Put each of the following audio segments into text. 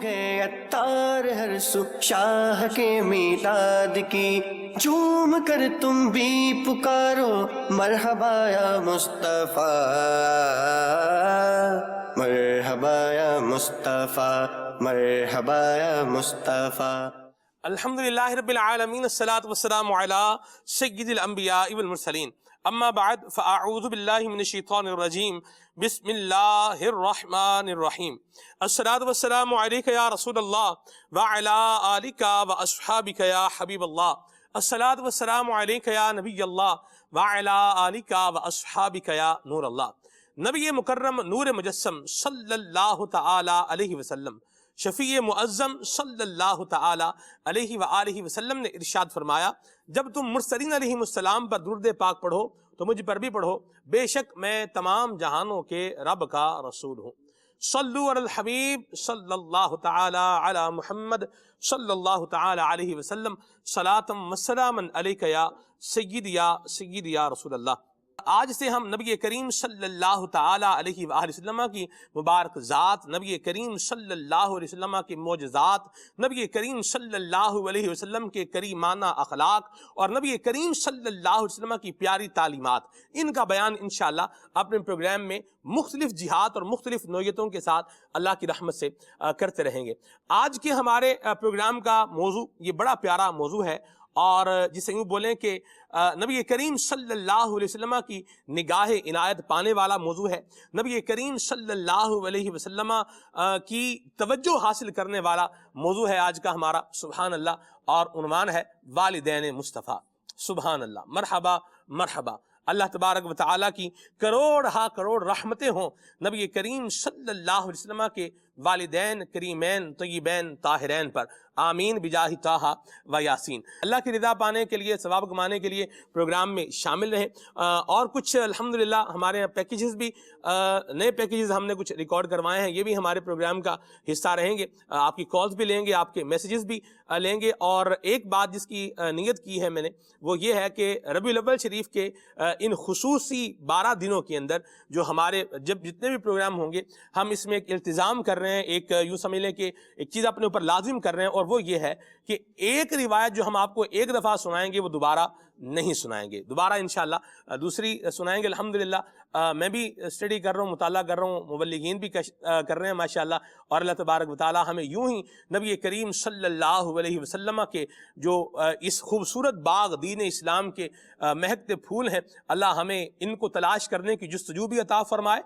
گئے عطار ہر سو شاہ کے میلاد کی، جھوم کر تم بھی پکارو مرحبا یا مصطفیٰ، مرحبا یا مصطفیٰ، مرحبا یا مصطفیٰ۔ الحمدللہ رب العالمین، الصلاۃ والسلام علی سید الانبیاء والمرسلین، اما بعد فاعوذ باللہ من الشیطان الرجیم، بسم اللہ الرحمن الرحیم۔ الصلاۃ والسلام علیک یا رسول اللہ وعلی آلک واصحابک یا حبیب اللہ، الصلاۃ والسلام علیک یا نبی اللہ وعلی آلک واصحابک یا نور اللہ۔ نبی مکرم نور مجسم صلی اللہ تعالی علیہ وسلم، شفیع معظم صلی اللہ تعالی علیہ وآلہ وسلم نے ارشاد فرمایا، جب تم مرسلین علیہ السلام پر درود پاک پڑھو تو مجھ پر بھی پڑھو، بے شک میں تمام جہانوں کے رب کا رسول ہوں۔ صلو علی الحبیب صلی اللہ تعالی علی محمد صلی اللہ تعالی علیہ وسلم، صلاۃ و سلاما علیک یا سیدی یا رسول اللہ۔ آج سے ہم نبی کریم صلی اللہ تعالی علیہ وآلہ وسلم کی مبارک ذات، نبی کریم صلی اللہ علیہ وسلم کی معجزات، نبی کریم صلی اللہ علیہ وسلم کے کریمانہ اخلاق اور نبی کریم صلی اللہ علیہ وسلم کی پیاری تعلیمات، ان کا بیان انشاءاللہ اپنے پروگرام میں مختلف جہات اور مختلف نوعیتوں کے ساتھ اللہ کی رحمت سے کرتے رہیں گے۔ آج کے ہمارے پروگرام کا موضوع یہ بڑا پیارا موضوع ہے، اور جسے یوں بولیں کہ نبی کریم صلی اللہ علیہ وسلم کی نگاہ عنایت پانے والا موضوع ہے، نبی کریم صلی اللہ علیہ وسلم کی توجہ حاصل کرنے والا موضوع ہے آج کا ہمارا، سبحان اللہ، اور عنوان ہے والدین مصطفیٰ۔ سبحان اللہ، مرحبا مرحبا، اللہ تبارک و تعالیٰ کی کروڑ ہا کروڑ رحمتیں ہوں نبی کریم صلی اللہ علیہ وسلم کے والدین کریمین طیبین طاہرین پر، آمین بجاہ طٰہٰ و یاسین۔ اللہ کی رضا پانے کے لیے، ثواب کمانے کے لیے پروگرام میں شامل رہیں، اور کچھ الحمدللہ ہمارے یہاں پیکیجز بھی، نئے پیکیجز ہم نے کچھ ریکارڈ کروائے ہیں، یہ بھی ہمارے پروگرام کا حصہ رہیں گے۔ آپ کی کالز بھی لیں گے، آپ کے میسیجز بھی لیں گے، اور ایک بات جس کی نیت کی ہے میں نے، وہ یہ ہے کہ ربیع الاول شریف کے ان خصوصی 12 دنوں کے اندر جو ہمارے جتنے بھی پروگرام ہوں گے، ہم اس میں ایک التزام کر رہے ہیں، ایک یوں سمجھ لیں کہ ایک چیز اپنے اوپر لازم کر رہے ہیں، اور وہ یہ ہے کہ ایک روایت جو ہم آپ کو ایک دفعہ سنائیں گے وہ دوبارہ نہیں سنائیں گے، دوبارہ انشاءاللہ دوسری سنائیں گے۔ الحمدللہ میں بھی اسٹڈی کر رہا ہوں، مطالعہ کر رہا ہوں، مبلغین بھی کر رہے ہیں ماشاءاللہ، اور اللہ تبارک و تعالی ہمیں یوں ہی نبی کریم صلی اللہ علیہ وسلم کے جو اس خوبصورت باغ دین اسلام کے مہکتے پھول ہیں، اللہ ہمیں ان کو تلاش کرنے کی جستجو بھی عطا فرمائے،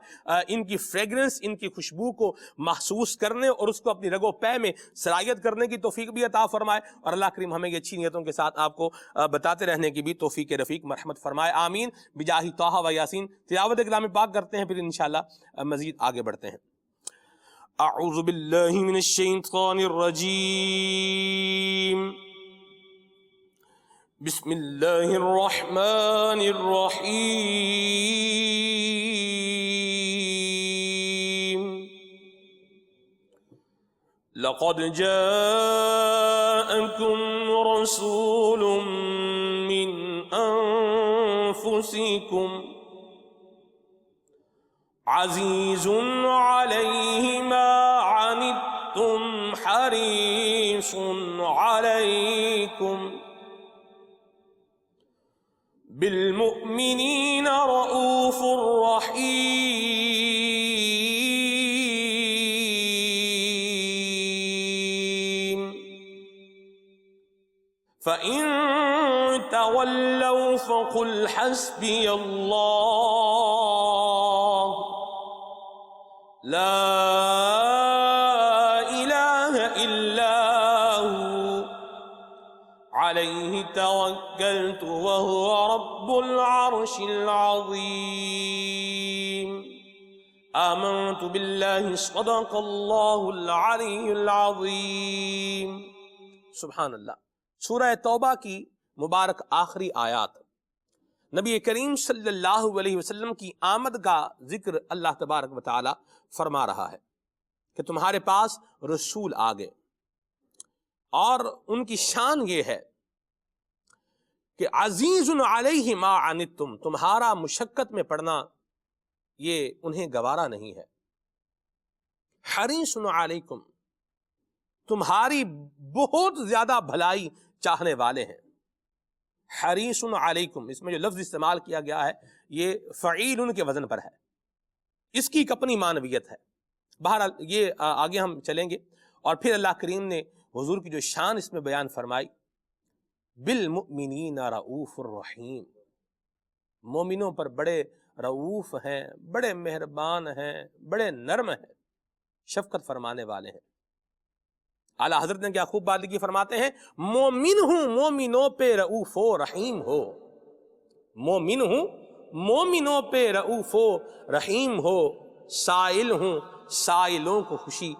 ان کی فریگرنس، ان کی خوشبو کو محسوس کرنے اور اس کو اپنی رگ و پے میں سرایت کرنے کی توفیق بھی عطا فرمائے، اور اللہ کریم ہمیں یہ اچھی نیتوں کے ساتھ آپ کو بتاتے رہنے کی بھی توفیق رفیق مرحمت فرمائے، آمین بجاہ طٰہٰ و یاسین۔ تلاوت کلام پاک کرتے ہیں، پھر انشاءاللہ مزید آگے بڑھتے ہیں۔ اعوذ باللہ من الشیطان الرجیم، بسم اللہ الرحمن الرحیم۔ لقد جاءکم رسول من انفسکم عزیز علیہ ما عنتم حریص علیکم بالمؤمنین رؤوف رحیم۔ فَإِن تَوَلَّوْا فَقُلْ حَسْبِيَ اللَّهُ لا الہ الا هو علیہ توکلت وهو رب العرش العظیم۔ آمنت باللہ صدق اللہ العلی العظیم۔ سبحان اللہ۔ سورہ توبہ کی مبارک آخری آیات، نبی کریم صلی اللہ علیہ وسلم کی آمد کا ذکر اللہ تبارک و تعالی فرما رہا ہے کہ تمہارے پاس رسول آ گئے، اور ان کی شان یہ ہے کہ عزیز علیہ ما عنتم، تمہارا مشقت میں پڑنا یہ انہیں گوارا نہیں ہے، حریص علیکم، تمہاری بہت زیادہ بھلائی چاہنے والے ہیں. حریص علیکم، اس میں جو لفظ استعمال کیا گیا ہے یہ فعیل کے وزن پر ہے، اس کی ایک اپنی معنویت ہے. بہرحال یہ آگے ہم چلیں گے. اور پھر اللہ کریم نے حضور کی جو شان اس میں بیان فرمائی، بالمؤمنین رؤوف الرحیم، مومنوں پر بڑے رؤوف ہیں، بڑے مہربان ہیں، بڑے نرم ہیں، شفقت فرمانے والے ہیں. اعلیٰ حضرت نے کیا خوب بات کی، فرماتے ہیں مومن ہوں مومنوں پہ رؤوف و رحیم ہو، مومن ہوں مومنوں پہ رؤوف و رحیم ہو، سائل ہوں سائلوں کو خوشی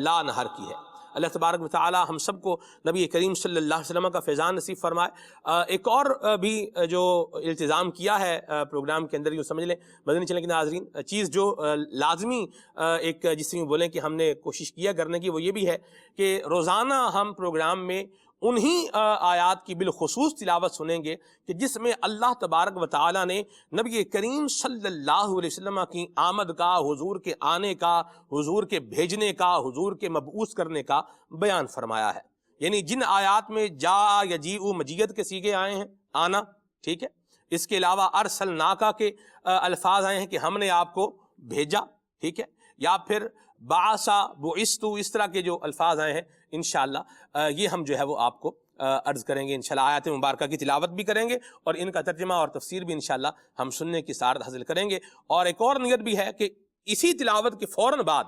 لا نہر کی ہے. اللہ تبارک و تعالی ہم سب کو نبی کریم صلی اللہ علیہ وسلم کا فیضان نصیب فرمائے. ایک اور بھی جو التزام کیا ہے پروگرام کے اندر، یوں سمجھ لیں مدنی چینل کے ناظرین، چیز جو لازمی ایک جس سے بولیں کہ ہم نے کوشش کیا کرنے کی، وہ یہ بھی ہے کہ روزانہ ہم پروگرام میں انہی آیات کی بالخصوص تلاوت سنیں گے کہ جس میں اللہ تبارک و تعالی نے نبی کریم صلی اللہ علیہ وسلم کی آمد کا، حضور کے آنے کا، حضور کے بھیجنے کا، حضور کے مبعوث کرنے کا بیان فرمایا ہے. یعنی جن آیات میں جا یجیء مجیت کے صیغے آئے ہیں، آنا، ٹھیک ہے، اس کے علاوہ ارسلناکا کے الفاظ آئے ہیں کہ ہم نے آپ کو بھیجا، ٹھیک ہے، یا پھر بعثا بعثت، اس طرح کے جو الفاظ آئے ہیں انشاءاللہ یہ ہم جو ہے وہ آپ کو عرض کریں گے. انشاءاللہ آیات مبارکہ کی تلاوت بھی کریں گے اور ان کا ترجمہ اور تفسیر بھی انشاءاللہ ہم سننے کی سعادت حاصل کریں گے. اور ایک اور نیت بھی ہے کہ اسی تلاوت کے فوراً بعد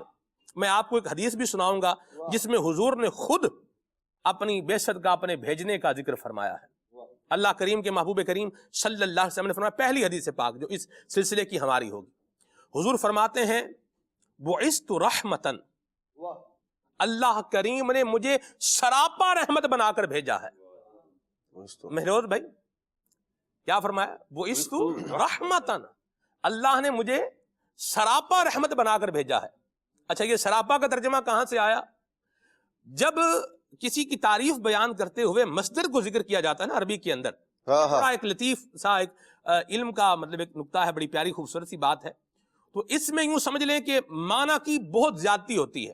میں آپ کو ایک حدیث بھی سناؤں گا جس میں حضور نے خود اپنی بعثت کا، اپنے بھیجنے کا ذکر فرمایا ہے. اللہ کریم کے محبوب کریم صلی اللہ علیہ وسلم نے فرمایا، پہلی حدیث پاک جو اس سلسلے کی ہماری ہوگی، حضور فرماتے ہیں بعثت رحمتن، اللہ کریم نے مجھے سراپا رحمت بنا کر بھیجا ہے. مہروز بھائی کیا فرمایا؟ بعثت رحمتن، اللہ نے مجھے سراپا رحمت بنا کر بھیجا ہے. اچھا، یہ سراپا کا ترجمہ کہاں سے آیا؟ جب کسی کی تعریف بیان کرتے ہوئے مصدر کو ذکر کیا جاتا ہے نا عربی کے اندر، بڑا ایک لطیف سا ایک علم کا مطلب ایک نکتہ ہے، بڑی پیاری خوبصورت سی بات ہے. تو اس میں یوں سمجھ لیں کہ معنی کی بہت زیادتی ہوتی ہے.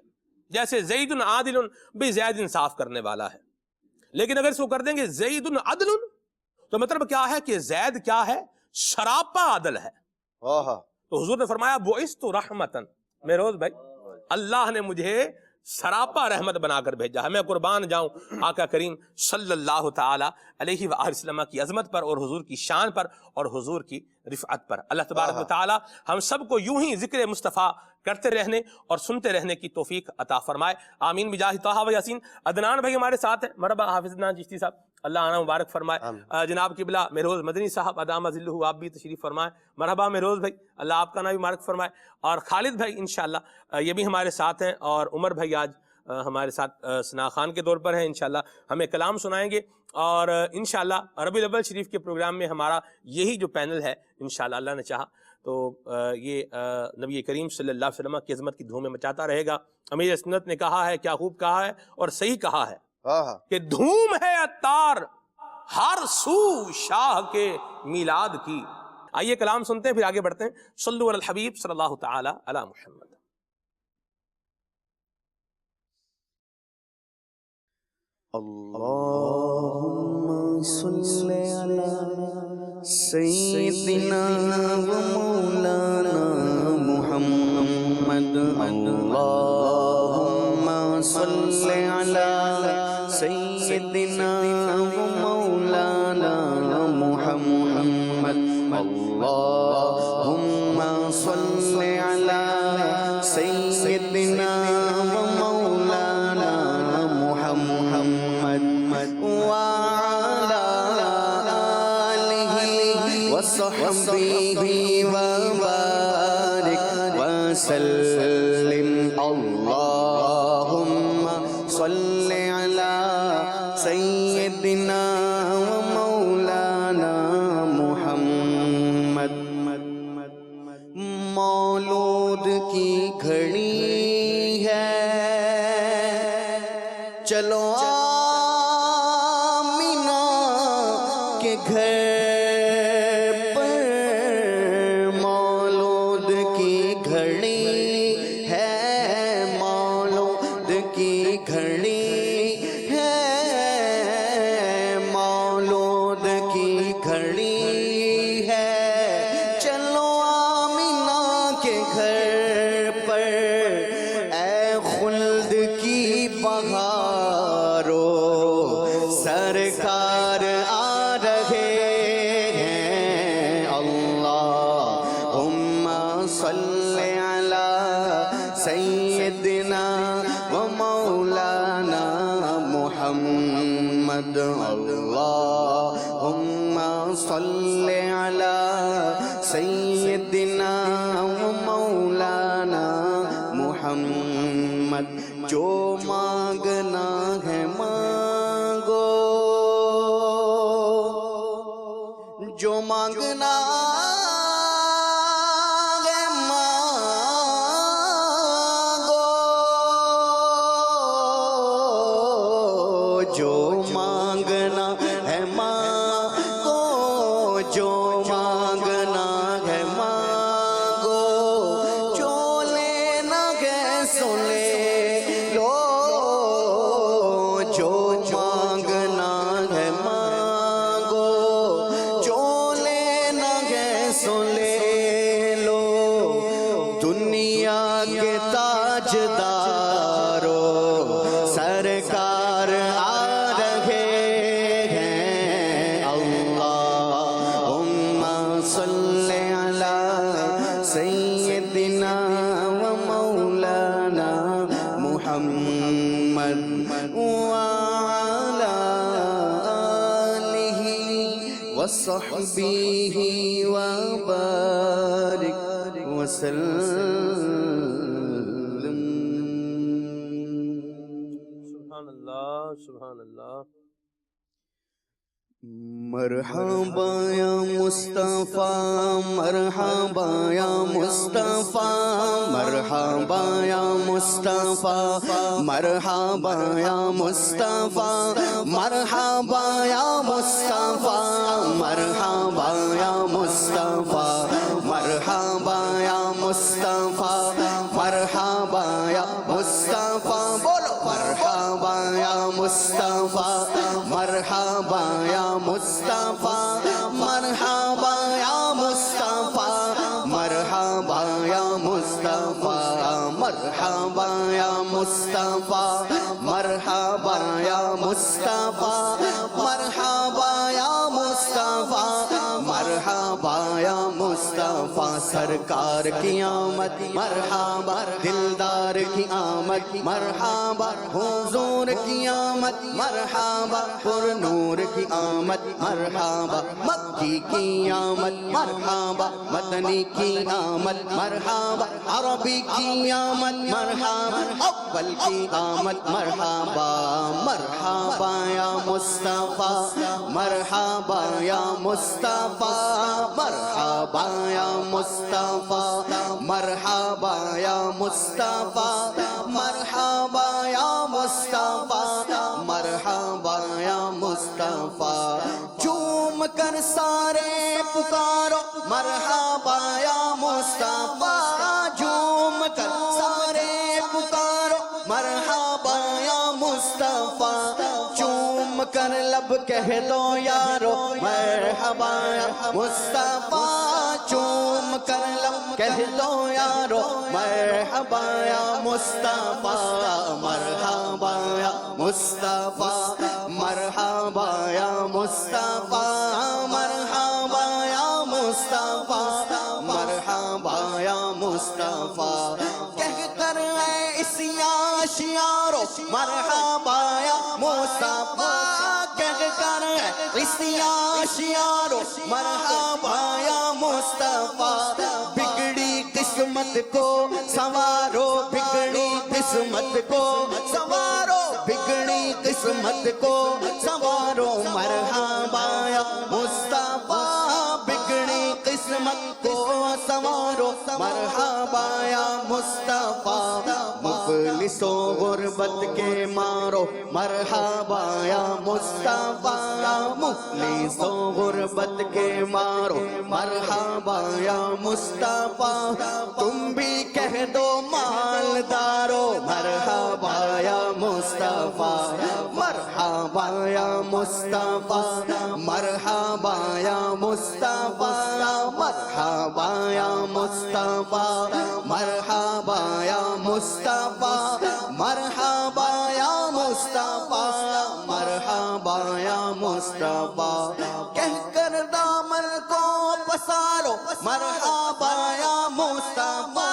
جیسے زید عادل، بھئی زید انصاف کرنے والا ہے، لیکن اگر اس کو کر دیں گے زید عدل تو مطلب کیا ہے کہ زید کیا ہے؟ سراپا عدل ہے. تو حضور نے فرمایا بعثت رحمتن، مہروز بھائی اللہ نے مجھے سراپا رحمت بنا کر بھیجا ہے. میں قربان جاؤں آقا کریم صلی اللہ تعالی علیہ وآلہ وسلم کی عظمت پر اور حضور کی شان پر اور حضور کی رفعت پر. اللہ تبارک و تعالی ہم سب کو یوں ہی ذکر مصطفیٰ کرتے رہنے اور سنتے رہنے کی توفیق عطا فرمائے. آمین بجاہ طہ و یاسین. عدنان بھائی ہمارے ساتھ ہیں، مرحبا. حافظ عدنان چشتی صاحب اللہ آنا مبارک فرمائے. جناب قبلہ مہروز مدنی صاحب ادامہ ذلہ، آپ بھی تشریف فرمائے. مرحبا مہروز بھائی، اللہ آپ کا نام بھی مبارک فرمائے. اور خالد بھائی انشاءاللہ یہ بھی ہمارے ساتھ ہیں. اور عمر بھائی آج ہمارے ساتھ ثنا خان کے طور پر ہیں، انشاءاللہ ہمیں کلام سنائیں گے. اور انشاءاللہ ربیع الاول شریف کے پروگرام میں ہمارا یہی جو پینل ہے انشاءاللہ اللہ نے چاہا تو یہ نبی کریم صلی اللہ علیہ وسلم کی عظمت کی دھوم مچاتا رہے گا. امیر سنت نے کہا ہے، کیا خوب کہا ہے اور صحیح کہا ہے کہ دھوم ہے عطار ہر سو شاہ کے میلاد کی. آئیے کلام سنتے ہیں پھر آگے بڑھتے ہیں. صلو علی الحبیب صلی اللہ تعالی علی محمد. اللهم صل على سيدنا ومولانا محمد. اللهم صل على سيدنا ومولانا محمد. اللهم صل على سيدنا ومولانا محمد وعلى آله وصحبه وبارك وسلم. اللهم صل على سيدنا ومولانا محمد. مولود کی گھڑی ہے، چلو آمینہ کے گھر پر. مولود کی گھڑی ہے، مولود کی گھڑی بہارو سرکار آ رہے ہیں اللہم صلی علی سیدنا و مولانا محمد اللہم صلی علی سیدنا و مولانا محمد جو مانگنا ہے مانگو جو مانگنا ہے مانگو جو مانگنا ہے مانگو جو مانگنا ہے مانگو جو لینا ہے سو لے لو جو مانگنا ہے مانگو جو لینا ہے سو لے لو دنیا کے تاجدارو سرکار آ رہے ہیں اللہم صلی علی سیدنا و مولانا محمد وعلی آلہ وصحبہ وبارک وسلم سبحان اللہ سبحان اللہ. مرحبا یا مصطفیٰ مرحبا یا مصطفیٰ مرحبا یا مصطفیٰ مرحبا یا مصطفیٰ مرحبا یا مصطفیٰ مرحبا یا مصطفیٰ مرحبا یا مصطفیٰ مرحبا یا مصطفیٰ بولو مرحبا یا مصطفیٰ مرحبا یا مصطفیٰ مرحبا یا مصطفیٰ مرحبا یا مصطفیٰ مرحبا یا مصطفیٰ مرحبا یا مصطفیٰ مرحبا یا مصطفیٰ مرحبا یا مصطفیٰ سرکار کی آمد مرحبا دلدار کی آمد مرحبا حضور کی آمد مرحبا پر نور کی آمد مرحبا مکی کی آمد مرحبا مدنی کی آمد مرحبا عربی کی آمد مرحبا اول کی آمد مرحبا مرحبا یا مصطفیٰ مرحبا یا مصطفیٰ مرحبا یا مصطفیٰ مرحبا یا مصطفیٰ مرحبا یا مصطفیٰ مرحبا یا مصطفیٰ چوم کر سارے پکارو مرحبا یا مصطفیٰ جھوم کر سارے پکارو مرحبا یا مصطفیٰ چوم کر لب کہہ دو یارو مرحبا یا مصطفیٰ چوم کر لب کہہ دو یارو مرحبا یا مصطفیٰ مرحبا یا مصطفیٰ مرحبا یا مصطفیٰ مرحبا یا مصطفیٰ مرحبا یا مصطفیٰ کہہ کر اے اسی آشیارو مرحبا یا مصطفیٰ کہہ کر اے اسی آشیارو مرحبا یا مصطفیٰ بگڑی قسمت کو سنوارو بگڑی قسمت کو سنوارو بگڑی قسمت کو سنوارو مرحبا یا مصطفیٰ بگڑی قسمت کو سنوارو مرحبا یا مصطفیٰ مفلس و غربت کے مارو مرحبا یا مصطفیٰ مفلس و غربت کے مارو مرحبا یا مصطفیٰ تم بھی کہہ دو مالدارو مرحبا یا مصطفیٰ مرحبا یا مصطفیٰ مرحبا یا مصطفیٰ مرحبا یا مصطفیٰ مرحبا یا مصطفیٰ مرحبا یا مصطفیٰ مرحبا یا مصطفیٰ کہہ کر دامن کو پسارو مرحبا یا مصطفیٰ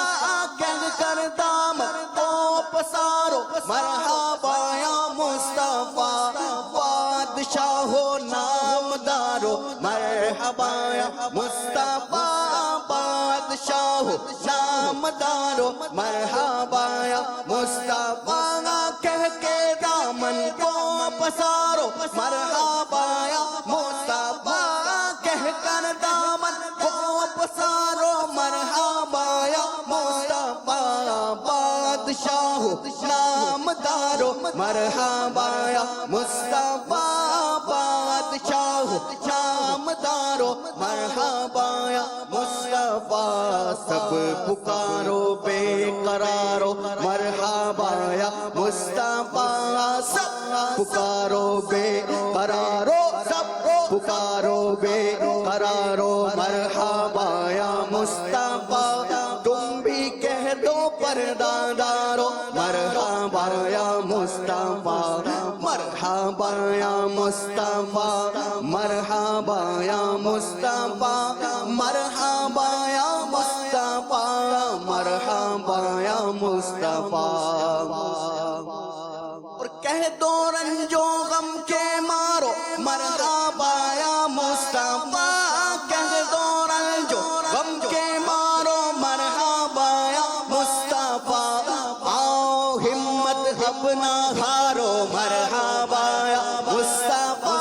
کہہ کر دامن کو پسارو مرحبا یا مصطفیٰ بادشاہ و نامدارو مرحبا یا مصطفیٰ بادشاہ و نامدارو مرحبا یا مصطفیٰ کہہ کے دامن کو پسارو مرحبا یا مصطفیٰ کہہ کر دامن کو پسارو مرحبا یا مصطفیٰ بادشاہ نامدارو مرحبا یا مصطفیٰ بادشاہ نامدارو مرحبا یا مصطفیٰ سب پکارو بے قرارو مرحبا یا مصطفیٰ سب پکارو بے قرارو سب پکارو بے قرارو مرحبا یا مصطفیٰ تم بھی کہہ دو پردہ دارو مرحبا یا مصطفیٰ مرحبا یا مصطفیٰ مرحبا یا مصطفیٰ مرحبا یا مصطفیٰ مرحبا یا مصطفیٰ اور کہہ دو رنجو غم کے مارو مرحبا یا مصطفیٰ کہہ دو رنجو غم کے مارو مرحبا یا مصطفیٰ آؤ ہمت اپنا ہارو مرحبا یا مصطفیٰ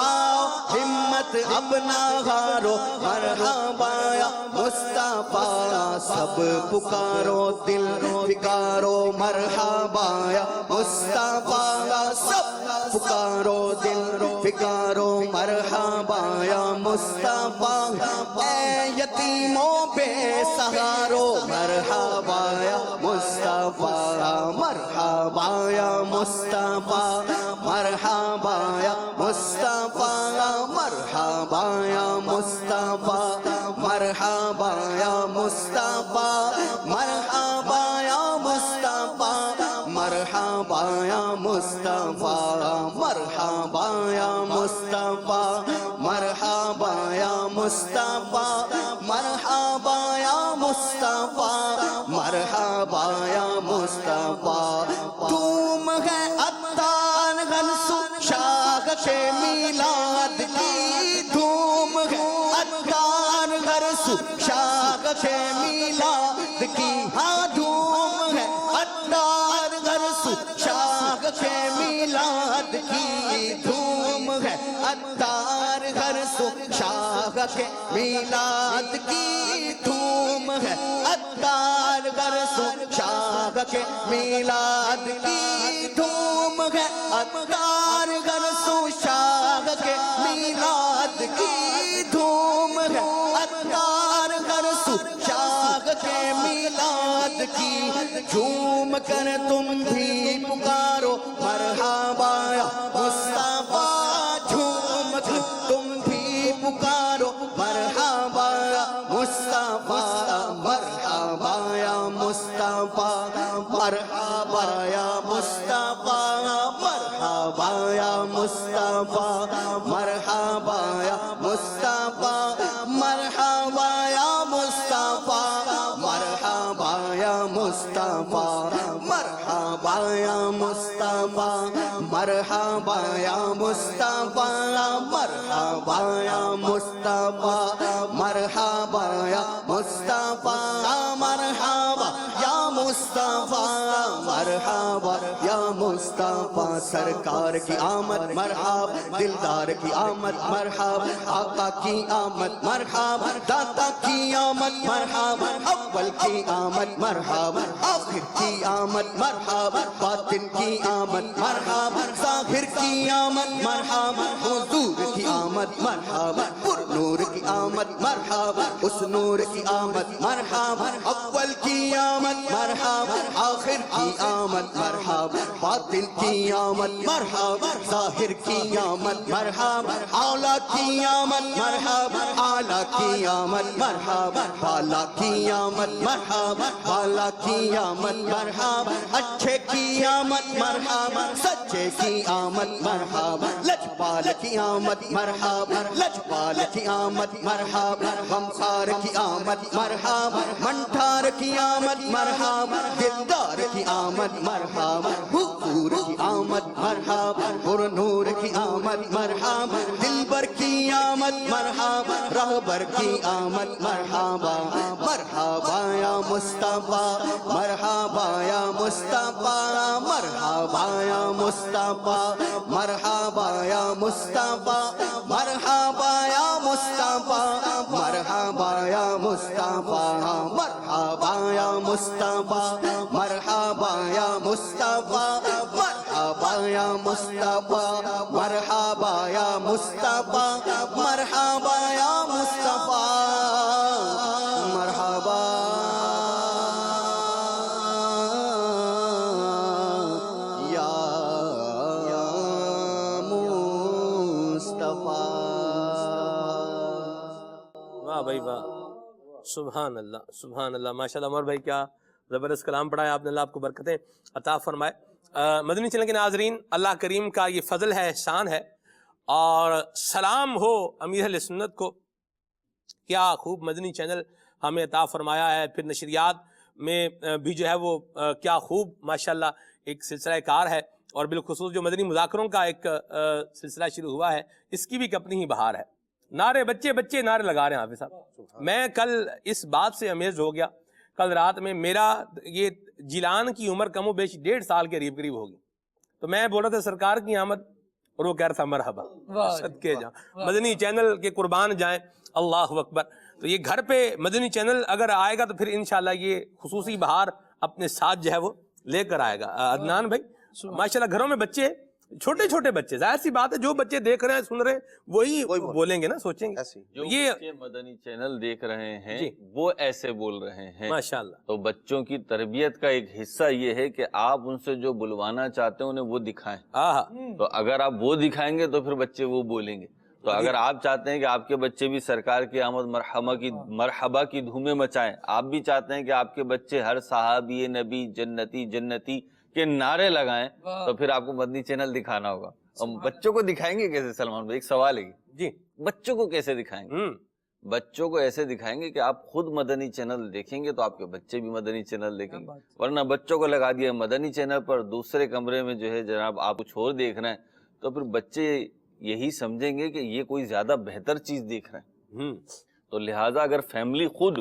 آؤ ہمت اپنا ہارو مرحبا یا مصطفیٰ سب پکارو دل پکارو مرحبا یا مصطفیٰ سب پکارو دل پکارو مرحبا یا مصطفیٰ اے یتیموں بے سہارو مرحبا یا مصطفیٰ مرحبا یا مصطفیٰ مرحبا یا مصطفیٰ مرحبا یا مصطفیٰ مرحبا یا مصطفیٰ مرحبا یا مصطفیٰ مرحبا یا مصطفیٰ مرحبا یا مصطفیٰ مرحبا یا مصطفیٰ مرحبا یا مصطفیٰ مرحبا یا مصطفیٰ تم ہے عطار غنسو شاہ کے میلاد کی دھوم ہے عطار غنسو شاہ کے میلاد کی ہاں دھوم ہے عطار غنسو شاہ کے میلاد کی دھوم ہے عطار غنسو شاہ کے میلاد کی دھوم ہے عطار غنسو شاہ کے میلاد کی دھوم ہے عطار غنسو شاہ کے میلاد کی دھوم ہے عطار غنسو شاہ کے میلاد کی جھوم کر تم بھی پکارو مرحبا یا مصطفیٰ جھوم کر تم بھی پکارو مرحبا یا مصطفیٰ مرحبا یا مصطفیٰ مرحبا یا مصطفیٰ مرحبا یا مصطفیٰ مرحبا یا مصطفیٰ مرحبا یا مصطفیٰ مرحبا یا مصطفیٰ مرحبا یا مصطفیٰ مرحبا یا مصطفیٰ مرحبا یا مصطفیٰ مرحبا یا مصطفیٰ مرحبا یا مصطفیٰ مرحبا یا مصطفیٰ سرکار کی آمد مرحبا دلدار کی آمد مرحبا آقا کی آمد مرحبا داتا کی آمد مرحبا اول کی آمد مرحبا آخر کی آمد مرحبا باطن کی آمد مرحبا ظاہر کی آمد مرحبا حضور کی آمد مرحبا پر نور کی آمد مرحبا اس نور کی آمد مرحبا اول کی آمد مرحبا آخر کی آمد مرحبا باطن کی آمد مرحبا ظاہر کی آمد مرحبا اعلیٰ کی آمد مرحبا اعلیٰ کی آمد مرحبا بالا کی آمد مرحبا بالا کی آمد مرحبا اچھے کی آمد مرحبا سچے کی آمد مرحبا لجپال کی آمد مرحبا لجپال کی آمد مرحبا غمخوار کی آمد مرحبا منٹھار کی آمد مرحبا دلدار کی آمد مرحبا حضور کی آمد مرحبا پر نور کی آمد مرحبا دلبر کی آمد مرحبا رہبر کی آمد مرحبا مرحبا یا مصطفیٰ مرحبا یا مصطفیٰ مرحبا یا مصطفیٰ مرحبا یا مصطفیٰ مرحبا یا مصطفیٰ مرحبا یا مصطفیٰ مرحبا یا مصطفیٰ مرحبا یا مصطفیٰ مرحبا یا مصطفیٰ مرحبا یا مصطفیٰ مرحبا یا مصطفیٰ مرحبا واہ بھائی واہ، سبحان اللہ سبحان اللہ، ماشاءاللہ عمر بھائی کیا زبردست کلام پڑھایا آپ نے، اللہ آپ کو برکتیں عطا فرمائے۔ مدنی چینل کے ناظرین، اللہ کریم کا یہ فضل ہے، احسان ہے، اور سلام ہو امیر اہل سنت کو، کیا خوب مدنی چینل ہمیں عطا فرمایا ہے۔ پھر نشریات میں بھی جو ہے وہ کیا خوب ماشاءاللہ ایک سلسلہ کار ہے، اور بالخصوص جو مدنی مذاکروں کا ایک سلسلہ شروع ہوا ہے، اس کی بھی ایک اپنی ہی بہار ہے۔ نعرے بچے بچے نعرے لگا رہے ہیں حافظ صاحب۔ میں کل اس بات سے امیز ہو گیا، کل رات میں میرا یہ جیلان کی عمر کم و بیش 1.5 سال کے قریب ہوگی، تو میں بول رہا تھا سرکار کی آمد، اور وہ کہہ رہا تھا مرحبا، صدقے جائیں مدنی چینل کے قربان جائیں، اللہ اکبر۔ تو یہ گھر پہ مدنی چینل اگر آئے گا تو پھر انشاءاللہ یہ خصوصی بہار اپنے ساتھ جو ہے وہ لے کر آئے گا۔ عدنان بھائی ماشاءاللہ گھروں میں بچے، چھوٹے چھوٹے بچے، ظاہر سی بات ہے جو بچے دیکھ رہے ہیں سن رہے ہیں وہی بولیں گے نا، سوچیں گے۔ جو یہ بچے مدنی چینل دیکھ رہے ہیں جی، وہ ایسے بول رہے ہیں ماشاءاللہ۔ تو بچوں کی تربیت کا ایک حصہ یہ ہے کہ آپ ان سے جو بلوانا چاہتے ہیں انہیں وہ دکھائیں، تو اگر آپ وہ دکھائیں گے تو پھر بچے وہ بولیں گے۔ تو اگر آپ چاہتے ہیں کہ آپ کے بچے بھی سرکار کی آمد مرحبا کی دھومیں مچائیں، آپ بھی چاہتے ہیں کہ آپ کے بچے ہر صحابی نبی جنتی جنتی کے نعرے لگائیں، تو پھر آپ کو مدنی چینل دکھانا ہوگا۔ اور بچوں کو دکھائیں گے کیسے سلمان بھائی؟ ایک سوال ہے جی، بچوں کو کیسے دکھائیں گے؟ بچوں کو ایسے دکھائیں گے کہ آپ خود مدنی چینل دیکھیں گے تو آپ کے بچے بھی مدنی چینل دیکھیں گے، ورنہ بچوں کو لگا دیا مدنی چینل پر، دوسرے کمرے میں جو ہے جناب آپ کچھ اور دیکھ رہے ہیں، تو پھر بچے یہی سمجھیں گے کہ یہ کوئی زیادہ بہتر چیز دیکھ رہے ہیں۔ تو لہٰذا اگر فیملی خود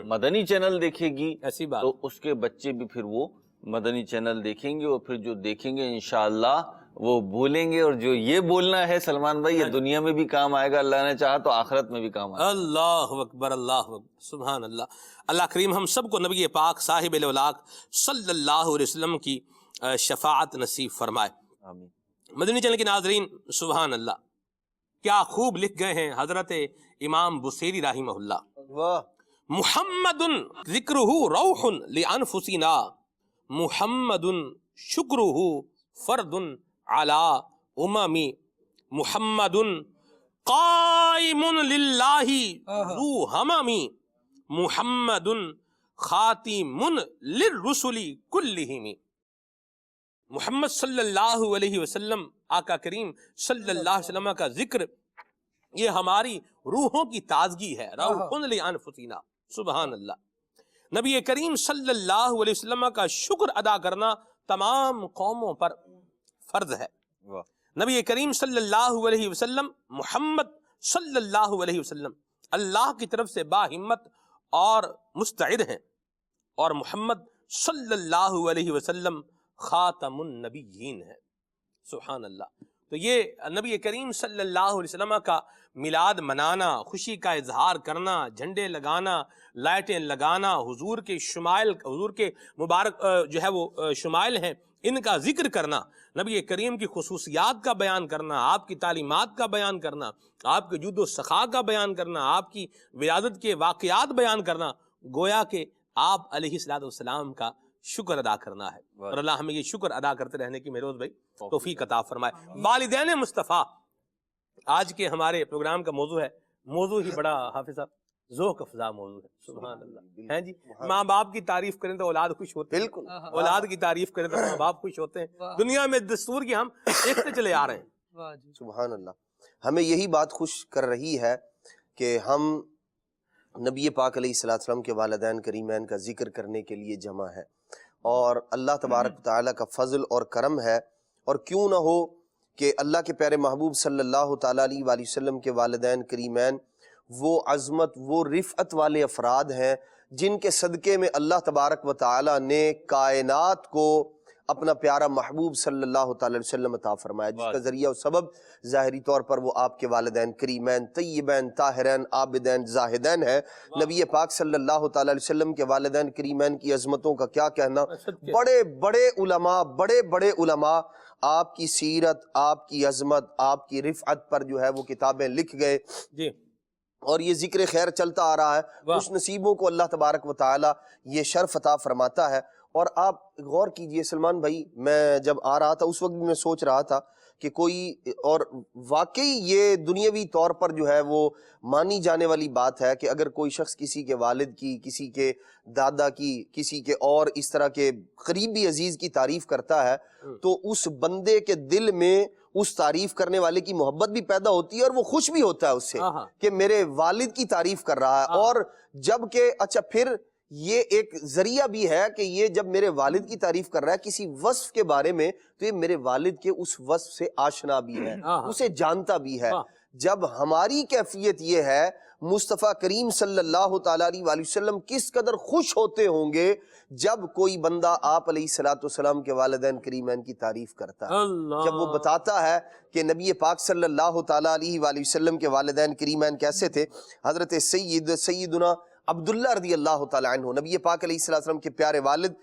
مدنی چینل دیکھے گی ایسی بات، تو اس کے بچے بھی پھر وہ مدنی چینل دیکھیں گے، اور پھر جو دیکھیں گے انشاءاللہ وہ بولیں گے، اور جو یہ بولنا ہے سلمان بھائی یہ دنیا میں بھی کام آئے گا، اللہ نے چاہا تو آخرت میں بھی کام آئے گا۔ اللہ اکبر اللہ اکبر، سبحان اللہ۔ اللہ کریم ہم سب کو نبی پاک صاحب الاولاق صلی اللہ علیہ وسلم کی شفاعت نصیب فرمائے، آمین۔ مدنی چینل کے ناظرین سبحان اللہ، کیا خوب لکھ گئے ہیں حضرت امام بصیری رحمہ اللہ، محمد ذکرہ روح لانفسنا، محمد شکرہ فرد علی اممی، محمد قائم للہ ذو ہممی، محمد خاتم للرسل کلہم۔ محمد صلی اللہ علیہ وسلم، آقا کریم صلی اللہ علیہ وسلم کا ذکر یہ ہماری روحوں کی تازگی ہے، روح لانفسنا، سبحان اللہ۔ نبی کریم صلی اللہ علیہ وسلم کا شکر ادا کرنا تمام قوموں پر فرض ہے۔ نبی کریم صلی اللہ علیہ وسلم، محمد صلی اللہ علیہ وسلم اللہ کی طرف سے باہمت اور مستعد ہیں، اور محمد صلی اللہ علیہ وسلم خاتم النبیین ہے، سبحان اللہ۔ تو یہ نبی کریم صلی اللہ علیہ وسلم کا میلاد منانا، خوشی کا اظہار کرنا، جھنڈے لگانا، لائٹیں لگانا، حضور کے شمائل، حضور کے مبارک جو ہے وہ شمائل ہیں، ان کا ذکر کرنا، نبی کریم کی خصوصیات کا بیان کرنا، آپ کی تعلیمات کا بیان کرنا، آپ کے جود و سخا کا بیان کرنا، آپ کی ولادت کے واقعات بیان کرنا، گویا کہ آپ علیہ السلام کا شکر ادا کرنا ہے، اور اللہ ہمیں یہ شکر ادا کرتے رہنے کی مہروز بھائی توفیق عطا فرمائے۔ والدین مصطفیٰ آج کے ہمارے پروگرام کا موضوع ہے، موضوع ہی بڑا حافظ صاحب ذوق افزا موضوع ہے. سبحان اللہ. ہیں جی, ماں باپ کی تعریف کریں تو اولاد خوش ہوتے ہیں, بالکل. اولاد کی تعریف کریں تو ماں باپ خوش ہوتے ہیں. دنیا میں دستور کی ہم دیکھتے چلے آ رہے ہیں. سبحان اللہ. ہمیں یہی بات خوش کر رہی ہے کہ ہم نبی پاک علیہ الصلوۃ والسلام کے والدین کریمین کا ذکر کرنے کے لیے جمع ہے, اور اللہ تبارک تعالیٰ کا فضل اور کرم ہے. اور کیوں نہ ہو کہ اللہ کے پیارے محبوب صلی اللہ تعالیٰ علیہ وآلہ وسلم کے والدین کریمین وہ عظمت, وہ رفعت والے افراد ہیں جن کے صدقے میں اللہ تبارک و تعالیٰ نے کائنات کو اپنا پیارا محبوب صلی اللہ تعالی وسلم عطا فرمایا, جس کا ذریعہ و سبب ظاہری طور پر وہ آپ کے والدین کریمین طیبین طاہرین عابدین زاہدین ہے. نبی پاک صلی اللہ تعالی علیہ وسلم کے والدین کریمین کی عظمتوں کا کیا کہنا. بڑے بڑے علماء آپ کی سیرت, آپ کی عظمت, آپ کی رفعت پر جو ہے وہ کتابیں لکھ گئے جی, اور یہ ذکر خیر چلتا آ رہا ہے. خوش نصیبوں کو اللہ تبارک و تعالی یہ شرف عطا فرماتا ہے. اور آپ غور کیجئے سلمان بھائی, میں جب آ رہا تھا اس وقت بھی میں سوچ رہا تھا کہ کوئی, اور واقعی یہ دنیاوی طور پر جو ہے وہ مانی جانے والی بات ہے کہ اگر کوئی شخص کسی کے والد کی, کسی کے دادا کی, کسی کے اور اس طرح کے قریبی عزیز کی تعریف کرتا ہے تو اس بندے کے دل میں اس تعریف کرنے والے کی محبت بھی پیدا ہوتی ہے, اور وہ خوش بھی ہوتا ہے اس سے کہ میرے والد کی تعریف کر رہا ہے. اور جب کہ اچھا پھر یہ ایک ذریعہ بھی ہے کہ یہ جب میرے والد کی تعریف کر رہا ہے کسی وصف کے بارے میں, تو یہ میرے والد کے اس وصف سے آشنا بھی ہے, اسے جانتا بھی ہے. جب ہماری کیفیت یہ ہے, مصطفیٰ کریم صلی اللہ تعالیٰ علیہ وآلہ وسلم کس قدر خوش ہوتے ہوں گے جب کوئی بندہ آپ علیہ الصلوۃ والسلام کے والدین کریمین کی تعریف کرتا ہے, جب وہ بتاتا ہے کہ نبی پاک صلی اللہ تعالیٰ علیہ وآلہ وسلم کے والدین کریمین کیسے تھے. حضرت سیدنا عبداللہ رضی اللہ تعالیٰ عنہ, نبی پاک علیہ السلام کے پیارے والد,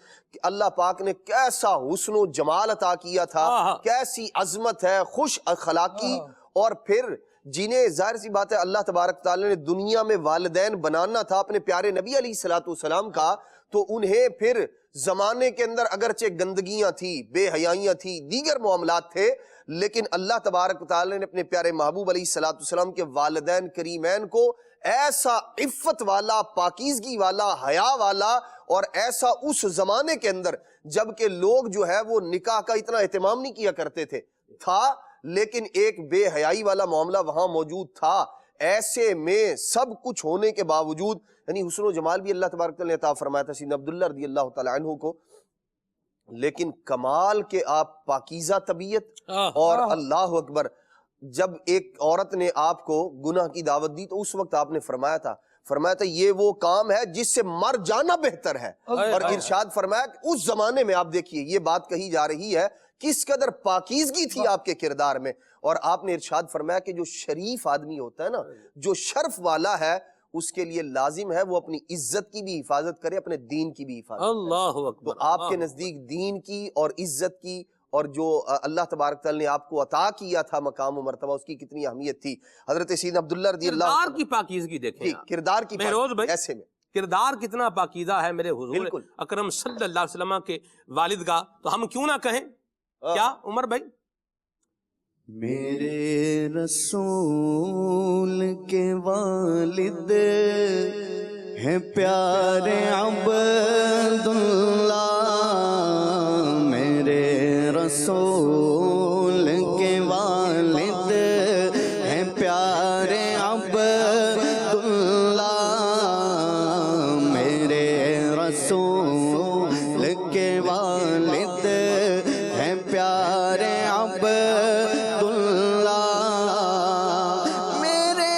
اللہ پاک نے کیسا حسن و جمال عطا کیا تھا, کیسی عظمت ہے, خوش اخلاقی. اور پھر جنہیں ظاہر سی بات ہے اللہ تبارک تعالیٰ نے دنیا میں والدین بنانا تھا اپنے پیارے نبی علیہ الصلوۃ والسلام کا, تو انہیں پھر زمانے کے اندر اگرچہ گندگیاں تھی, بے حیائیاں تھی, دیگر معاملات تھے, لیکن اللہ تبارک تعالیٰ نے اپنے پیارے محبوب علیہ الصلوۃ والسلام کے والدین کریمین کو ایسا عفت والا, پاکیزگی والا, حیا والا, اور ایسا اس زمانے کے اندر جبکہ لوگ جو ہے وہ نکاح کا اتنا اہتمام نہیں کیا کرتے تھا, لیکن ایک بے حیائی والا معاملہ وہاں موجود تھا. ایسے میں سب کچھ ہونے کے باوجود یعنی حسن و جمال بھی اللہ تبارک تعالیٰ نے عطا فرمایا تھا سیدنا عبداللہ رضی اللہ تعالیٰ عنہ کو, لیکن کمال کے آپ پاکیزہ طبیعت. اور اللہ اکبر, جب ایک عورت نے آپ کو گناہ کی دعوت دی تو اس وقت آپ نے فرمایا تھا یہ وہ کام ہے جس سے مر جانا بہتر ہے. اور ارشاد فرمایا کہ اس زمانے میں آپ دیکھیے یہ بات کہی جا رہی ہے کس قدر پاکیزگی تھی آپ کے کردار میں, اور آپ نے ارشاد فرمایا کہ جو شریف آدمی ہوتا ہے نا, جو شرف والا ہے, اس کے لیے لازم ہے وہ اپنی عزت کی بھی حفاظت کرے, اپنے دین کی بھی حفاظت. اللہ اکبر. تو آپ کے نزدیک دین کی اور عزت کی اور جو اللہ تبارک تعالیٰ نے آپ کو عطا کیا تھا مقام و مرتبہ, اس کی کتنی اہمیت تھی. حضرت سیدنا عبداللہ رضی اللہ عنہ کردار کی پاکیزگی دیکھیں, کردار کی ایسے میں کردار کتنا پاکیزہ ہے میرے حضور اکرم صلی اللہ علیہ وسلم کے والد کا, تو ہم کیوں نہ کہیں. کیا عمر بھائی؟ میرے رسول کے والد ہیں پیارے عبداللہ, میرے رسول کے والد ہیں پیارے عبداللہ, میرے رسول کے والد ہیں پیارے عبداللہ, میرے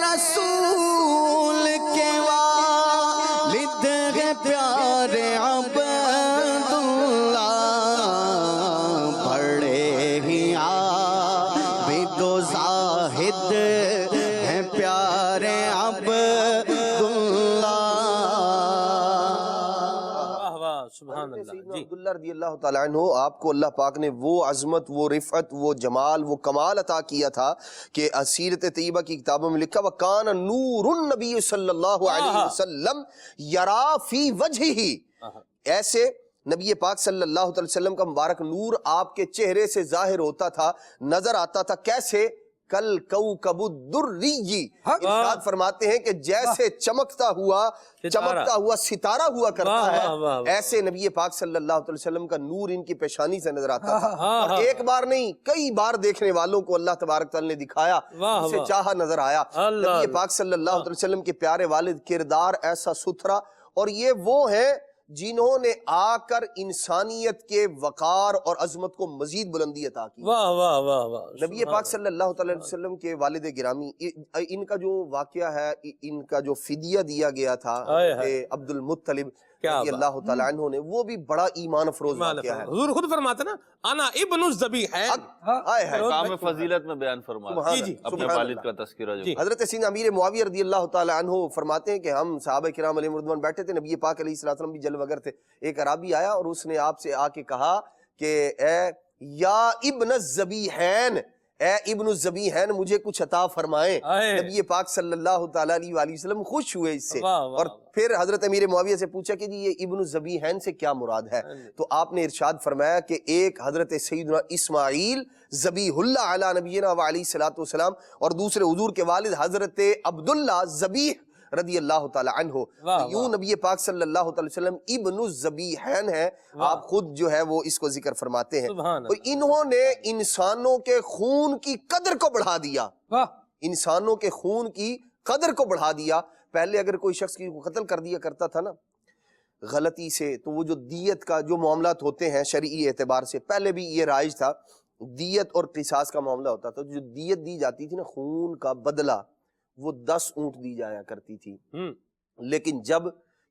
رسول کے والد ہیں پیارے عبداللہ, بڑے ہی عابد و زاہد ہیں پیارے عبداللہ. سبحان اللہ. سیدنا عبداللہ رضی اللہ تعالیٰ عنہ, آپ کو اللہ پاک نے وہ عظمت, وہ رفعت, وہ جمال, وہ کمال عطا کیا تھا کہ سیرت طیبہ کی کتابوں میں لکھا وَكَانَ نُورُ النَّبِيِّ صلی اللہ علیہ وسلم يَرَى فِي وَجْهِهِ, ایسے نبی پاک صلی اللہ علیہ وسلم کا مبارک نور آپ کے چہرے سے ظاہر ہوتا تھا, نظر آتا تھا. کیسے کل کوکب الدری، ارشاد فرماتے ہیں کہ جیسے چمکتا ہوا ستارہ ہوا کرتا ہے، ایسے نبی پاک صلی اللہ علیہ وسلم کا نور ان کی پیشانی سے نظر آتا تھا، اور ایک بار نہیں کئی بار دیکھنے والوں کو اللہ تبارک تعالی نے دکھایا، اسے چاہا نظر آیا۔ نبی پاک صلی اللہ علیہ وسلم کے پیارے والد کردار ایسا ستھرا، اور یہ وہ ہیں جنہوں نے آ کر انسانیت کے وقار اور عظمت کو مزید بلندی عطا کی۔ واہ واہ واہ واہ، نبی پاک صلی اللہ علیہ وسلم کے والد گرامی، ان کا جو واقعہ ہے، ان کا جو فدیہ دیا گیا تھا عبد المطلب رضی اللہ تعالیٰ عنہ نے، وہ بھی بڑا ایمان افروز واقعہ ہے۔ حضور خود فرماتے نا انا ابن الذبیحین، مقام فضیلت میں بیان فرماتے ہیں اپنے والد کا تذکرہ۔ جو حضرت سیدنا امیر معاویہ رضی اللہ تعالیٰ عنہ فرماتے ہیں کہ ہم صحابہ کرام علیہ رضوان بیٹھے تھے، نبی پاک علیہ الصلوۃ والسلام بھی جل وگر تھے، ایک عرابی آیا اور اس نے آپ سے آ کے کہا کہ اے یا ابن الذبیحین، اے ابن الذبیحین مجھے کچھ عطا فرمائیں۔ نبی پاک صلی اللہ تعالیٰ علیہ وآلہ وسلم خوش ہوئے اس سے، اور پھر حضرت امیر معاویہ سے پوچھا کہ جی یہ ابن الذبیحین سے کیا مراد ہے؟ تو آپ نے ارشاد فرمایا کہ ایک حضرت سیدنا اسماعیل ذبیح اللہ علی نبینا وعلیہ الصلوۃ والسلام، اور دوسرے حضور کے والد حضرت عبداللہ ذبیح رضی اللہ تعالی عنہ۔ یوں نبی پاک صلی اللہ علیہ وسلم ابن الذبیحین ہیں، آپ خود جو ہے وہ اس کو ذکر فرماتے ہیں۔ تو انہوں نے انسانوں کے خون کی قدر کو بڑھا دیا، انسانوں کے خون کی قدر کو بڑھا دیا۔ پہلے اگر کوئی شخص کی قتل کر دیا کرتا تھا نا غلطی سے، تو وہ جو دیت کا جو معاملات ہوتے ہیں شرعی اعتبار سے، پہلے بھی یہ رائج تھا، دیت اور قصاص کا معاملہ ہوتا تھا، جو دیت دی جاتی تھی نا خون کا بدلہ، وہ 10 اونٹ دی جایا کرتی تھی۔ لیکن جب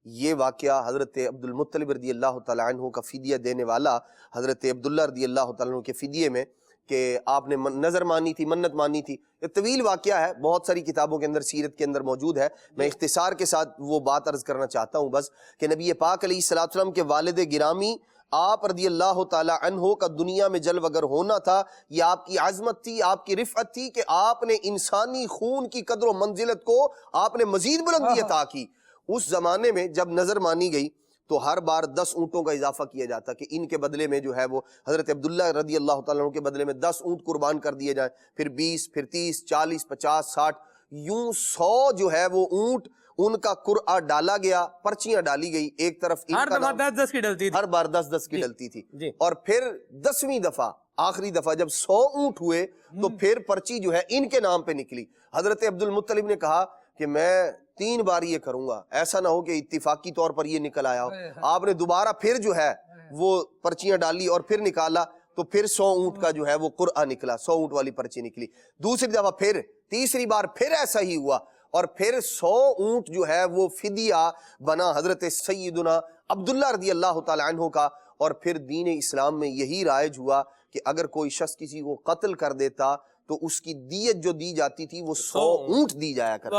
یہ واقعہ حضرت عبد المطلب رضی اللہ تعالیٰ عنہ کا فدیہ دینے والا حضرت عبداللہ رضی اللہ تعالیٰ عنہ کے فدیے میں، کہ آپ نے نظر مانی تھی، منت مانی تھی، یہ طویل واقعہ ہے، بہت ساری کتابوں کے اندر سیرت کے اندر موجود ہے، میں اختصار کے ساتھ وہ بات عرض کرنا چاہتا ہوں بس، کہ نبی پاک علیہ الصلوۃ والسلام کے والد گرامی آپ رضی اللہ تعالی عنہ کا دنیا میں جل وگر ہونا تھا، یہ آپ کی عظمت تھی، آپ کی رفعت تھی کہ آپ نے انسانی خون کی قدر و منزلت کو آپ نے مزید بلندی عطا کی۔ اس زمانے میں جب نظر مانی گئی تو ہر بار 10 اونٹوں کا اضافہ کیا جاتا کہ ان کے بدلے میں جو ہے وہ حضرت عبداللہ رضی اللہ تعالیٰ عنہ کے بدلے میں 10 اونٹ قربان کر دیے جائیں، پھر 20، پھر 30، 40، 50، 60، یوں 100 جو ہے وہ اونٹ ان کا قرعہ ڈالا گیا، پرچیاں ڈالی گئی، ایک طرف ہر دفعہ 10-10 کی ڈلتی تھی، ہر بار 10-10 کی ڈلتی تھی، اور پھر 10ویں دفعہ آخری دفعہ جب 100 اونٹ ہوئے تو پھر پرچی جو ہے ان کے نام پہ نکلی۔ حضرت عبد المطلب نے کہا کہ میں 3 بار یہ کروں گا، ایسا نہ ہو کہ اتفاقی طور پر یہ نکل آیا ہو۔ آپ نے دوبارہ پھر جو ہے وہ پرچیاں ڈالی اور پھر نکالا تو پھر 100 اونٹ کا جو ہے وہ قرعہ نکلا، 100 اونٹ والی پرچی نکلی۔ دوسری دفعہ پھر، تیسری بار پھر ایسا ہی ہوا، اور پھر 100 اونٹ جو ہے وہ فدیہ بنا حضرت سیدنا عبداللہ رضی اللہ تعالی عنہ کا۔ اور پھر دین اسلام میں یہی رائج ہوا کہ اگر کوئی شخص کسی کو قتل کر دیتا تو اس کی دیت جو دی جاتی تھی وہ 100 اونٹ دی جایا کرتی۔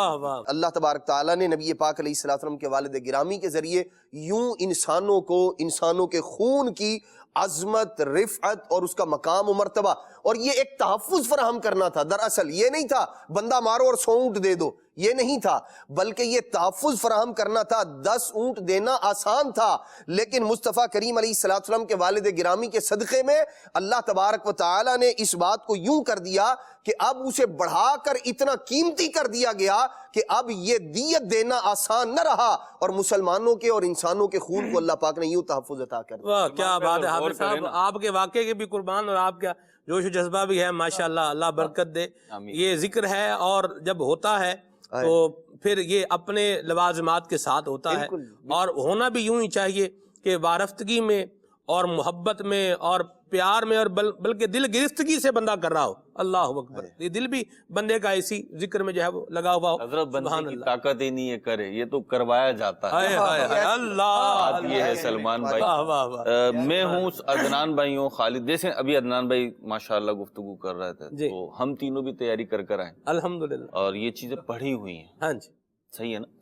اللہ تبارک تعالیٰ نے نبی پاک علیہ الصلوۃ والسلام کے والد گرامی کے ذریعے یوں انسانوں کو، انسانوں کے خون کی عظمت، رفعت اور اس کا مقام و مرتبہ، اور یہ ایک تحفظ فراہم کرنا تھا۔ دراصل یہ نہیں تھا بندہ مارو اور 100 اونٹ دے دو، یہ نہیں تھا، بلکہ یہ تحفظ فراہم کرنا تھا۔ 10 اونٹ دینا آسان تھا، لیکن مصطفیٰ کریم علیہ الصلوۃ والسلام کے والد گرامی کے صدقے میں اللہ تبارک و تعالی نے اس بات کو یوں کر دیا کہ اب اسے بڑھا کر اتنا قیمتی کر دیا گیا کہ اب یہ دیت دینا آسان نہ رہا، اور مسلمانوں کے اور انسانوں کے خون کو اللہ پاک نے یوں تحفظ عطا کر دیا۔ واہ کیا بات ہے حافظ صاحب، آپ کے واقعے کے بھی قربان، اور آپ کا جوش و جذبہ بھی ہے، ماشاءاللہ، اللہ برکت دے۔ یہ ذکر ہے اور جب ہوتا ہے تو پھر یہ اپنے لوازمات کے ساتھ ہوتا ہے، اور ہونا بھی یوں ہی چاہیے کہ وارفتگی میں اور محبت میں اور پیار میں، اور بلکہ دل گرفتگی سے بندہ کر رہا ہو۔ اللہ اکبر، یہ دل بھی بندے کا اسی ذکر میں جو ہے وہ لگا ہوا ہو۔ حضرت بندے کی طاقت ہی نہیں ہے کرے، یہ تو کروایا جاتا ہے۔ اللہ یہ ہے سلمان بھائی، میں ہوں عدنان بھائی ہوں، خالد، جیسے ابھی عدنان بھائی ماشاءاللہ گفتگو کر رہے تھے تو ہم تینوں بھی تیاری کر کر آئے الحمدللہ، اور یہ چیزیں پڑھی ہوئی ہیں، ہاں جی، صحیح ہے نا،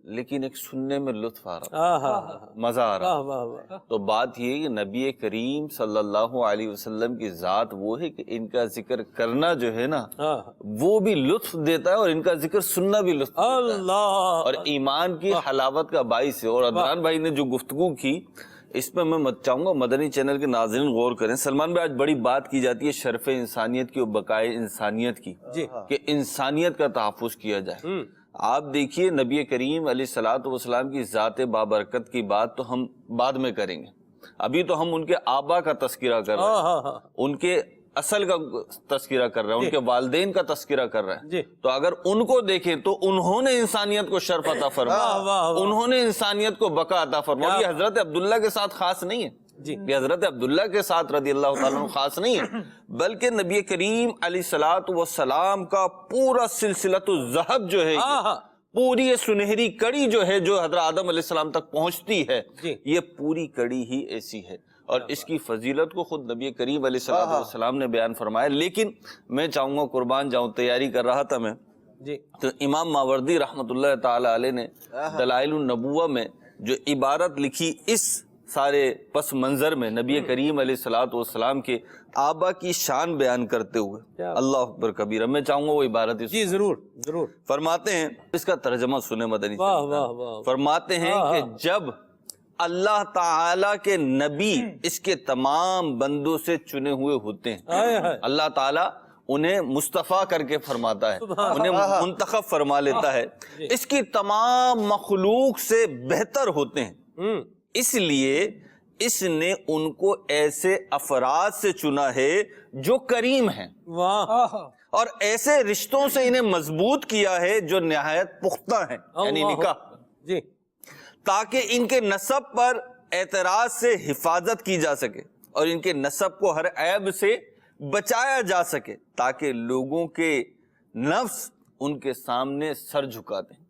لیکن ایک سننے میں لطف آ رہا، مزہ آ رہا۔ تو بات یہ کہ نبی کریم صلی اللہ علیہ وسلم کی ذات وہ ہے کہ ان کا ذکر کرنا جو ہے نا وہ بھی لطف دیتا ہے، اور ان کا ذکر سننا بھی لطف دیتا ہے، اور ایمان کی حلاوت کا باعث ہے۔ اور عدنان بھائی نے جو گفتگو کی اس پہ میں چاہوں گا مدنی چینل کے ناظرین غور کریں. سلمان بھائی آج بڑی بات کی جاتی ہے شرف انسانیت کی اور بقائے انسانیت کی, کہ انسانیت کا تحفظ کیا جائے. آپ دیکھیے نبی کریم علیہ الصلوۃ والسلام کی ذات بابرکت کی بات تو ہم بعد میں کریں گے, ابھی تو ہم ان کے آبا کا تذکرہ کر رہے ہیں, ان کے اصل کا تذکرہ کر رہے ہیں, ان کے والدین کا تذکرہ کر رہے ہیں. تو اگر ان کو دیکھیں تو انہوں نے انسانیت کو شرف عطا فرمایا, انہوں نے انسانیت کو بقا عطا فرمایا. یہ حضرت عبداللہ کے ساتھ خاص نہیں ہے, یہ حضرت عبداللہ کے ساتھ رضی اللہ تعالیٰ عنہ خاص نہیں ہے, بلکہ نبی کریم علیہ الصلوۃ والسلام کا پورا سلسلۃ الذہب جو ہے, پوری یہ سنہری کڑی جو ہے جو حضرت آدم علیہ السلام تک پہنچتی ہے, یہ پوری کڑی ہی ایسی ہے. اور اس کی فضیلت کو خود نبی کریم علیہ الصلوۃ والسلام نے بیان فرمایا. لیکن میں چاہوں گا قربان جاؤں, تیاری کر رہا تھا میں, تو امام ماوردی رحمۃ اللہ تعالی علیہ نے دلائل النبوہ میں جو عبارت لکھی اس سارے پس منظر میں نبی کریم علیہ الصلوۃ والسلام کے آبا کی شان بیان کرتے ہوئے, اللہ اکبر کبیرہ, میں چاہوں گا وہ عبارت جی ضرور فرماتے ہیں. اس کا ترجمہ سنیں مدنی, فرماتے ہیں کہ جب اللہ تعالی کے نبی اس کے تمام بندوں سے چنے ہوئے ہوتے ہیں, اللہ تعالیٰ انہیں مصطفیٰ کر کے فرماتا ہے, انہیں منتخب فرما لیتا ہے, اس کی تمام مخلوق سے بہتر ہوتے ہیں, اس لیے اس نے ان کو ایسے افراد سے چنا ہے جو کریم ہیں, اور ایسے رشتوں سے انہیں مضبوط کیا ہے جو نہایت پختہ ہیں, یعنی نکاح, تاکہ ان کے نسب پر اعتراض سے حفاظت کی جا سکے اور ان کے نسب کو ہر عیب سے بچایا جا سکے, تاکہ لوگوں کے نفس ان کے سامنے سر جھکا دیں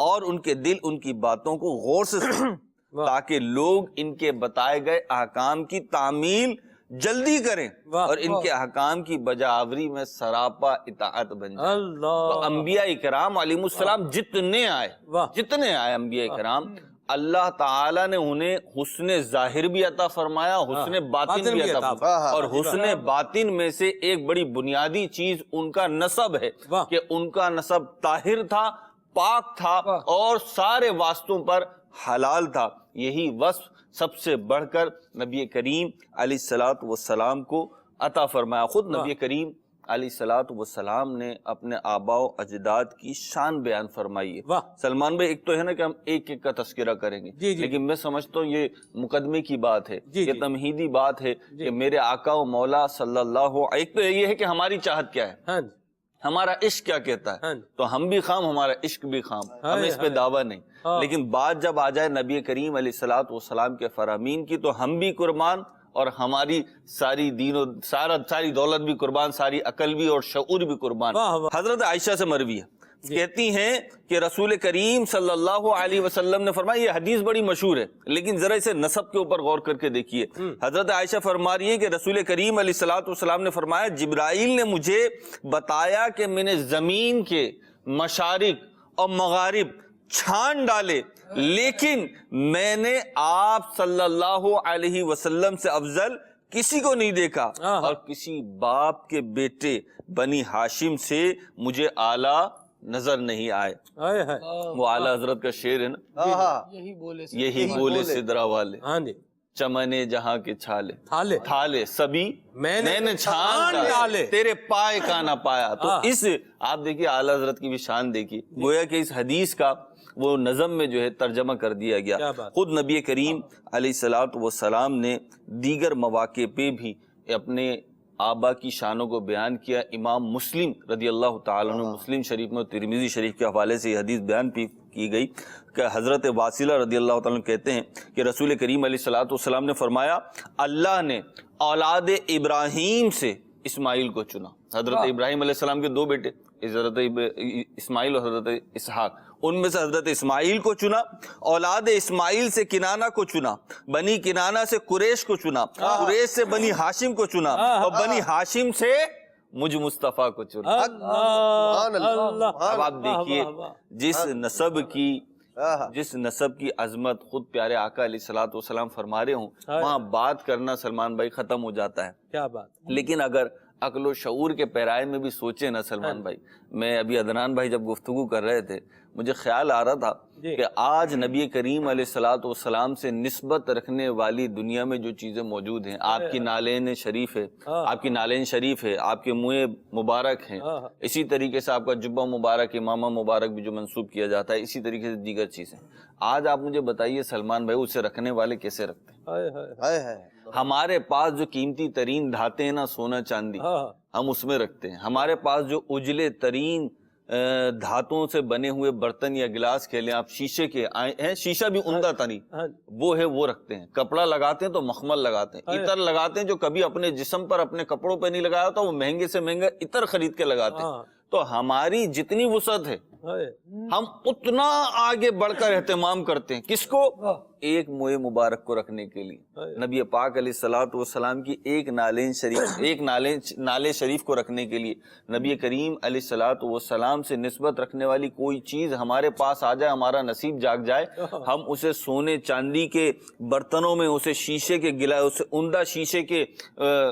اور ان کے دل ان کی باتوں کو غور سے سنیں, تاکہ لوگ ان کے بتائے گئے احکام کی تعمیل جلدی کریں اور ان کے احکام کی بجاوری میں سراپا اطاعت بن جائے. تو انبیاء اکرام علیہ السلام جتنے آئے انبیاء اکرام, اللہ تعالیٰ نے انہیں حسن ظاہر بھی عطا فرمایا, حسن باطن بھی عطا فرمایا, اور حسن باطن میں سے ایک بڑی بنیادی چیز ان کا نسب ہے, کہ ان کا نسب طاہر تھا, پاک تھا, اور سارے واسطوں پر حلال تھا. یہی وصف سب سے بڑھ کر نبی کریم علیہ الصلوۃ والسلام کو عطا فرمایا. خود نبی کریم علیہ الصلوۃ والسلام نے اپنے آباء و اجداد کی شان بیان فرمائی ہے. سلمان بھائی, ایک تو ہے نا کہ ہم ایک ایک کا تذکرہ کریں گے, لیکن میں سمجھتا ہوں یہ مقدمے کی بات ہے, یہ تمہیدی بات ہے کہ میرے آقا و مولا صلی اللہ, ایک تو یہ ہے کہ ہماری چاہت کیا ہے, ہمارا عشق کیا کہتا ہے, تو ہم بھی خام, ہمارا عشق بھی خام, ہمیں اس پہ دعویٰ نہیں. لیکن بات جب آ جائے نبی کریم علیہ الصلوۃ والسلام کے فرامین کی, تو ہم بھی قربان, اور ہماری ساری دین و ساری دولت بھی قربان, ساری عقل بھی اور شعور بھی قربان. حضرت عائشہ سے مروی ہے, کہتی ہیں کہ رسول کریم صلی اللہ علیہ وسلم نے فرمایا, یہ حدیث بڑی مشہور ہے لیکن ذرا اسے نسب کے اوپر غور کر کے دیکھیے. حضرت عائشہ فرما رہی ہیں کہ رسول کریم علیہ الصلوۃ والسلام نے فرمایا, جبرائیل نے مجھے بتایا کہ میں نے زمین کے مشارق اور مغارب چھان ڈالے, لیکن میں نے آپ صلی اللہ علیہ وسلم سے افضل کسی کو نہیں دیکھا, اور کسی باپ کے بیٹے بنی ہاشم سے مجھے اعلیٰ نظر نہیں آئے. وہ اعلیٰ حضرت کا شعر ہے نا, یہی بولے سدرا والے, چمنے جہاں کے چھالے تھالے سبھی میں نے چھان ڈالے, تیرے پائے کا نہ پایا. تو اس آپ دیکھیے اعلیٰ حضرت کی بھی شان دیکھیے, گویا کہ اس حدیث کا وہ نظم میں جو ہے ترجمہ کر دیا گیا. خود نبی کریم علیہ الصلوۃ والسلام نے دیگر مواقع پہ بھی اپنے آبا کی شانوں کو بیان کیا. امام مسلم رضی اللہ تعالیٰ عنہ, مسلم شریف میں ترمذی شریف کے حوالے سے یہ حدیث بیان کی گئی کہ حضرت واصلہ رضی اللہ تعالیٰ عنہ کہتے ہیں کہ رسول کریم علیہ الصلوۃ والسلام نے فرمایا, اللہ نے اولاد ابراہیم سے اسماعیل کو چنا. حضرت ابراہیم علیہ السلام کے دو بیٹے, حضرت اسماعیل اور حضرت اسحاق, ان میں سے حضرت اسماعیل کو چنا, اولاد اسماعیل سے کنانہ کو چنا, بنی کنانہ سے قریش کو چنا, قریش سے بنی ہاشم کو چنا, اور بنی ہاشم سے مجھ مصطفیٰ کو چنا. اب آپ دیکھیے جس نسب کی عظمت خود پیارے آقا علیہ الصلوۃ والسلام فرما رہے ہوں, وہاں بات کرنا سلمان بھائی ختم ہو جاتا ہے. کیا بات. لیکن اگر عقل و شعور کے پیرائے میں بھی سوچے نا سلمان بھائی. میں ابھی عدنان بھائی جب گفتگو کر رہے تھے مجھے خیال آ رہا تھا کہ آج نبی کریم علیہ الصلوۃ والسلام سے نسبت رکھنے والی دنیا میں جو چیزیں موجود ہیں، آپ کی نالین شریف ہے، آپ کی نالین شریف ہے، آپ کے منہ مبارک ہیں، اسی طریقے سے آپ کا جبہ مبارک، امامہ مبارک بھی جو منسوب کیا جاتا ہے، اسی طریقے سے دیگر چیزیں. آج آپ مجھے بتائیے سلمان بھائی اسے رکھنے والے کیسے رکھتے ہیں؟ ہمارے پاس جو قیمتی ترین دھاتیں ہیں نا، سونا چاندی، ہم اس میں رکھتے ہیں. ہمارے پاس جو اجلے ترین دھاتوں سے بنے ہوئے برتن یا گلاس کہہ لیں آپ، شیشے کے ہیں، شیشہ بھی عمدہ ترین وہ ہے، وہ رکھتے ہیں. کپڑا لگاتے ہیں تو مخمل لگاتے ہیں، عطر لگاتے ہیں جو کبھی اپنے جسم پر اپنے کپڑوں پہ نہیں لگایا ہوتا، وہ مہنگے سے مہنگا عطر خرید کے لگاتے ہیں. تو ہماری جتنی وسعت ہے ہم اتنا آگے بڑھ کر اہتمام کرتے ہیں. کس کو؟ ایک منہ مبارک کو رکھنے کے لیے. نبی پاک علیہ الصلوۃ والسلام کی ایک نالین شریف، ایک نالے شریف کو رکھنے کے لیے نبی کریم علیہ الصلوۃ والسلام سے نسبت رکھنے والی کوئی چیز ہمارے پاس آ جائے، ہمارا نصیب جاگ جائے، ہم اسے سونے چاندی کے برتنوں میں، اسے شیشے کے اسے عمدہ شیشے کے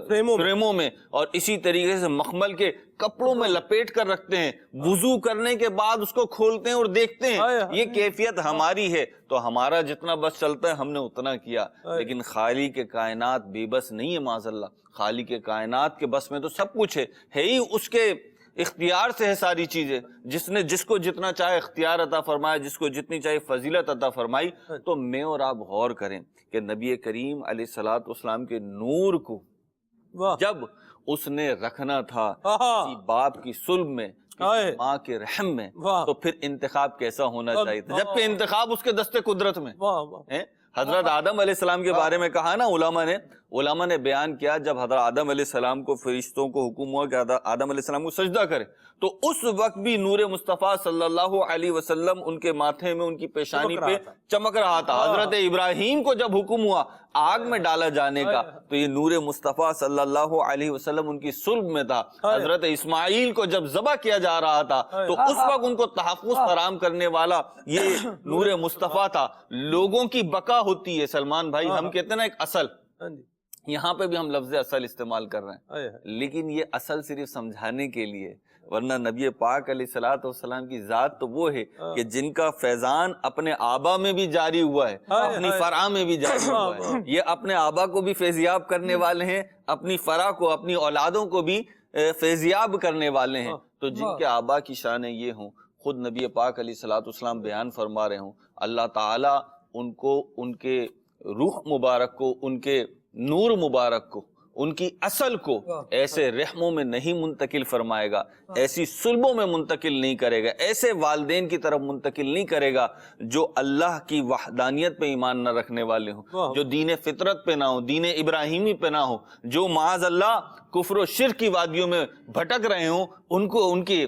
فریموں میں، اور اسی طریقے سے مخمل کے کپڑوں میں لپیٹ کر رکھتے ہیں. وضو کرنے کے بعد اس کو کھولتے ہیں اور دیکھتے ہیں. یہ کیفیت ہماری ہے. تو ہمارا جتنا بس چلتا ہے ہم نے اتنا کیا. لیکن خالق کائنات بے بس نہیں ہے معاذ اللہ. خالق کائنات کے بس میں تو سب کچھ ہے ہی اس کے اختیار سے ہے ساری چیزیں. جس نے جس کو جتنا چاہے اختیار عطا فرمایا، جس کو جتنی چاہے فضیلت عطا فرمائی. تو میں اور آپ غور کریں کہ نبی کریم علیہ الصلوۃ والسلام کے نور کو جب اس نے رکھنا تھا کسی باپ کی صلب میں، کسی ماں کے رحم میں، تو پھر انتخاب کیسا ہونا چاہیے تھا، جبکہ انتخاب اس کے دستے قدرت میں. حضرت آدم علیہ السلام کے بارے میں کہا نا علماء نے بیان کیا، جب حضرت آدم علیہ السلام کو فرشتوں کو حکم ہوا کہ آدم علیہ السلام کو سجدہ کرے، تو اس وقت بھی نور مصطفیٰ صلی اللہ علیہ وسلم ان کے ماتھے میں، ان کی پیشانی پہ چمک رہا تھا. حضرت ابراہیم کو جب حکم ہوا آگ میں ڈالا جانے کا، تو یہ نور مصطفیٰ صلی اللہ علیہ وسلم ان کی صلب میں تھا. حضرت اسماعیل کو جب ذبح کیا جا رہا تھا تو اس وقت ان کو تحفظ فراہم کرنے والا یہ نور مصطفیٰ تھا. لوگوں کی بقا ہوتی ہے سلمان بھائی، ہم کہتے ہیں نا ایک اصل، یہاں پہ بھی ہم لفظ اصل استعمال کر رہے ہیں، لیکن یہ اصل صرف سمجھانے کے لیے، ورنہ نبی پاک علیہ الصلوۃ والسلام کی ذات تو وہ ہے کہ جن کا فیضان اپنے آبا میں بھی جاری ہوا ہے، اپنی فرع میں بھی جاری ہوا ہے. یہ اپنے آبا کو بھی فیضیاب کرنے والے ہیں، اپنی فرع کو، اپنی اولادوں کو بھی فیضیاب کرنے والے ہیں. تو جن کے آبا کی شانیں یہ ہوں، خود نبی پاک علیہ الصلوۃ والسلام بیان فرما رہے ہوں، اللہ تعالیٰ ان کو، ان کے روح مبارک کو، ان کے نور مبارک کو، ان کی اصل کو ایسے رحموں میں نہیں منتقل فرمائے گا، ایسی صلبوں میں منتقل نہیں کرے گا، ایسے والدین کی طرف منتقل نہیں کرے گا جو اللہ کی وحدانیت پہ ایمان نہ رکھنے والے ہوں، جو دین فطرت پہ نہ ہو، دین ابراہیمی پہ نہ ہو، جو معاذ اللہ کفر و شرک کی وادیوں میں بھٹک رہے ہوں، ان کو، ان کی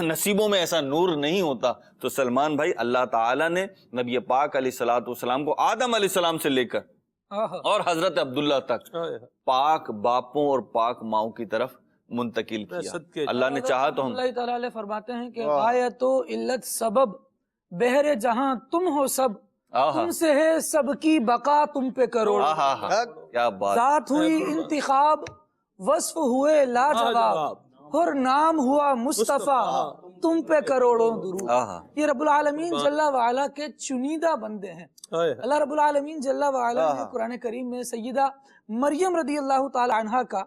نصیبوں میں ایسا نور نہیں ہوتا. تو سلمان بھائی، اللہ تعالیٰ نے نبی پاک علیہ الصلوۃ والسلام کو آدم علیہ السلام سے لے کر اور حضرت عبداللہ تک پاک باپوں اور پاک ماؤں کی طرف منتقل کیا. اللہ نے چاہا تو ہم، اللہ تعالیٰ علیہ فرماتے ہیں کہ غایت و علت سبب بہر جہاں تم ہو سب، تم سے ہے سب کی بقا تم پہ کروڑ. کیا بات، ذات ہوئی انتخاب، وصف ہوئے لاجواب، ہر نام ہوا مصطفیٰ، تم پہ کروڑوں درود. یہ رب العالمین جل وعلا کے چنیدہ بندے ہیں. اللہ رب العالمین جل وعلا نے قرآن کریم میں سیدہ مریم رضی اللہ تعالی عنہا کا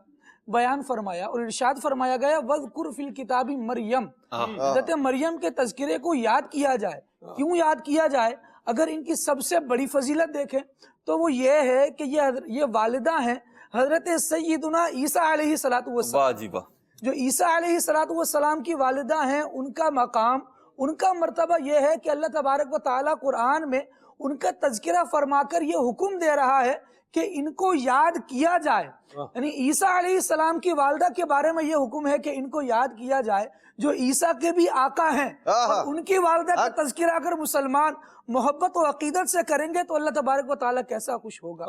بیان فرمایا اور ارشاد فرمایا گیا وَذْكُرْ فِي الْكِتَابِ مریم. حضرت مریم کے تذکرے کو یاد کیا جائے. کیوں یاد کیا جائے؟ اگر ان کی سب سے بڑی فضیلت دیکھیں تو وہ یہ ہے کہ یہ والدہ ہیں حضرت سیدنا عیسیٰ علیہ السلام. جو عیسیٰ علیہ السلام کی والدہ ہیں، ان کا مقام، ان کا مرتبہ یہ ہے کہ اللہ تبارک و تعالیٰ قرآن میں ان کا تذکرہ فرما کر یہ حکم دے رہا ہے کہ ان کو یاد کیا جائے. یعنی عیسیٰ علیہ السلام کی والدہ کے بارے میں یہ حکم ہے کہ ان کو یاد کیا جائے جو عیسیٰ کے بھی آقا ہیں، اور ان کی والدہ کا تذکرہ اگر مسلمان محبت و عقیدت سے کریں گے تو اللہ تبارک و تعالیٰ کیسا خوش ہوگا،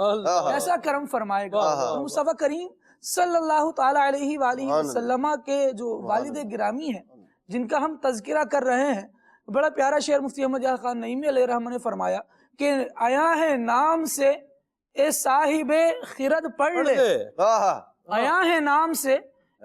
کیسا کرم فرمائے گا. مصطفیٰ کریم صلی اللہ تعالی علیہ وآلہ وسلم کے جو والد گرامی ہیں جن کا ہم تذکرہ کر رہے ہیں، بڑا پیارا شعر مفتی احمد یار خان نعیمی علیہ رحمہ نے فرمایا کہ آیا ہے نام سے اے صاحب خرد پڑھ لے، آیا ہے نام سے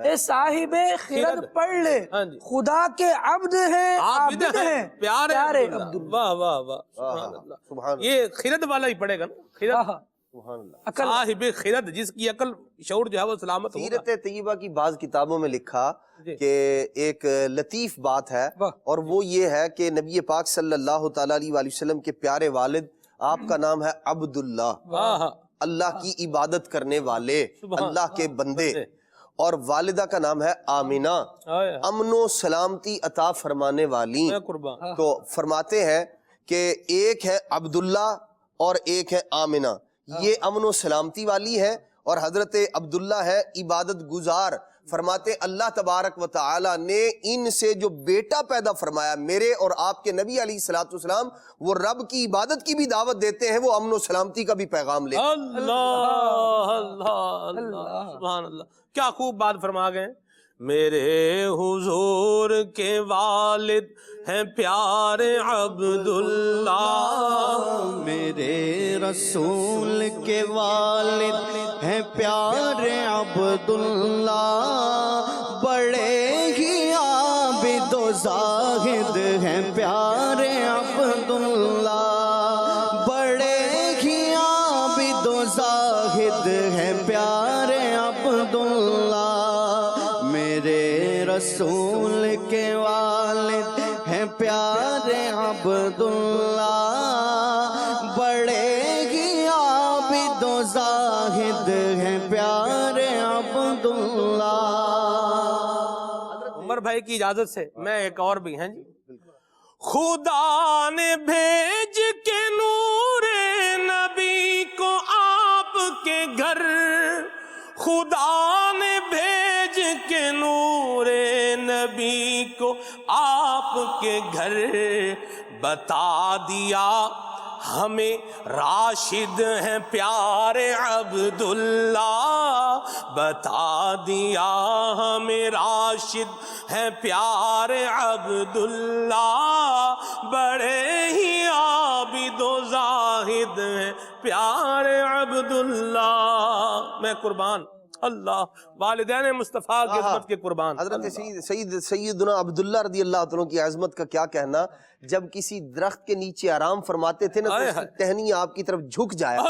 اے صاحب خرد پڑھ لے، خدا کے عبد ہیں عابد ہیں پیارے عبداللہ۔ واہ واہ واہ، سبحان اللہ، سبحان اللہ، یہ خرد والا ہی پڑھے گا نا، خرد، سبحان اللہ۔ صاحب خرد، جس کی عقل شعور جو ہے وہ سلامت ہوگا۔ سیرت طیبہ کی بعض کتابوں میں لکھا کہ ایک لطیف بات ہے، اور وہ یہ ہے کہ نبی پاک صلی اللہ تعالیٰ علیہ وآلہ وسلم کے پیارے والد، آپ کا نام ہے عبداللہ، اللہ کی عبادت کرنے والے، اللہ کے بندے، اور والدہ کا نام ہے آمینہ، امن و سلامتی عطا فرمانے والی۔ تو فرماتے ہیں کہ ایک ہے عبداللہ اور ایک ہے آمینہ، یہ امن و سلامتی والی ہے، اور حضرت عبداللہ ہے عبادت گزار۔ فرماتے اللہ تبارک و تعالی نے ان سے جو بیٹا پیدا فرمایا، میرے اور آپ کے نبی علیہ الصلوۃ والسلام، وہ رب کی عبادت کی بھی دعوت دیتے ہیں، وہ امن و سلامتی کا بھی پیغام لے۔ اللہ اللہ اللہ، سبحان اللہ، کیا خوب بات فرما گئے۔ میرے حضور کے والد ہیں پیارے عبداللہ، میرے رسول کے والد ہیں پیارے عبداللہ، بڑے ہی عابد و زاہد ہیں پیارے عبداللہ، بڑے ہی عابد و زاہد ہیں پیارے عبداللہ، میرے رسول کے والد ہیں پیارے عبداللہ، بڑے ہی عابد و زاہد ہیں پیارے عبداللہ۔ عمر بھائی کی اجازت سے میں ایک اور بھی ہیں جی۔ خدا نے بھیج کے نور نبی کو آپ کے گھر، خدا نے بھیج کے نور نبی کو آپ کے گھر، بتا دیا ہمیں راشد ہیں پیارے عبداللہ، بتا دیا ہمیں راشد ہیں پیارے عبداللہ، بڑے ہی عابد و زاہد ہیں پیارے عبداللہ۔ میں قربان اللہ، والدین مصطفیٰ کی عظمت کے قربان۔ حضرت سیدنا عبداللہ رضی اللہ عنہ کی عظمت کا کیا کہنا، جب کسی درخت کے نیچے آرام فرماتے تھے نا تو اس کی ٹہنی آپ کی طرف جھک جایا،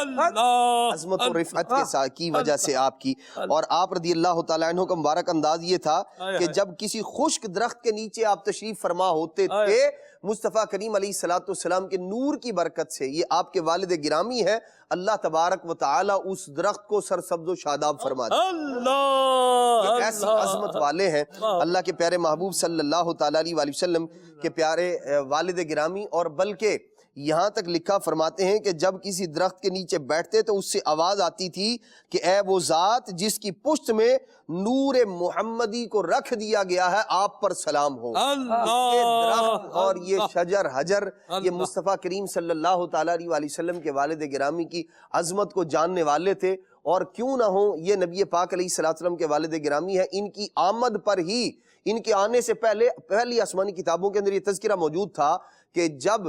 عظمت و رفعت کی وجہ سے آپ کی۔ اور آپ رضی اللہ تعالیٰ عنہ کا مبارک انداز یہ تھا کہ جب کسی خشک درخت کے نیچے آپ تشریف فرما ہوتے تھے، مصطفیٰ کریم علیہ الصلوۃ والسلام کے نور کی برکت سے، یہ آپ کے والد گرامی ہے، اللہ تبارک و تعالی اس درخت کو سرسبز و شاداب فرما دے۔ اللہ ایسی عظمت والے ہیں اللہ کے پیارے محبوب صلی اللہ تعالیٰ علیہ وآلہ وسلم کے پیارے والد گرامی۔ اور بلکہ یہاں تک لکھا فرماتے ہیں کہ جب کسی درخت کے نیچے بیٹھتے تو اس سے آواز آتی تھی کہ اے وہ ذات جس کی پشت میں نور محمدی کو رکھ دیا گیا ہے، آپ پر سلام ہو۔ یہ درخت اور یہ شجر حجر، یہ مصطفیٰ کریم صلی اللہ تعالیٰ علیہ وآلہ وسلم کے والد گرامی کی عظمت کو جاننے والے تھے، اور کیوں نہ ہو یہ نبی پاک علیہ الصلوۃ والسلام کے والد گرامی ہے۔ ان کی آمد پر ہی، ان کے آنے سے پہلی آسمانی کتابوں کے اندر یہ تذکرہ موجود تھا کہ جب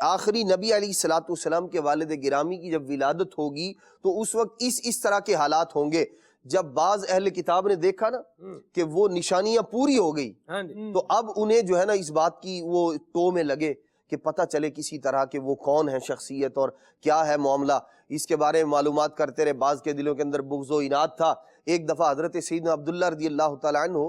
آخری نبی علیہ الصلوۃ والسلام کے والد گرامی کی جب ولادت ہوگی تو اس وقت اس طرح کے حالات ہوں گے۔ جب بعض اہل کتاب نے دیکھا نا کہ وہ نشانیاں پوری ہو گئی تو اب انہیں جو ہے نا اس بات کی وہ ٹو میں لگے کہ پتہ چلے کسی طرح کہ وہ کون ہے شخصیت اور کیا ہے معاملہ، اس کے بارے میں معلومات کرتے رہے۔ بعض کے دلوں کے اندر بغض و عناد تھا۔ ایک دفعہ حضرت سیدنا عبداللہ رضی اللہ تعالیٰ عنہ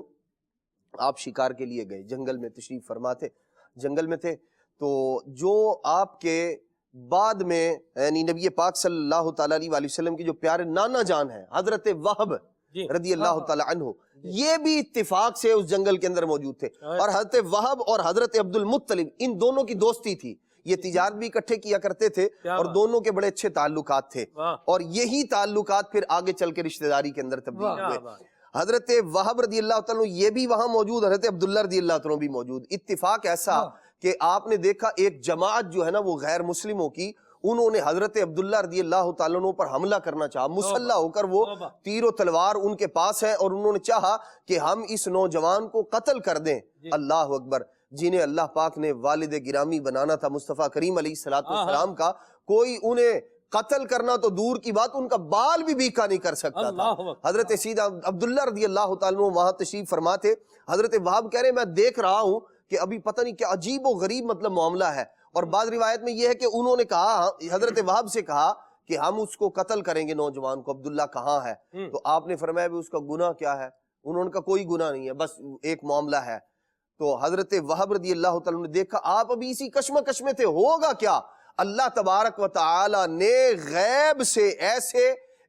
آپ شکار کے لیے گئے، جنگل میں تشریف فرما تھے، جنگل میں تھے، تو جو آپ کے بعد میں یعنی نبی پاک صلی اللہ تعالیٰ علیہ وآلہ وسلم کی جو پیارے نانا جان ہیں حضرت وہب رضی اللہ تعالیٰ عنہ، یہ بھی اتفاق سے اس جنگل کے اندر موجود تھے۔ اور حضرت وہب اور حضرت عبد المطلب، ان دونوں کی دوستی تھی، یہ تجارت بھی اکٹھے کیا کرتے تھے اور دونوں کے بڑے اچھے تعلقات تھے، اور یہی تعلقات پھر آگے چل کے رشتہ داری کے اندر تبدیل ہوئے۔ حضرت وہب رضی اللہ تعالیٰ یہ بھی وہاں موجود، حضرت عبداللہ رضی اللہ تعالیٰ بھی موجود۔ اتفاق ایسا کہ آپ نے دیکھا ایک جماعت جو ہے نا وہ غیر مسلموں کی، انہوں نے حضرت عبداللہ رضی اللہ تعالیٰ عنہ پر حملہ کرنا چاہا، مسلح ہو کر، وہ تیر و تلوار ان کے پاس ہے، اور انہوں نے چاہا کہ ہم اس نوجوان کو قتل کر دیں۔ اللہ اکبر، جنہیں اللہ پاک نے والد گرامی بنانا تھا مصطفیٰ کریم علیہ السلام کا، کوئی انہیں قتل کرنا تو دور کی بات، ان کا بال بھی بیکا نہیں کر سکتا تھا۔ حضرت سیدنا عبداللہ رضی اللہ تعالیٰ عنہ وہاں تشریف فرما تھے۔ حضرت وہاب کہہ رہے میں دیکھ رہا ہوں کہ ابھی پتہ نہیں کیا عجیب و غریب مطلب معاملہ ہے، اور بعض روایت میں یہ ہے کہ انہوں نے کہا، حضرت وہاب سے کہا کہ ہم اس کو قتل کریں گے نوجوان کو، عبداللہ کہاں ہے؟ تو آپ نے فرمایا بھی اس کا گناہ کیا ہے؟ انہوں نے کہا کوئی گناہ نہیں ہے، بس ایک معاملہ ہے۔ تو حضرت وہب رضی اللہ تعالیٰ نے دیکھا آپ ابھی اسی کشمکش میں تھے، ہوگا کیا؟ اللہ تبارک و تعالی نے غیب سے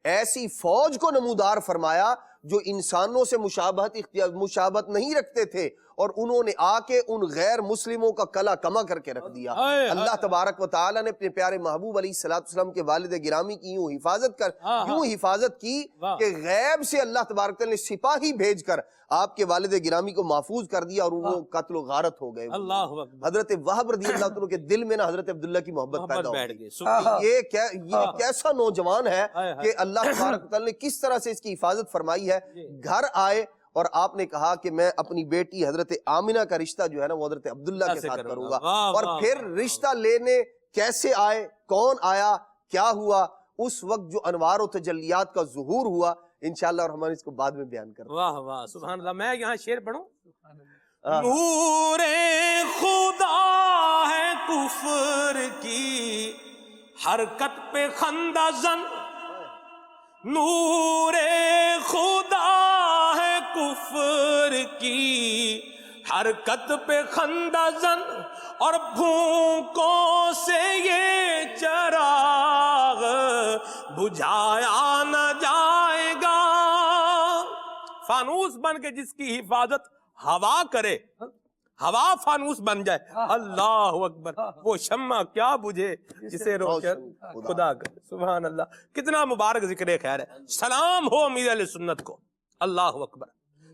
ایسی فوج کو نمودار فرمایا جو انسانوں سے مشابہت نہیں رکھتے تھے، اور انہوں نے آ کے ان غیر مسلموں کا کلا کما کر کے رکھ دیا۔ اللہ تبارک و تعالی نے اپنے پیارے محبوب علیہ السلام کے والد گرامی کی یوں حفاظت کی کہ غیب سے اللہ تبارک و تعالی نے سپاہی بھیج کر آپ کے والد گرامی کو محفوظ کر دیا، اور وہ قتل و غارت ہو گئے۔ حضرت وہب رضی اللہ عنہ کے دل میں نا حضرت عبداللہ کی محبت پیدا ہو گئی۔ یہ کیسا نوجوان ہے کہ اللہ تبارک و تعالی نے کس طرح سے اس کی حفاظت فرمائی ہے۔ گھر آئے اور آپ نے کہا کہ میں اپنی بیٹی حضرت آمنہ کا رشتہ جو ہے نا وہ حضرت عبداللہ کے ساتھ کروں گا، اور پھر رشتہ لینے کیسے آئے، کون آیا، کیا ہوا، اس وقت جو انوار و تجلیات کا ظہور ہوا انشاءاللہ، اور ہمارے اس کو بعد میں بیان کریں۔ واہ واہ سبحان اللہ۔ میں یہاں شعر پڑھوں؟ نور خدا ہے کفر کی حرکت پہ خندہ زن، نور خدا ہے کفر کی حرکت پہ خندہ زن، اور بھوکوں سے یہ چراغ بجھایا نہ جائے گا۔ فانوس بن کے جس کی حفاظت ہوا کرے، ہوا فانوس بن جائے، اللہ اکبر، وہ شمع کیا بجھے جسے روشن خدا کرے۔ سبحان اللہ، کتنا مبارک ذکر خیر ہے۔ سلام ہو امیر اہل سنت کو، اللہ اکبر،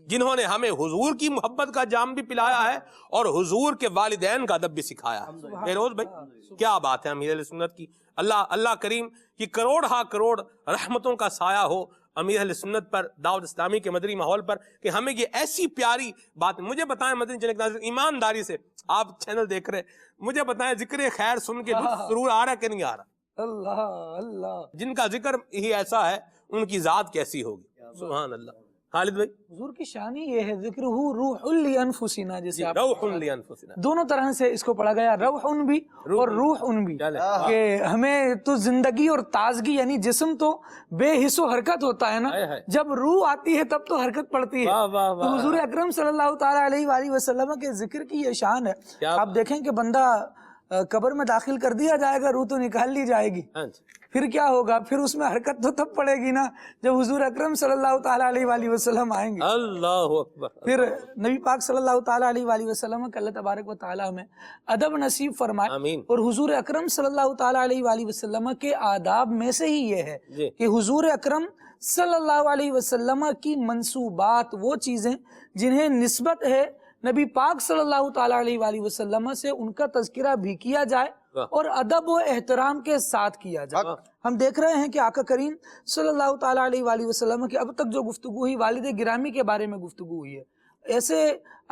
جنہوں نے ہمیں حضور کی محبت کا جام بھی پلایا ہے اور حضور کے والدین کا ادب بھی سکھایا ہے۔ فیروز بھائی کیا بات ہے امیر اہل سنت کی۔ اللہ کریم کی کروڑ ہا کروڑ رحمتوں کا سایہ ہو امیر اہل سنت پر، دعوت اسلامی کے مدنی ماحول پر، کہ ہمیں یہ ایسی پیاری بات، مجھے بتائیں مدنی چینل کے ناظرین، ایمانداری سے آپ چینل دیکھ رہے، مجھے بتائیں ذکر خیر سن کے سرور آ رہا ہے کہ نہیں آ رہا؟ اللہ اللہ، جن کا ذکر ہی ایسا ہے ان کی ذات کیسی ہوگی۔ سبحان اللہ۔ خالد بھائی، حضور کی شان ہی یہ ہے، ذکر روح لانفسنا، جیسے آپ روح لانفسنا، دونوں طرح سے اس کو پڑھا گیا، روح بھی اور روح بھی، کہ ہمیں تو زندگی اور تازگی، یعنی جسم تو بے حس و حرکت ہوتا ہے نا، جب روح آتی ہے تب تو حرکت پڑتی ہے۔ تو حضور اکرم صلی اللہ تعالیٰ علیہ وآلہ وسلم کے ذکر کی یہ شان ہے۔ آپ دیکھیں کہ بندہ قبر میں داخل کر دیا جائے گا، روح تو نکال لی جائے گی، پھر کیا ہوگا؟ پھر اس میں حرکت تو تب پڑے گی نا جب حضور اکرم صلی اللہ تعالیٰ علیہ وآلہ وسلم آئیں گے۔ اللہ اکبر۔ پھر نبی پاک صلی اللہ تعالیٰ علیہ وآلہ وسلم کا اللہ تبارک و تعالیٰ ہمیں ادب نصیب فرمائے، آمین۔ اور حضور اکرم صلی اللہ تعالیٰ علیہ وآلہ وسلم کے آداب میں سے ہی یہ ہے کہ حضور اکرم صلی اللہ علیہ وسلم کی منصوبات، وہ چیزیں جنہیں نسبت ہے نبی پاک صلی اللہ تعالیٰ علیہ وآلہ وسلم سے، ان کا تذکرہ بھی کیا جائے اور ادب و احترام کے ساتھ کیا جائے۔ ہم دیکھ رہے ہیں کہ آقا کریم صلی اللہ تعالیٰ علیہ وآلہ وسلم کی اب تک جو گفتگو ہوئی، والد گرامی کے بارے میں گفتگو ہوئی ہے۔ ایسے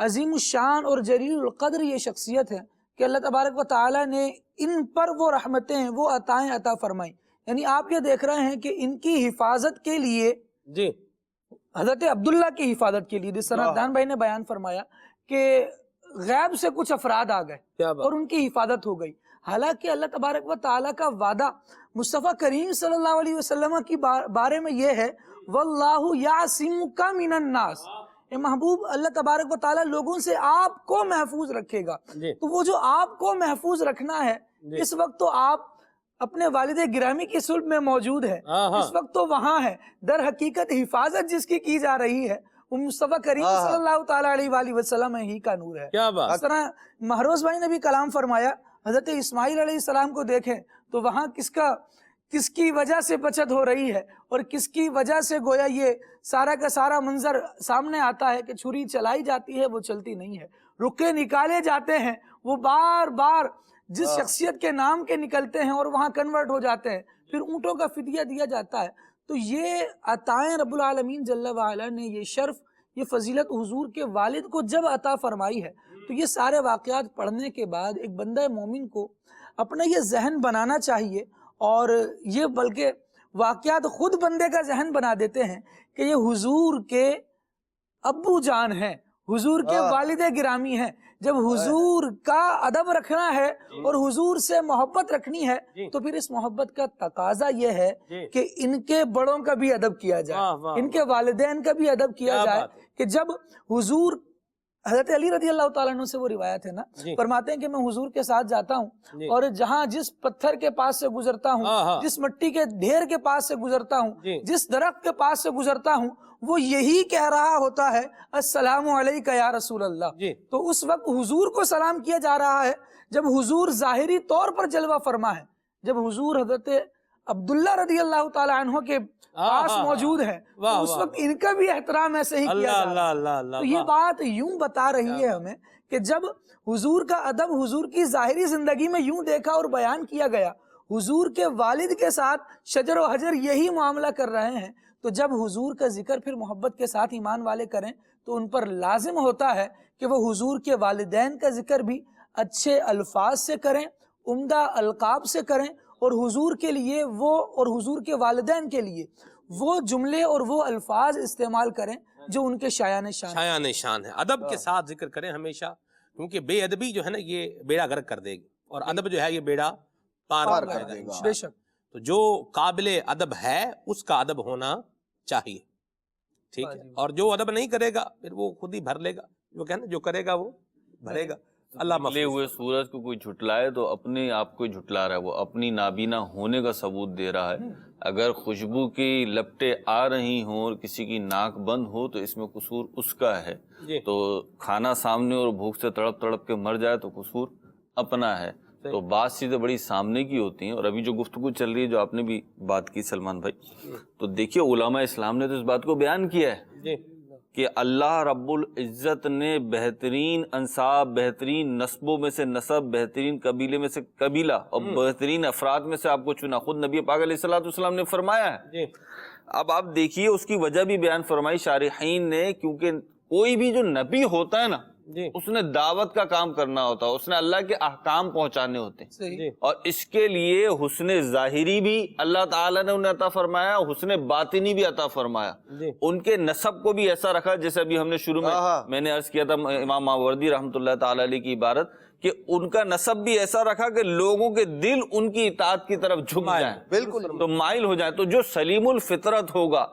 عظیم الشان اور جلیل القدر یہ شخصیت ہے کہ اللہ تبارک و تعالیٰ نے ان پر وہ رحمتیں، وہ عطائیں عطا فرمائیں۔ یعنی آپ یہ دیکھ رہے ہیں کہ ان کی حفاظت کے لیے، جی، حضرت عبداللہ کی حفاظت کے لیے، جس طرح دان بھائی نے بیان فرمایا کہ غیب سے کچھ افراد آ گئے اور ان کی حفاظت ہو گئی، حالانکہ اللہ تبارک و تعالیٰ کا وعدہ مصطفیٰ کریم صلی اللہ علیہ وسلم کی بارے میں یہ ہے، وَاللَّهُ يَعْصِمُكَ مِنَ النَّاسِ، اے محبوب اللہ تبارک و تعالیٰ لوگوں سے آپ کو محفوظ رکھے گا۔ تو وہ جو آپ کو محفوظ رکھنا ہے، اس وقت تو آپ اپنے والد گرامی کی صلب میں موجود ہے، اس وقت تو وہاں ہے، در حقیقت حفاظت جس کی جا رہی ہے وہ مصطفیٰ کریم صلی اللہ تعالیٰ علیہ وآلہ وسلم ہی کا نور ہے۔ اس طرح مہروز بھائی نے بھی کلام فرمایا، حضرت اسماعیل علیہ السلام کو دیکھیں تو وہاں کس کی وجہ سے بچت ہو رہی ہے، اور کس کی وجہ سے گویا یہ سارا کا سارا منظر سامنے آتا ہے کہ چھری چلائی جاتی ہے وہ چلتی نہیں ہے، رکے نکالے جاتے ہیں وہ بار بار جس شخصیت کے نام کے نکلتے ہیں اور وہاں کنورٹ ہو جاتے ہیں، پھر اونٹوں کا فدیہ دیا جاتا ہے۔ تو یہ عطائیں رب العالمین جل وعلا نے، یہ شرف، یہ فضیلت حضور کے والد کو جب عطا فرمائی ہے، تو یہ سارے واقعات پڑھنے کے بعد ایک بندہ مومن کو اپنا یہ ذہن بنانا چاہیے اور یہ بلکہ واقعات خود بندے کا ذہن بنا دیتے ہیں کہ یہ حضور کے ابو جان ہیں، حضور کے والد گرامی ہیں. جب حضور کا ادب رکھنا ہے اور حضور سے محبت رکھنی ہے تو پھر اس محبت کا تقاضا یہ ہے کہ ان کے بڑوں کا بھی ادب کیا جائے، ان کے والدین کا بھی ادب کیا جائے. کہ جب حضور حضرت علی رضی اللہ تعالیٰ عنہ سے وہ روایت ہے نا، فرماتے ہیں کہ میں حضور کے ساتھ جاتا ہوں اور جہاں جس پتھر کے پاس سے گزرتا ہوں، جس مٹی کے ڈھیر کے پاس سے گزرتا ہوں، جس درخت کے پاس سے گزرتا ہوں، وہ یہی کہہ رہا ہوتا ہے السلام علیکہ یا رسول اللہ. تو اس وقت حضور کو سلام کیا جا رہا ہے جب حضور ظاہری طور پر جلوہ فرما ہے. جب حضور حضرت عبداللہ رضی اللہ تعالیٰ عنہ کے پاس موجود ہے تو اس وقت ان کا بھی احترام ایسے ہی کیا جا رہا ہے. تو یہ بات یوں بتا رہی ہے ہمیں کہ جب حضور کا ادب حضور کی ظاہری زندگی میں یوں دیکھا اور بیان کیا گیا، حضور کے والد کے ساتھ شجر و حجر یہی معاملہ کر رہے ہیں، تو جب حضور کا ذکر پھر محبت کے ساتھ ایمان والے کریں تو ان پر لازم ہوتا ہے کہ وہ حضور کے والدین کا ذکر بھی اچھے الفاظ سے کریں، عمدہ القاب سے کریں، اور حضور کے لیے وہ اور حضور کے والدین کے لیے وہ جملے اور وہ الفاظ استعمال کریں جو ان کے شایان شان ہے. ادب کے ساتھ ذکر کریں ہمیشہ، کیونکہ بے ادبی جو ہے نا یہ بیڑا غرق کر دے گی، اور ادب جو ہے یہ بیڑا پار کر دے گا. بے شک. تو جو قابل ادب ہے اس کا ادب ہونا چاہیے، ٹھیک ہے. اور جو ادب نہیں کرے گا پھر وہ خود ہی بھر لے گا، جو کہنا جو کرے گا وہ بھرے گا. اللہ نکلے ہوئے سورج کو کوئی جھٹلائے تو اپنے آپ کو جھٹلا رہا ہے، وہ اپنی نابینا ہونے کا ثبوت دے رہا ہے. اگر خوشبو کی لپٹیں آ رہی ہوں اور کسی کی ناک بند ہو تو اس میں قصور اس کا ہے. تو کھانا سامنے اور بھوک سے تڑپ تڑپ کے مر جائے تو قصور اپنا ہے. تو بات چیزیں بڑی سامنے کی ہوتی ہیں. اور ابھی جو گفتگو چل رہی ہے، جو آپ نے بھی بات کی سلمان بھائی، تو دیکھیے علماء اسلام نے تو اس بات کو بیان کیا ہے کہ اللہ رب العزت نے بہترین انساب، بہترین نسبوں میں سے نسب، بہترین قبیلے میں سے قبیلہ اور بہترین افراد میں سے آپ کو چنا. خود نبی پاک علیہ الصلوۃ والسلام نے فرمایا ہے. اب آپ دیکھیے اس کی وجہ بھی بیان فرمائی شارحین نے، کیونکہ کوئی بھی جو نبی ہوتا ہے نا اس نے دعوت کا کام کرنا ہوتا ہے، اس نے اللہ کے احکام پہنچانے ہوتے ہیں، اور اس کے لیے حسن ظاہری بھی اللہ تعالیٰ نے انہیں عطا فرمایا، حسن باطنی بھی عطا فرمایا. ان کے نسب کو بھی ایسا رکھا، جیسے ابھی ہم نے شروع میں نے عرض کیا تھا امام ماوردی رحمۃ اللہ تعالیٰ علیہ کی عبارت، کہ ان کا نسب بھی ایسا رکھا کہ لوگوں کے دل ان کی اطاعت کی طرف جھک جائیں، بالکل تو مائل ہو جائیں. تو جو سلیم الفطرت ہوگا،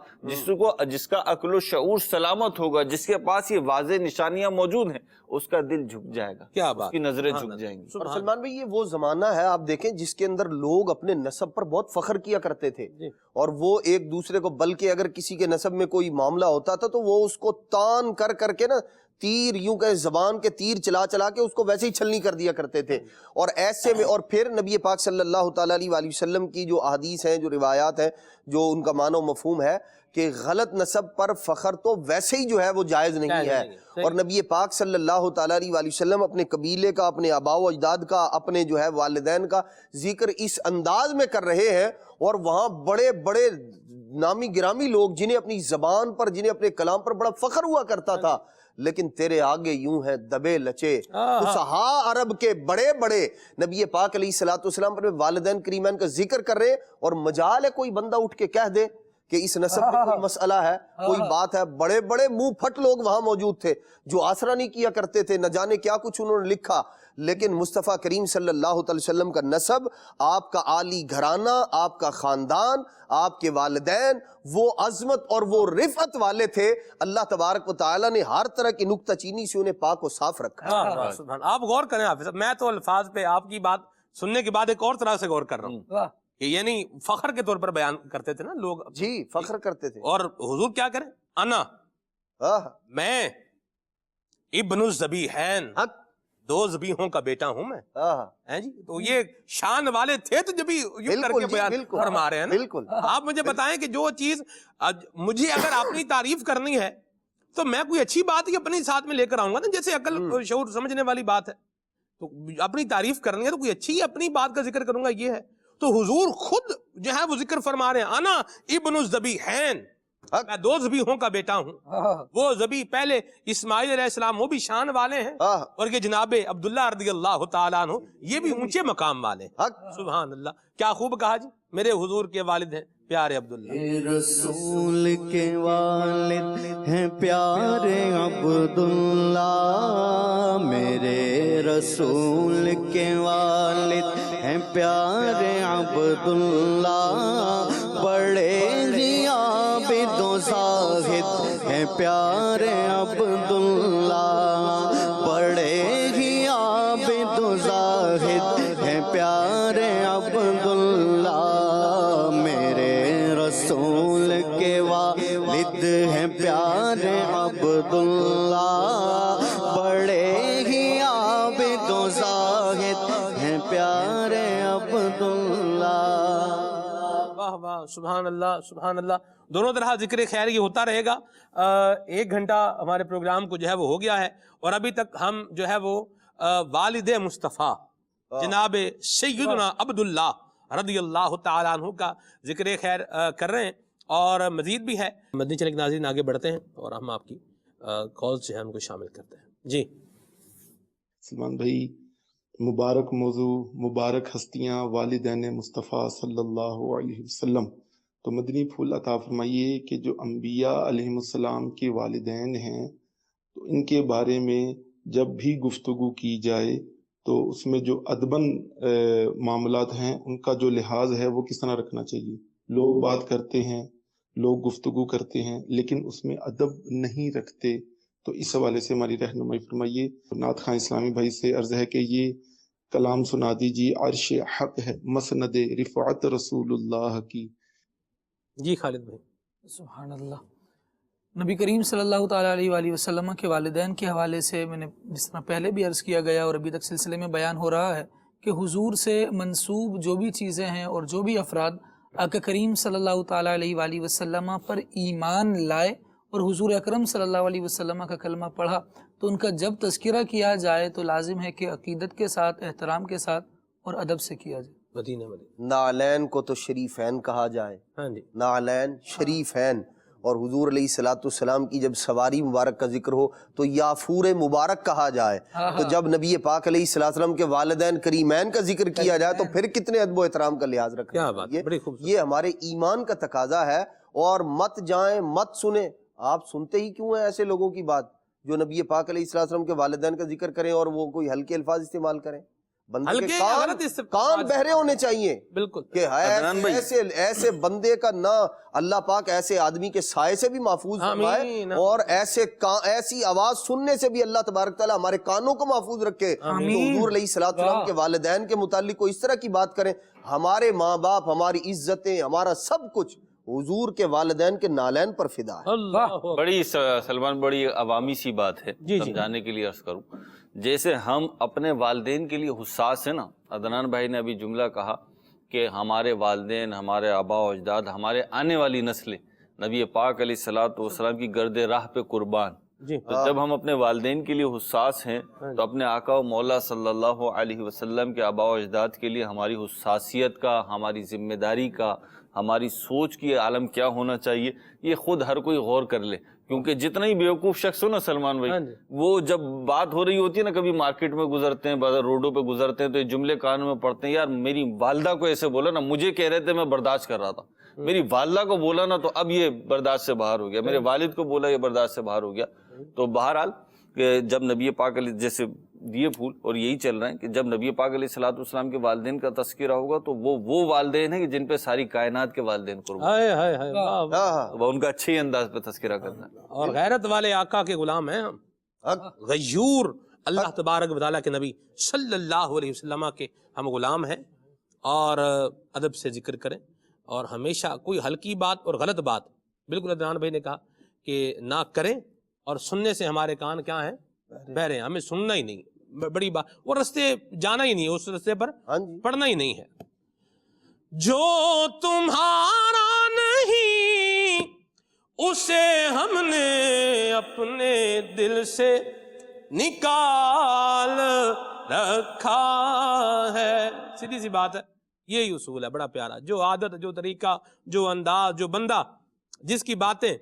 جس کا عقل و شعور سلامت ہوگا، جس کے پاس یہ واضح نشانیاں موجود ہیں، اس کا دل جھک جائے گا، کیا بات، اس کی نظریں جھک جائیں گی. اور سلمان بھائی یہ وہ زمانہ ہے آپ دیکھیں جس کے اندر لوگ اپنے نسب پر بہت فخر کیا کرتے تھے، اور وہ ایک دوسرے کو، بلکہ اگر کسی کے نسب میں کوئی معاملہ ہوتا تھا تو وہ اس کو تان کر کر کے نا، تیر یوں کہ زبان کے تیر چلا چلا کے اس کو ویسے ہی چھلنی کر دیا کرتے تھے. اور ایسے میں اور پھر نبی پاک صلی اللہ تعالیٰ علیہ وآلہ وسلم کی جو احادیث ہیں، جو روایات ہیں، جو ان کا معنی و مفہوم ہے کہ غلط نسب پر فخر تو ویسے ہی جو ہے وہ جائز نہیں ہے. اور نبی پاک صلی اللہ تعالیٰ علیہ وآلہ وسلم اپنے قبیلے کا، اپنے آباء و اجداد کا، اپنے جو ہے والدین کا ذکر اس انداز میں کر رہے ہیں، اور وہاں بڑے بڑے نامی گرامی لوگ جنہیں اپنی زبان پر، جنہیں اپنے کلام پر بڑا فخر ہوا کرتا تھا، لیکن تیرے آگے یوں ہے دبے لچے فصحاء عرب کے بڑے بڑے نبی پاک علیہ الصلوۃ والسلام پر والدین کریمین کا ذکر کر رہے، اور مجال ہے کوئی بندہ اٹھ کے کہہ دے کہ اس نسب میں کوئی مسئلہ ہے، کوئی بات ہے. بڑے بڑے منہ پھٹ لوگ وہاں موجود تھے جو آسرا نہیں کیا کرتے تھے، نہ جانے کیا کچھ انہوں نے لکھا، لیکن مصطفیٰ کریم صلی اللہ علیہ وسلم کا نسب، آپ کا عالی گھرانہ، آپ کا خاندان، آپ کے والدین وہ عظمت اور وہ رفعت والے تھے. اللہ تبارک و تعالیٰ نے ہر طرح کی نکتہ چینی سے انہیں پاک و صاف رکھا. آپ غور کریں حافظ، میں تو الفاظ پہ آپ کی بات سننے کے بعد ایک اور طرح سے غور کر رہا ہوں کہ یعنی فخر کے طور پر بیان کرتے تھے نا لوگ، جی فخر کرتے تھے. اور حضور کیا کریں، انا میں ابن الذبیحین، دو ذبیحوں کا بیٹا ہوں میں. جی تو یہ شان والے تھے تو جب یوں کر کے بیان فرما رہے ہیں نا. بالکل. آپ مجھے بتائیں کہ جو چیز مجھے اگر اپنی تعریف کرنی ہے تو میں کوئی اچھی بات ہی اپنی ساتھ میں لے کر آؤں گا نا، جیسے عقل شعور سمجھنے والی بات ہے. تو اپنی تعریف کرنی ہے تو کوئی اچھی اپنی بات کا ذکر کروں گا، یہ ہے. تو حضور خود جو ہے وہ ذکر فرما رہے ہیں، انا ابن الذبیحین، میں 2 ذبیحوں کا بیٹا ہوں. وہ ذبیح پہلے اسماعیل علیہ السلام وہ بھی شان والے ہیں, اور یہ جناب عبداللہ رضی اللہ تعالیٰ عنہ یہ بھی اونچے مقام والے ہیں. سبحان اللہ, کیا خوب کہا جی. میرے حضور کے والد ہیں پیارے عبداللہ, رسول کے والد ہیں پیارے عبداللہ, میرے رسول کے والد ہیں پیارے عبداللہ, بڑے ہی عابد و زاہد ہیں پیارے عبداللہ, بڑے ہی عابد و زاہد ہیں پیارے عبداللہ, میرے رسول کے والد ہیں پیارے عبداللہ, بڑے ہی عابد و زاہد ہیں پیارے عبداللہ. واہ واہ, سبحان اللہ سبحان اللہ. دونوں طرح ذکر خیر یہ ہوتا رہے گا. 1 گھنٹہ ہمارے پروگرام کو جو ہے وہ ہو گیا ہے, اور ابھی تک ہم جو ہے وہ والد مصطفیٰ جناب سیدنا عبداللہ رضی اللہ تعالیٰ عنہ کا ذکر خیر کر رہے ہیں, اور مزید بھی ہے. مدنی چینل کے ناظرین آگے بڑھتے ہیں اور ہم آپ کی کالز جو ہے ان کو شامل کرتے ہیں. جی سلمان بھائی, مبارک موضوع, مبارک ہستیاں والدین مصطفیٰ صلی اللہ علیہ وسلم. تو مدنی پھول عطا فرمائیے کہ جو انبیاء علیہ السلام کے والدین ہیں, تو ان کے بارے میں جب بھی گفتگو کی جائے تو اس میں جو ادباً معاملات ہیں ان کا جو لحاظ ہے وہ کس طرح رکھنا چاہیے. لوگ بات کرتے ہیں, لوگ گفتگو کرتے ہیں, لیکن اس میں ادب نہیں رکھتے. تو اس حوالے سے ہماری رہنمائی فرمائیے. نعت خواں اسلامی بھائی سے عرض ہے کہ یہ کلام سنا دیجیے. عرش حق ہے مسند رفعت رسول اللہ کی. جی خالد بھائی. سبحان اللہ. نبی کریم صلی اللہ تعالیٰ علیہ وآلہ وسلم کے والدین کے حوالے سے میں نے جس طرح پہلے بھی عرض کیا گیا اور ابھی تک سلسلے میں بیان ہو رہا ہے کہ حضور سے منسوب جو بھی چیزیں ہیں اور جو بھی افراد آقا کریم صلی اللہ تعالیٰ علیہ وآلہ وسلم پر ایمان لائے اور حضور اکرم صلی اللہ علیہ وسلم کا کلمہ پڑھا, تو ان کا جب تذکرہ کیا جائے تو لازم ہے کہ عقیدت کے ساتھ, احترام کے ساتھ اور ادب سے کیا جائے. مدینہ نعلین کو تو شریفین کہا جائے. ہاں جی, نعلین شریفین. اور حضور علیہ الصلوۃ والسلام کی جب سواری مبارک کا ذکر ہو تو یافور مبارک کہا جائے. تو جب نبی پاک علیہ الصلوۃ والسلام کے والدین کریمین کا ذکر کیا جائے تو پھر کتنے ادب و احترام کا لحاظ رکھنا چاہیے. یہ ہمارے ایمان کا تقاضا ہے. اور مت جائیں, مت سنیں. آپ سنتے ہی کیوں ہیں ایسے لوگوں کی بات جو نبی پاک علیہ الصلوۃ والسلام کے والدین کا ذکر کریں اور وہ کوئی ہلکے الفاظ استعمال کریں. بندے کے کان بہرے ہونے چاہیے. بالکل. کہ ایسے بندے کا نہ اللہ پاک ایسے آدمی کے سائے سے بھی محفوظ فرمائے, اور ایسی آواز سننے سے بھی اللہ تبارک تعالیٰ ہمارے کانوں کو محفوظ رکھے. تو حضور علیہ الصلوۃ والسلام کے والدین کے متعلق کوئی اس طرح کی بات کریں. ہمارے ماں باپ, ہماری عزتیں, ہمارا سب کچھ حضور کے والدین کے نالین پر فدا ہے. بڑی سلمان بڑی عوامی سی بات ہے, سمجھانے کے لیے عرض کروں. جیسے ہم اپنے والدین کے لیے حساس ہیں نا, عدنان بھائی نے ابھی جملہ کہا کہ ہمارے والدین, ہمارے آباء و اجداد, ہمارے آنے والی نسلیں نبی پاک علیہ الصلوۃ والسلام کی گرد راہ پہ قربان. تو جب ہم اپنے والدین کے لیے حساس ہیں تو اپنے آقا و مولا صلی اللہ علیہ وسلم کے آباء و اجداد کے لیے ہماری حساسیت کا, ہماری ذمہ داری کا, ہماری سوچ کی عالم کیا ہونا چاہیے, یہ خود ہر کوئی غور کر لے. کیونکہ جتنا ہی بیوقوف شخص ہو نا سلمان بھائی, وہ جب بات ہو رہی ہوتی ہے نا, کبھی مارکیٹ میں گزرتے ہیں, روڈوں پہ گزرتے ہیں, تو یہ جملے کانوں میں پڑھتے ہیں, یار میری والدہ کو ایسے بولا نا, مجھے کہہ رہے تھے میں برداشت کر رہا تھا, میری والدہ کو بولا نا تو اب یہ برداشت سے باہر ہو گیا, میرے والد کو بولا یہ برداشت سے باہر ہو گیا. تو بہرحال کہ جب نبی پاک علیہ, جیسے دیے پھول اور یہی چل رہے ہیں کہ جب نبی پاک علیہ الصلوۃ والسلام کے والدین کا تذکرہ ہوگا تو وہ والدین ہیں کہ جن پہ ساری کائنات کے والدین قربان, وہ ان کا اچھے ہی انداز پہ تذکرہ کرنا ہے. اور غیرت والے آقا کے غلام ہیں ہم, غیور اللہ تبارک و تعالیٰ کے نبی صلی اللہ علیہ وسلم کے ہم غلام ہیں. اور ادب سے ذکر کریں, اور ہمیشہ کوئی ہلکی بات اور غلط بات, بالکل عدنان بھائی نے کہا کہ نہ کریں, اور سننے سے ہمارے کان کیا ہیں, بہرے ہیں, ہمیں سننا ہی نہیں, بڑی بات, وہ رستے جانا ہی نہیں ہے, اس رستے پر پڑھنا ہی نہیں ہے. جو تمہارا نہیں اسے ہم نے اپنے دل سے نکال رکھا ہے. سیدھی سی بات ہے, یہی اصول ہے, بڑا پیارا. جو عادت, جو طریقہ, جو انداز, جو بندہ جس کی باتیں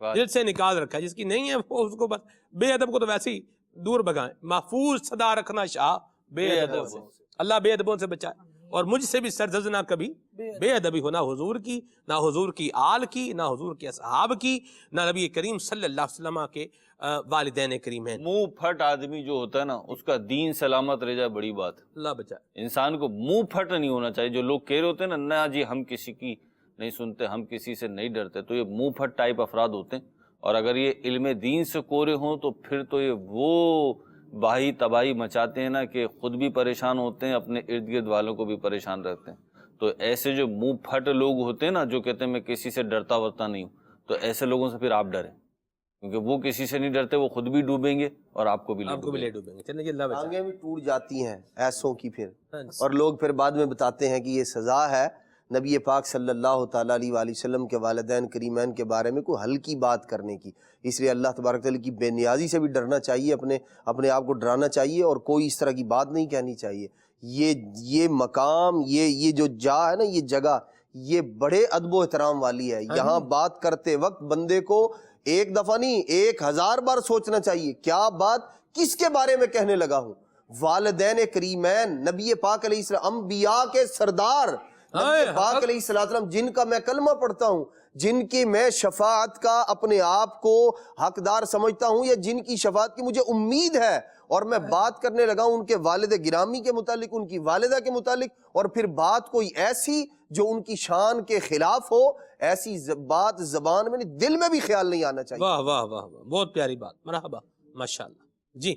دل سے نکال رکھا ہے، جس کی نہیں ہے وہ اس کو بس بے ادب کو تو ویسے ہی دور بھگائیں. محفوظ صدا رکھنا شاہ بے ادبوں سے. اللہ بے ادبوں سے بچائے، اور مجھ سے بھی سرزد نہ کبھی بے ادبی ہو، نہ حضور کی، نہ حضور کی آل کی، نہ حضور کے اصحاب کی، نہ نبی کریم صلی اللہ علیہ وسلم کے والدین کریم ہیں. منہ پھٹ آدمی جو ہوتا ہے نا اس کا دین سلامت رہ جائے بڑی بات. اللہ بچائے. انسان کو منہ پھٹ نہیں ہونا چاہیے. جو لوگ کہہ رہے ہوتے ہیں نا نہ جی ہم کسی کی نہیں سنتے، ہم کسی سے نہیں ڈرتے، تو یہ منہ پھٹ ٹائپ افراد ہوتے ہیں. اور اگر یہ علم دین سے کورے ہوں تو پھر تو یہ وہ باہی تباہی مچاتے ہیں نا کہ خود بھی پریشان ہوتے ہیں، اپنے ارد گرد والوں کو بھی پریشان رکھتے ہیں. تو ایسے جو منہ پھٹ لوگ ہوتے ہیں نا جو کہتے ہیں میں کسی سے ڈرتا ورتا نہیں ہوں، تو ایسے لوگوں سے پھر آپ ڈریں، کیونکہ وہ کسی سے نہیں ڈرتے، وہ خود بھی ڈوبیں گے اور آپ کو بھی لے ڈوبیں گے. چلیے اللہ بچائے. ٹانگیں بھی ٹوٹ جاتی ہیں ایسوں کی پھر، اور لوگ پھر بعد میں بتاتے ہیں کہ یہ سزا ہے نبی پاک صلی اللہ تعالیٰ علیہ وآلہ وسلم کے والدین کریمین کے بارے میں کوئی ہلکی بات کرنے کی. اس لیے اللہ تبارک تعالیٰ کی بے نیازی سے بھی ڈرنا چاہیے، اپنے آپ کو ڈرانا چاہیے، اور کوئی اس طرح کی بات نہیں کہنی چاہیے. یہ مقام، یہ جو جا ہے نا، یہ جگہ، یہ بڑے ادب و احترام والی ہے. یہاں بات کرتے وقت بندے کو ایک دفعہ نہیں 1000 بار سوچنا چاہیے کیا بات کس کے بارے میں کہنے لگا ہوں. والدین کریمین، نبی پاک علیہ السلام، انبیاء کے سردار نبی پاک علیہ السلام، جن کا میں کلمہ پڑھتا ہوں، جن کی میں شفاعت کا اپنے آپ کو حقدار سمجھتا ہوں، یا جن کی شفاعت کی مجھے امید ہے، اور میں بات کرنے لگا ہوں ان کے والد گرامی کے متعلق، ان کی والدہ کے متعلق، اور پھر بات کوئی ایسی جو ان کی شان کے خلاف ہو، ایسی بات زبان میں نہیں، دل میں بھی خیال نہیں آنا چاہیے. واہ واہ واہ واہ، بہت پیاری بات. مرحبا، ماشاءاللہ. جی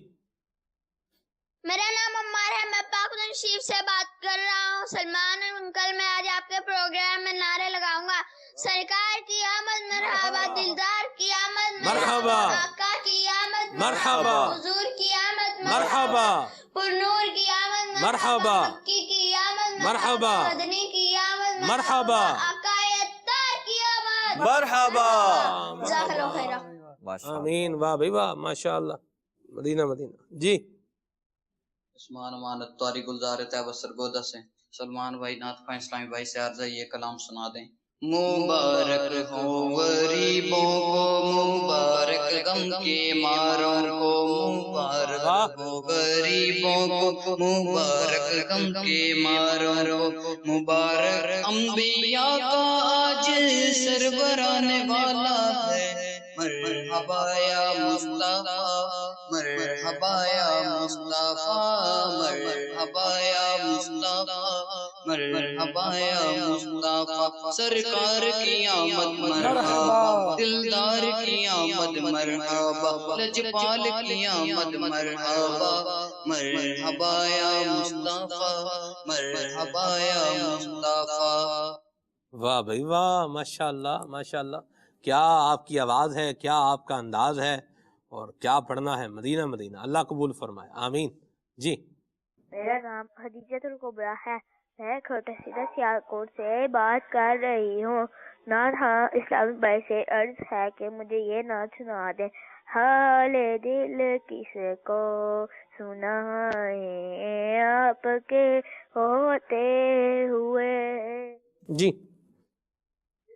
میرا نام عمار ہے، میں پاکستان شریف سے بات کر رہا ہوں. سلمان انکل، میں آج آپ کے پروگرام میں نعرے لگاؤں گا. سرکار کی آمد مرحبا، دلدار کی آمد مرحبا، آقا کی آمد مرحبا، حضور کی آمد مرحبا، پرنور کی آمد مرحبا، مکی کی آمد مرحبا، مدنی کی آمد مرحبا، آقا اتار کی آمد مرحبا. جزاک اللہ خیرہ. آمین. واہ بھائی واہ، ماشاءاللہ. مدینہ مدینہ. جی عثمان امانت طاری گلزار طیبہ سرگودہ سے. سلمان بھائی نعت خواہ اسلامی بھائی سے عرض ہے یہ کلام سنا دیں. مبارک ہو غریبوں کو، مبارک غم کے ماروں کو، مبارک ہو غریبوں کو، مبارک غم کے ماروں کو، مبارک انبیاء کا آج سربرانے والا ہے. مرحبا یا مصطفیٰ، مرحبا یا مصطفیٰ، مرحبا یا مصطفیٰ، مرحبا یا مصطفیٰ. سرکار کی آمد مرحبا، دلدار کی آمد مرحبا، لجپال کی آمد مرحبا، مرحبا یا مصطفیٰ، مرحبا یا مصطفیٰ. واہ بھائی واہ، ماشاءاللہ ماشاءاللہ. کیا آپ کی آواز ہے، کیا آپ کا انداز ہے، اور کیا پڑھنا ہے. مدینہ مدینہ. اللہ قبول فرمائے. آمین. جی میرا نام خدیجۃ الکبریٰ ہے، میں کھوٹا سیدھا سیالکوٹ سے بات کر رہی ہوں. نعت خواہ اسلامی بھائی سے عرض ہے کہ مجھے یہ نعت سنا دیں. حال دل کس کو سنائیں آپ کے ہوتے ہوئے. جی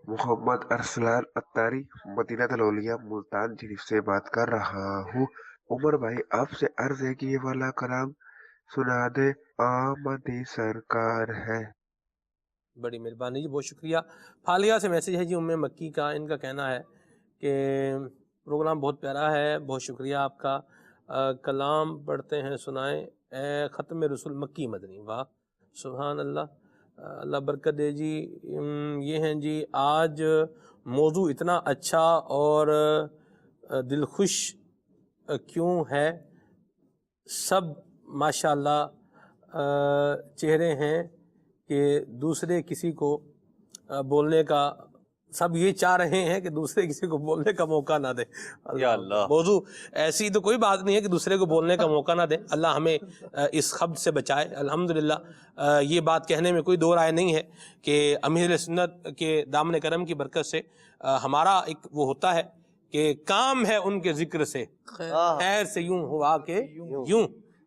محمد ارسلان اتاری، مدینہ الاولیاء ملتان شریف سے بات کر رہا ہوں. عمر بھائی آپ سے عرض ہے کہ یہ والا کلام سنا دے. آمد سرکار ہے. بڑی مہربانی جی، بہت شکریہ. حالیہ سے میسیج ہے جی ام مکی کا. ان کا کہنا ہے کہ پروگرام بہت پیارا ہے، بہت شکریہ آپ کا. کلام پڑھتے ہیں، سنائیں. اے ختم رسول مکی مدنی. واہ سبحان اللہ، اللہ برکت دے جی. یہ ہیں جی آج موضوع اتنا اچھا اور دل خوش کیوں ہے. سب ماشاءاللہ چہرے ہیں کہ دوسرے کسی کو بولنے کا، سب یہ چاہ رہے ہیں کہ دوسرے کسی کو بولنے کا موقع نہ دے. اللہ، موضوع ایسی تو کوئی بات نہیں ہے کہ دوسرے کو بولنے کا موقع نہ دے. اللہ ہمیں اس خبر سے بچائے. الحمدللہ یہ بات کہنے میں کوئی دو رائے نہیں ہے کہ امیر سنت کے دامن کرم کی برکت سے ہمارا ایک وہ ہوتا ہے کہ کام ہے ان کے ذکر سے، خیر سے یوں ہوا کہ یوں.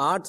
8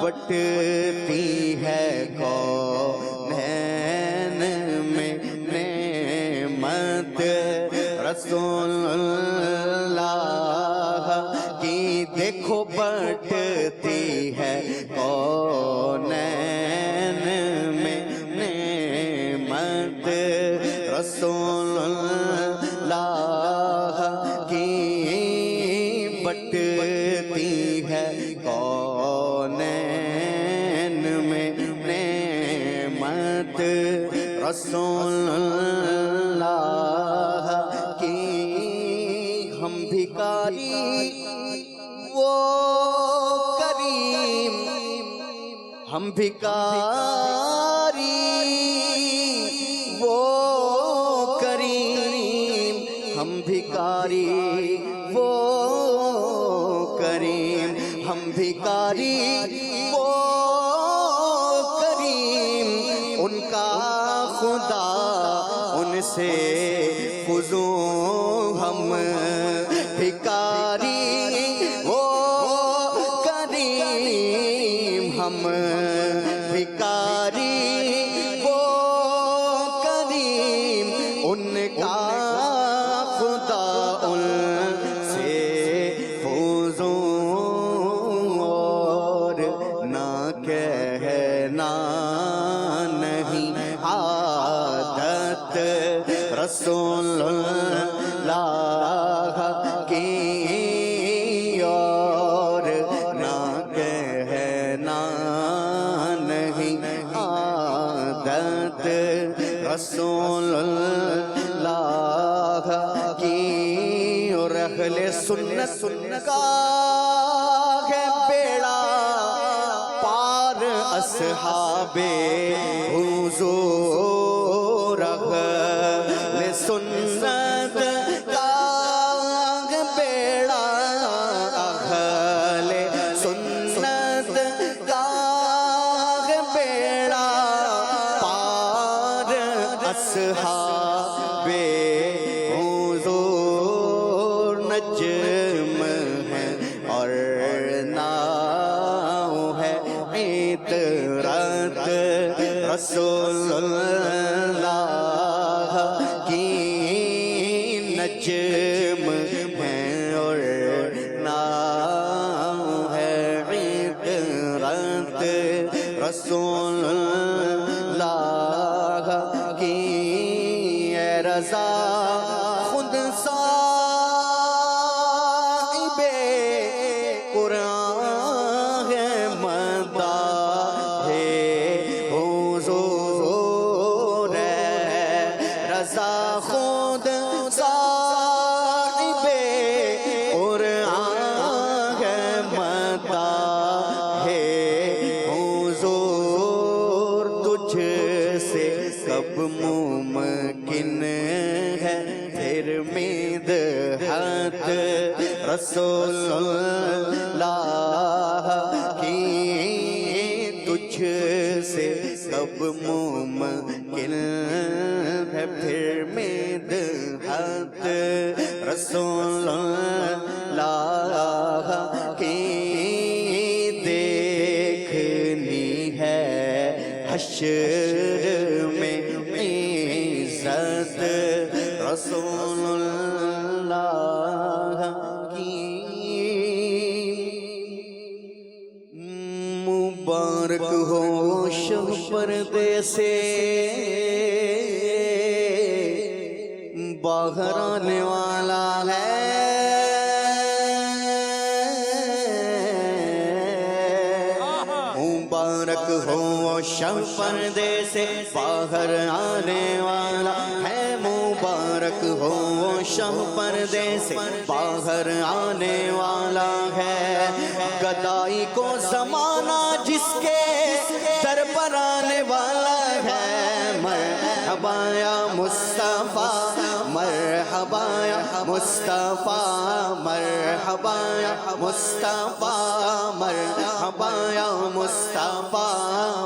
بٹتی ہے کونین میں نعمت رسول اللہ کی دیکھو بٹتی ہے کونین میں نعمت رسول اللہ کی بٹتی ہے کونین میں نعمت رسول اللہ کی ہم بھکاری وہ کریم ہم بھکاری وہ کریم ہم بھکاری وہ کریم ہم بھکاری وہ کریم ان کا خدا ان سے فزوں ہم بھکاری وہ کریم ہم بھکاری وہ کریم ان کا خدا ان سے فزوں اور نہ کہنا نہیں عادت رسول اللہ کی اور نہ کہنا نہیں عادت رسول اللہ کی اور اہل سنت کا ہے بیڑا پار اصحاب حضور اہل سنت کا ہے بیڑا اہل سنت کا ہے بیڑا پار اصحاب حضور نجم ہے اور ناؤ ہے عطرت رسول اللہ کی نجم ہے اور ناؤ ہے عطرت رسول اللہ کی اے رضا خود صاحب قرآن ہے مداح حضور ہے رضا خود صاحب قرآن ہے مداح حضور تجھ سے کب ممکن ہے پھر مدحت رسول اللہ کی تجھ سے کب ممکن ہے پھر مدحت رسول اللہ کی دیکھنی ہے حشر میں عزت رسول اللہ کی مبارک ہو شب پردے سے باہر آنے والا ہے مبارک ہو شب پردے سے باہر آنے والا ہے مبارک ہو شب پردے سے باہر آنے والا ہے گدائی کو زمانہ جس کے در پر آنے والا ہے مرحبا یا مصطفیٰ مرحبا یا مصطفیٰ مرحبا یا مصطفیٰ مرحبا یا مصطفیٰ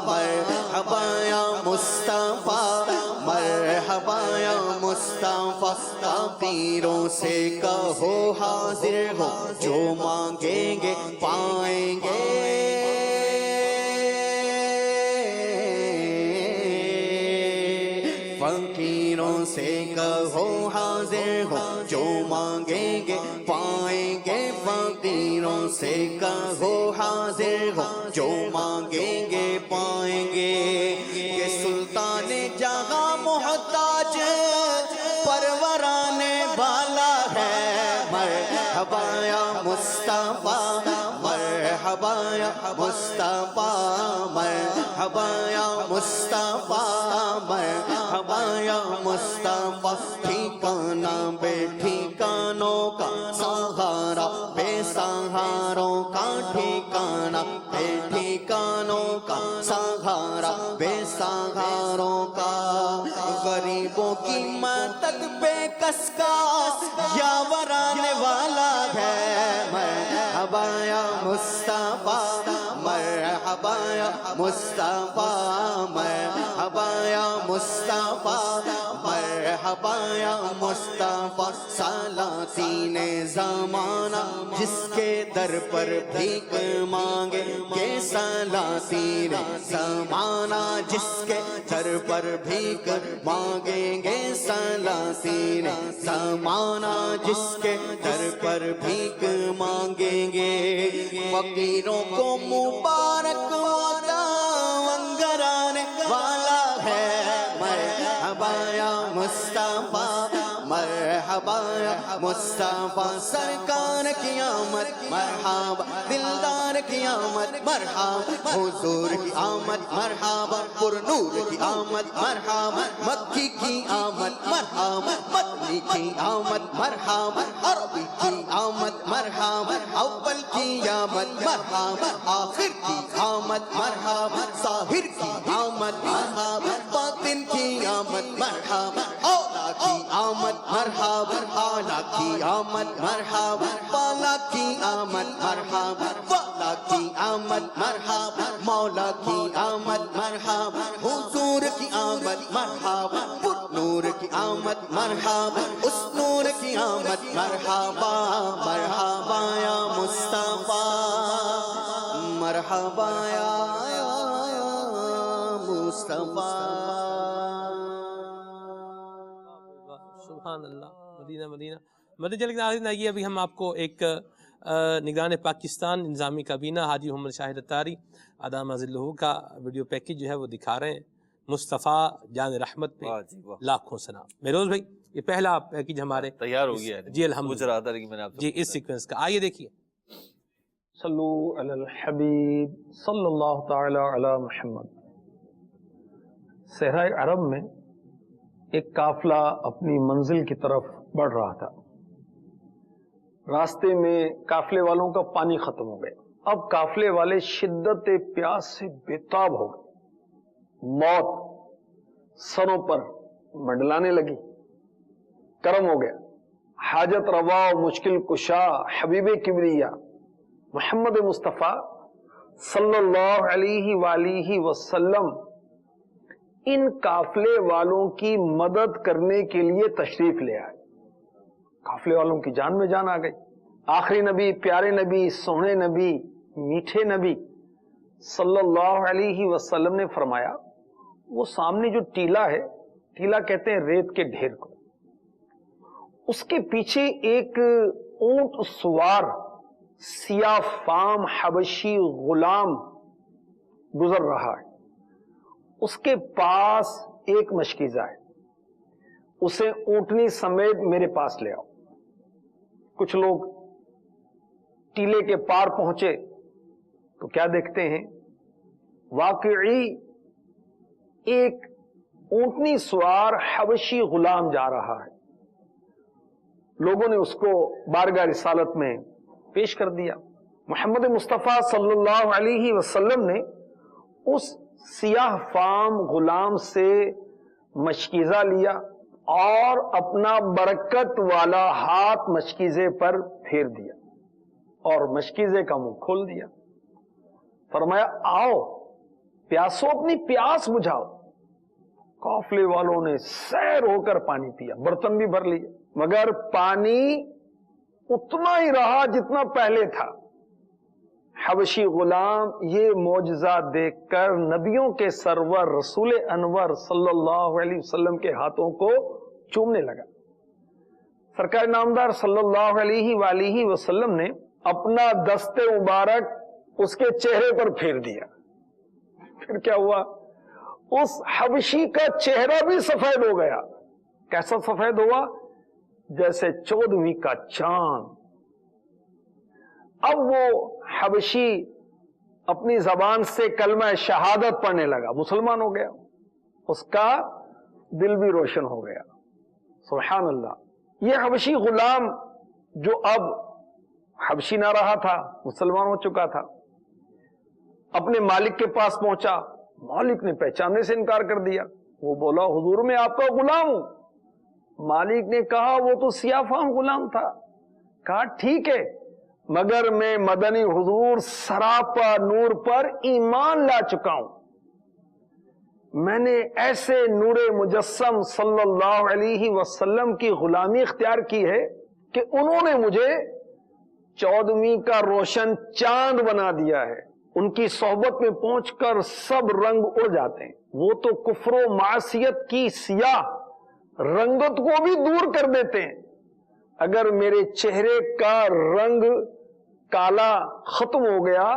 مرحبا یا مصطفیٰ مرحبا یا مصطفیٰ تقدیروں سے کہو حاضر ہو جو مانگیں گے پائیں گے فقیروں سے کہو حاضر ہو جو مانگیں گے پائیں گے فقیروں سے کہو حاضر ہو جو مانگیں گے پائیں گے کہ سلطان جہاں محتاج پرورانے والا ہے مرحبا یا مصطفیٰ مرحبا یا مصطفیٰ مرحبا یا مصطفیٰ مرحبا یا مصطفیٰ ٹھکانہ بے ٹھکانوں کا سہارا بے سہاروں کا ٹھکانہ بے ٹھکانوں کا سہارا بے سہاروں کا غریبوں کی مدد بے کس کا یاور آنے والا ہے مرحبا یا مصطفیٰ مرحبا یا مصطفیٰ مرحبا یا مصطفیٰ مرحبا یا مصطفیٰ سلاطین زمانہ جس کے در پر بھیک مانگے کہ سلاطین زمانہ جس کے در پر بھیک مانگیں گے سلاطین زمانہ جس کے در پر بھیک مانگیں گے فقیروں کو مبارک ونگرانے والا ہے مرحبا یا مصطفیٰ مرحبا یا مصطفیٰ سرکار کی آمد مرحبا دلدار کی آمد مرحبا حضور کی آمد مرحبا پر نور کی آمد مرحبا مکی کی آمد مرحبا مدنی کی آمد مرحبا عربی کی آمد مرحبا اول کی آمد مرحبا آخر کی آمد مرحبا ظاہر کی آمد مرحبا باطن کی آمد مرحبا اولا کی آمد مرحبا اعلیٰ کی آمد مرحبا بالا کی آمد مرحبا والا کی آمد مرحبا مولا کی آمد مرحبا حضور کی آمد مرحبا پر نور کی آمد مرحبا اس نور کی آمد مرحبا مرحبا یا مصطفیٰ مرحبا یا مصطفیٰ سبحان اللہ مدینہ مدینہ مدینہ کے ناظرین آئیے ابھی ہم آپ کو ایک نگران پاکستان انتظامی کابینہ حاجی محمد شاہد اتاری ادامہ ذلہ کا ویڈیو پیکج جو ہے وہ دکھا رہے ہیں مصطفیٰ جان رحمت پہ لاکھوں سلام میروز بھائی یہ پہلا پیکج ہمارے تیار ہو گیا ہے جی الحمدللہ جی اس سیکوینس کا آئیے دیکھیے صلو علی الحبیب صلی اللہ تعالی علی محمد صحرائے عرب میں ایک قافلہ اپنی منزل کی طرف بڑھ رہا تھا راستے میں قافلے والوں کا پانی ختم ہو گیا اب قافلے والے شدت پیاس سے بےتاب ہو گئے موت سروں پر منڈلانے لگی کرم ہو گیا حاجت روا و مشکل کشا حبیب کبریا محمد مصطفیٰ صلی اللہ علیہ وآلہ وسلم ان قافلے والوں کی مدد کرنے کے لیے تشریف لے آئے قافلے والوں کی جان میں جان آ گئی آخری نبی پیارے نبی سونے نبی میٹھے نبی صلی اللہ علیہ وسلم نے فرمایا وہ سامنے جو ٹیلا ہے ٹیلا کہتے ہیں ریت کے ڈھیر کو اس کے پیچھے ایک اونٹ سوار سیاہ فام حبشی غلام گزر رہا ہے اس کے پاس ایک مشکیزہ ہے اسے اونٹنی سمیت میرے پاس لے آؤ کچھ لوگ ٹیلے کے پار پہنچے تو کیا دیکھتے ہیں واقعی ایک اونٹنی سوار حبشی غلام جا رہا ہے لوگوں نے اس کو بارگاہ رسالت میں پیش کر دیا محمد مصطفیٰ صلی اللہ علیہ وسلم نے اس سیاہ فام غلام سے مشکیزہ لیا اور اپنا برکت والا ہاتھ مشکیزے پر پھیر دیا اور مشکیزے کا منہ کھول دیا فرمایا آؤ پیاسو اپنی پیاس بجھاؤ قافلے والوں نے سیر ہو کر پانی پیا برتن بھی بھر لیا مگر پانی اتنا ہی رہا جتنا پہلے تھا حبشی غلام یہ معجزہ دیکھ کر نبیوں کے سرور رسول انور صلی اللہ علیہ وسلم کے ہاتھوں کو چومنے لگا. سرکار نامدار صلی اللہ علیہ وآلہ وسلم نے اپنا دست مبارک اس کے چہرے پر پھیر دیا. پھر کیا ہوا؟ اس حبشی کا چہرہ بھی سفید ہو گیا. کیسا سفید ہوا؟ جیسے 14ویں کا چاند. اب وہ حبشی اپنی زبان سے کلمہ شہادت پڑھنے لگا، مسلمان ہو گیا، اس کا دل بھی روشن ہو گیا. سبحان اللہ. یہ حبشی غلام جو اب حبشی نہ رہا تھا، مسلمان ہو چکا تھا، اپنے مالک کے پاس پہنچا. مالک نے پہچاننے سے انکار کر دیا. وہ بولا حضور میں آپ کا غلام ہوں. مالک نے کہا وہ تو سیاہ فام غلام تھا. کہا ٹھیک ہے، مگر میں مدنی حضور سراپا نور پر ایمان لا چکا ہوں. میں نے ایسے نور مجسم صلی اللہ علیہ وسلم کی غلامی اختیار کی ہے کہ انہوں نے مجھے 14ویں کا روشن چاند بنا دیا ہے. ان کی صحبت میں پہنچ کر سب رنگ اڑ جاتے ہیں. وہ تو کفر و معصیت کی سیاہ رنگت کو بھی دور کر دیتے ہیں. اگر میرے چہرے کا رنگ کالا ختم ہو گیا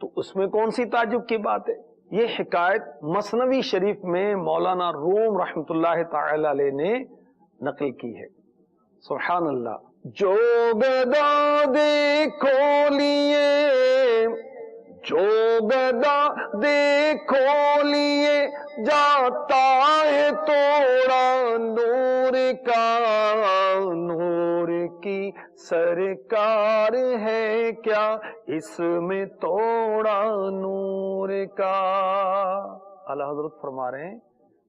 تو اس میں کون سی تعجب کی بات ہے. یہ حکایت مثنوی شریف میں مولانا روم رحمت اللہ تعالی علیہ نے نقل کی ہے. سبحان اللہ. جو گدا دیکھو لیے، جو گدا دیکھو لیے جاتا ہے توڑا نور کا، نور کی سرکار ہے کیا اس میں توڑا نور کا. اعلیٰ حضرت فرما رہے ہیں